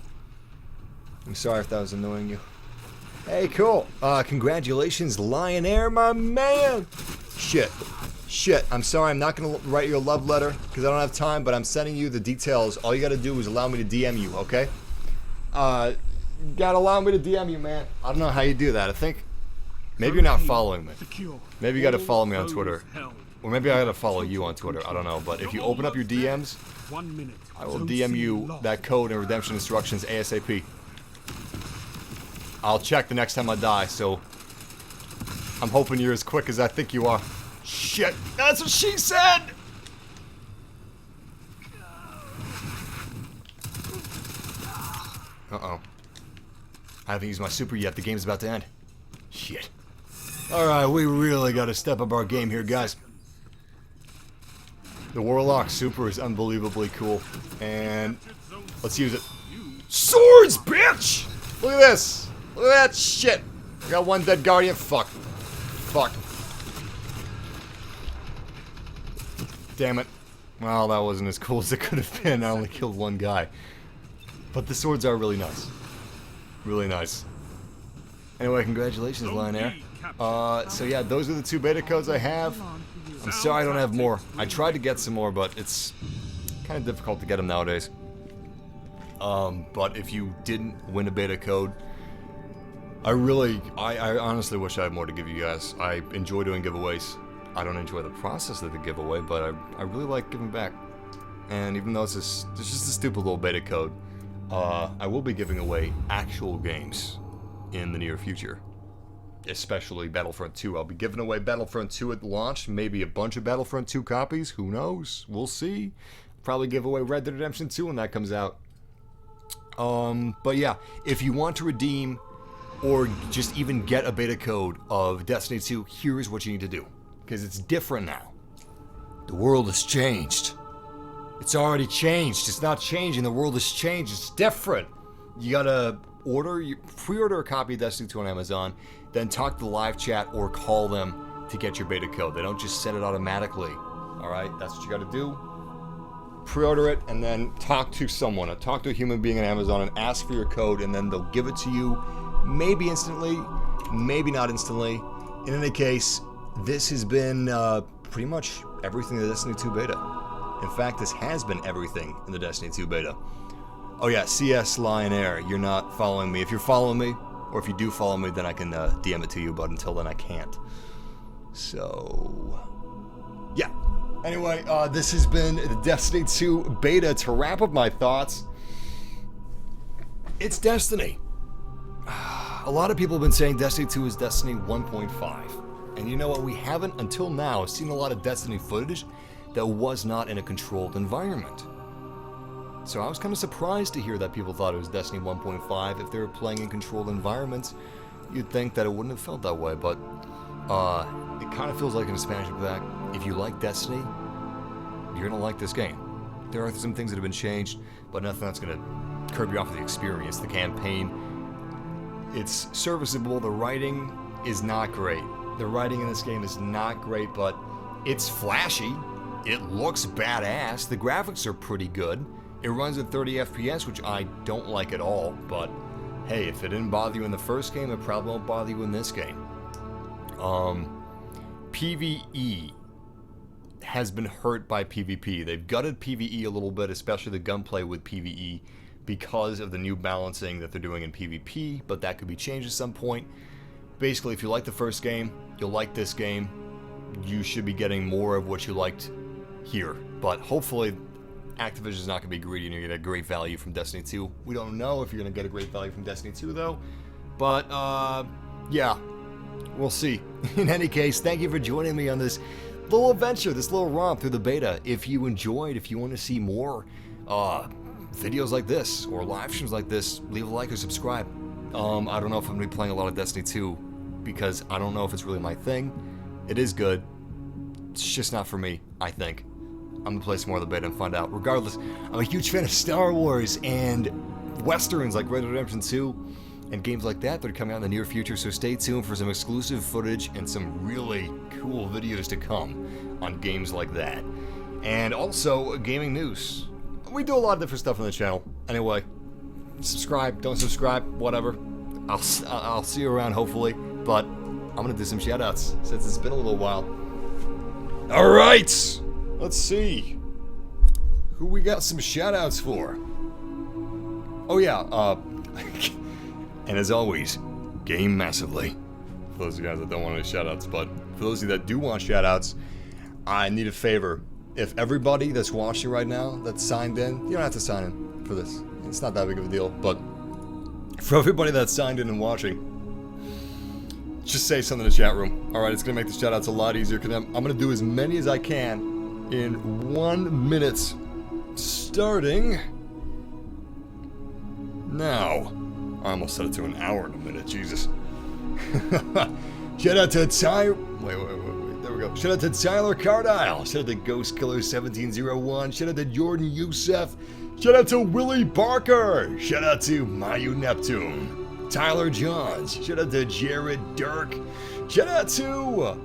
I'm sorry if that was annoying you. Hey, cool. Congratulations, Lion Air, my man. Shit, I'm sorry, I'm not gonna write you a love letter because I don't have time, but I'm sending you the details. All you gotta do is allow me to DM you, okay? Gotta allow me to DM you, man. I don't know how you do that. I think maybe you're not following me. Maybe you gotta follow me on Twitter. Or maybe I gotta follow you on Twitter. I don't know, but if you open up your DMs, I will DM you that code and redemption instructions ASAP. I'll check the next time I die, so I'm hoping you're as quick as I think you are. Shit, that's what she said! Uh-oh. I haven't used my super yet. The game's about to end. Shit. Alright, we really gotta step up our game here, guys. The Warlock super is unbelievably cool. And let's use it. Swords, bitch! Look at this! Look at that shit! I got one dead Guardian. Fuck. Damn it. Well, that wasn't as cool as it could have been. I only killed one guy. But the swords are really nice. Really nice. Anyway, congratulations, Lion Air. So yeah, those are the 2 beta codes I have. I'm sorry I don't have more. I tried to get some more, but it's kind of difficult to get them nowadays. But if you didn't win a beta code, I honestly wish I had more to give you guys. I enjoy doing giveaways. I don't enjoy the process of the giveaway, but I really like giving back. And even though it's just a stupid little beta code, I will be giving away actual games in the near future. Especially Battlefront 2. I'll be giving away Battlefront 2 at launch, maybe a bunch of Battlefront 2 copies, who knows? We'll see. Probably give away Red Dead Redemption 2 when that comes out. But yeah, if you want to redeem or just even get a beta code of Destiny 2, here's what you need to do. Because it's different now. The world has changed. It's already changed. It's not changing. The world has changed. It's different. You gotta pre-order a copy of Destiny 2 on Amazon, then talk to the live chat or call them to get your beta code. They don't just send it automatically. Alright, that's what you gotta do. Pre-order it and then talk to someone. Talk to a human being on Amazon and ask for your code, and then they'll give it to you. Maybe instantly, maybe not instantly. In any case, this has been pretty much everything in the Destiny 2 beta. In fact, this has been everything in the Destiny 2 beta. Oh yeah, CS Lion Air, you're not following me. If you're following me, or if you do follow me, then I can DM it to you, but until then I can't. So, yeah. Anyway, this has been the Destiny 2 beta. To wrap up my thoughts, it's Destiny. A lot of people have been saying Destiny 2 is Destiny 1.5. And you know what? We haven't, until now, seen a lot of Destiny footage that was not in a controlled environment. So I was kind of surprised to hear that people thought it was Destiny 1.5. If they were playing in controlled environments, you'd think that it wouldn't have felt that way, but it kind of feels like an expansion pack. If you like Destiny, you're going to like this game. There are some things that have been changed, but nothing that's going to curb you off of the experience. The campaign, it's serviceable. The writing is not great. The writing in this game is not great, but it's flashy. It looks badass. The graphics are pretty good. It runs at 30 FPS, which I don't like at all, but hey, if it didn't bother you in the first game, it probably won't bother you in this game. PvE has been hurt by PvP. They've gutted PvE a little bit, especially the gunplay with PvE, because of the new balancing that they're doing in PvP, but that could be changed at some point. Basically, if you like the first game, you'll like this game. You should be getting more of what you liked here, but hopefully Activision's not going to be greedy and you're going to get a great value from Destiny 2. We don't know if you're going to get a great value from Destiny 2, though, but yeah, we'll see. In any case, thank you for joining me on this little adventure, this little romp through the beta. If you enjoyed, if you want to see more videos like this or live streams like this, leave a like or subscribe. I don't know if I'm going to be playing a lot of Destiny 2 because I don't know if it's really my thing. It is good. It's just not for me, I think. I'm going to play some more of the beta and find out. Regardless, I'm a huge fan of Star Wars and Westerns like Red Dead Redemption 2 and games like that are coming out in the near future, so stay tuned for some exclusive footage and some really cool videos to come on games like that. And also, gaming news. We do a lot of different stuff on the channel. Anyway, subscribe, don't subscribe, whatever. I'll see you around, hopefully, but I'm going to do some shoutouts since it's been a little while. Alright! Let's see. Who we got some shoutouts for? Oh yeah, and as always, game massively. For those of you guys that don't want any shoutouts, but for those of you that do want shoutouts, I need a favor. If everybody that's watching right now that's signed in, you don't have to sign in for this. It's not that big of a deal, but for everybody that's signed in and watching, just say something in the chat room. Alright, it's going to make the shoutouts a lot easier because I'm going to do as many as I can in 1 minute, starting now. I almost set it to an hour in a minute, Jesus. Shout out to Tyler. Wait, there we go. Shout out to Tyler Cardile. Shout out to Ghost Killer 1701. Shout out to Jordan Youssef. Shout out to Willie Barker. Shout out to Mayu Neptune. Tyler Johns. Shout out to Jared Dirk. Shout out to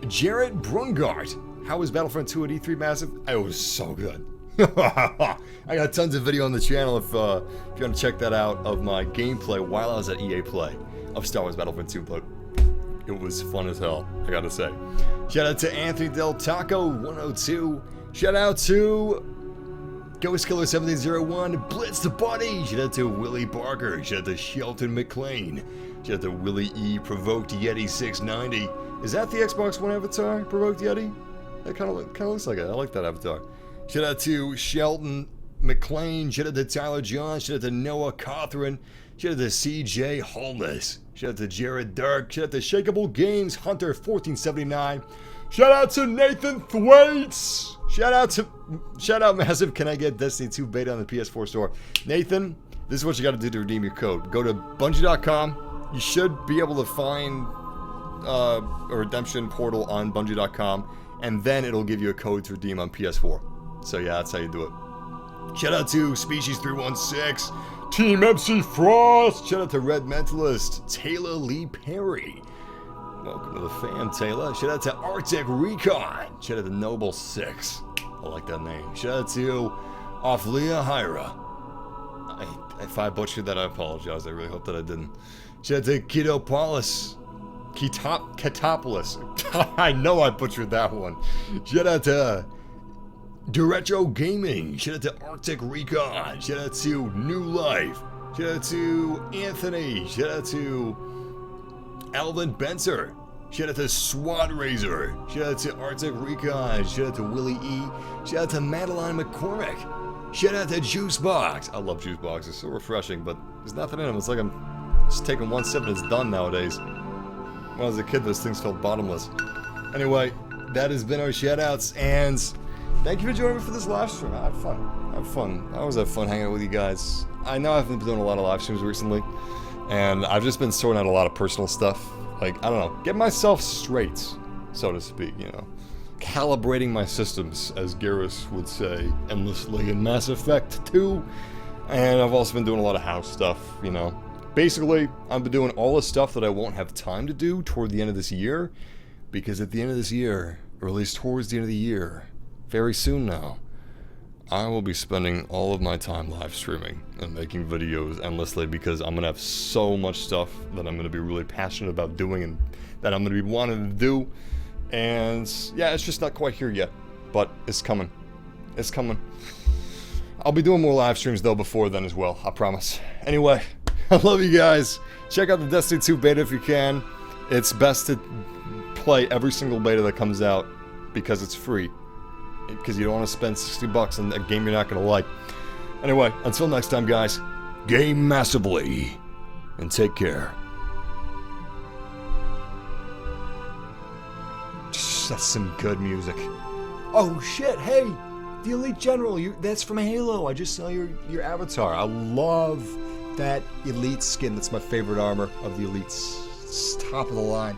Jarrett Brungart. How was Battlefront 2 at E3 Massive? It was so good. I got tons of video on the channel if you want to check that out of my gameplay while I was at EA Play of Star Wars Battlefront 2, but it was fun as hell, I gotta say. Shout out to Anthony Del Taco 102. Shout out to Ghost Killer 1701. Blitz the Buddy. Shout out to Willie Barker. Shout out to Shelton McLean. Shout out to Willie E. Provoked Yeti 690. Is that the Xbox One avatar? Provoked Yeti? That kind of looks like it. I like that avatar. Shout out to Shelton McLean. Shout out to Tyler John. Shout out to Noah Cothran. Shout out to CJ Holness. Shout out to Jared Dirk. Shout out to Shakeable Games Hunter 1479. Shout out to Nathan Thwaites. Shout out Massive. Can I get Destiny 2 beta on the PS4 store? Nathan, this is what you got to do to redeem your code. Go to Bungie.com. You should be able to find a redemption portal on Bungie.com, and then it'll give you a code to redeem on PS4. So yeah, that's how you do it. Shout out to Species 316, Team MC Frost. Shout out to Red Mentalist, Taylor Lee Perry. Welcome to the fam, Taylor. Shout out to Arctic Recon. Shout out to Noble 6. I like that name. Shout out to Offlia Hyra. If I butchered that, I apologize. I really hope that I didn't. Shout out to Ketopolis. Ketopolis. I know I butchered that one. Shout out to Derecho Gaming. Shout out to Arctic Recon. Shout out to New Life. Shout out to Anthony. Shout out to Alvin Benser. Shout out to Swat Razor. Shout out to Arctic Recon. Shout out to Willie E. Shout out to Madeline McCormick. Shout out to Juicebox. I love Juicebox. It's so refreshing, but there's nothing in them. It's like I'm just taking one sip and it's done nowadays. When I was a kid, those things felt bottomless. Anyway, that has been our shoutouts, and thank you for joining me for this live stream. I had fun. I always have fun hanging out with you guys. I know I've been doing a lot of live streams recently, and I've just been sorting out a lot of personal stuff. Like, I don't know, get myself straight, so to speak, you know. Calibrating my systems, as Grievous would say endlessly in Mass Effect 2. And I've also been doing a lot of house stuff, you know. Basically, I've been doing all the stuff that I won't have time to do toward the end of this year, because at the end of this year, or at least towards the end of the year, very soon now, I will be spending all of my time live streaming and making videos endlessly, because I'm going to have so much stuff that I'm going to be really passionate about doing and that I'm going to be wanting to do. And yeah, it's just not quite here yet, but it's coming. It's coming. I'll be doing more live streams though before then as well, I promise. Anyway, I love you guys. Check out the Destiny 2 beta if you can. It's best to play every single beta that comes out because it's free. Because you don't want to spend $60 on a game you're not going to like. Anyway, until next time, guys, game massively, and take care. That's some good music. Oh shit, hey! The Elite General, that's from Halo. I just saw your avatar. I love that Elite skin. That's my favorite armor of the Elites. It's top of the line.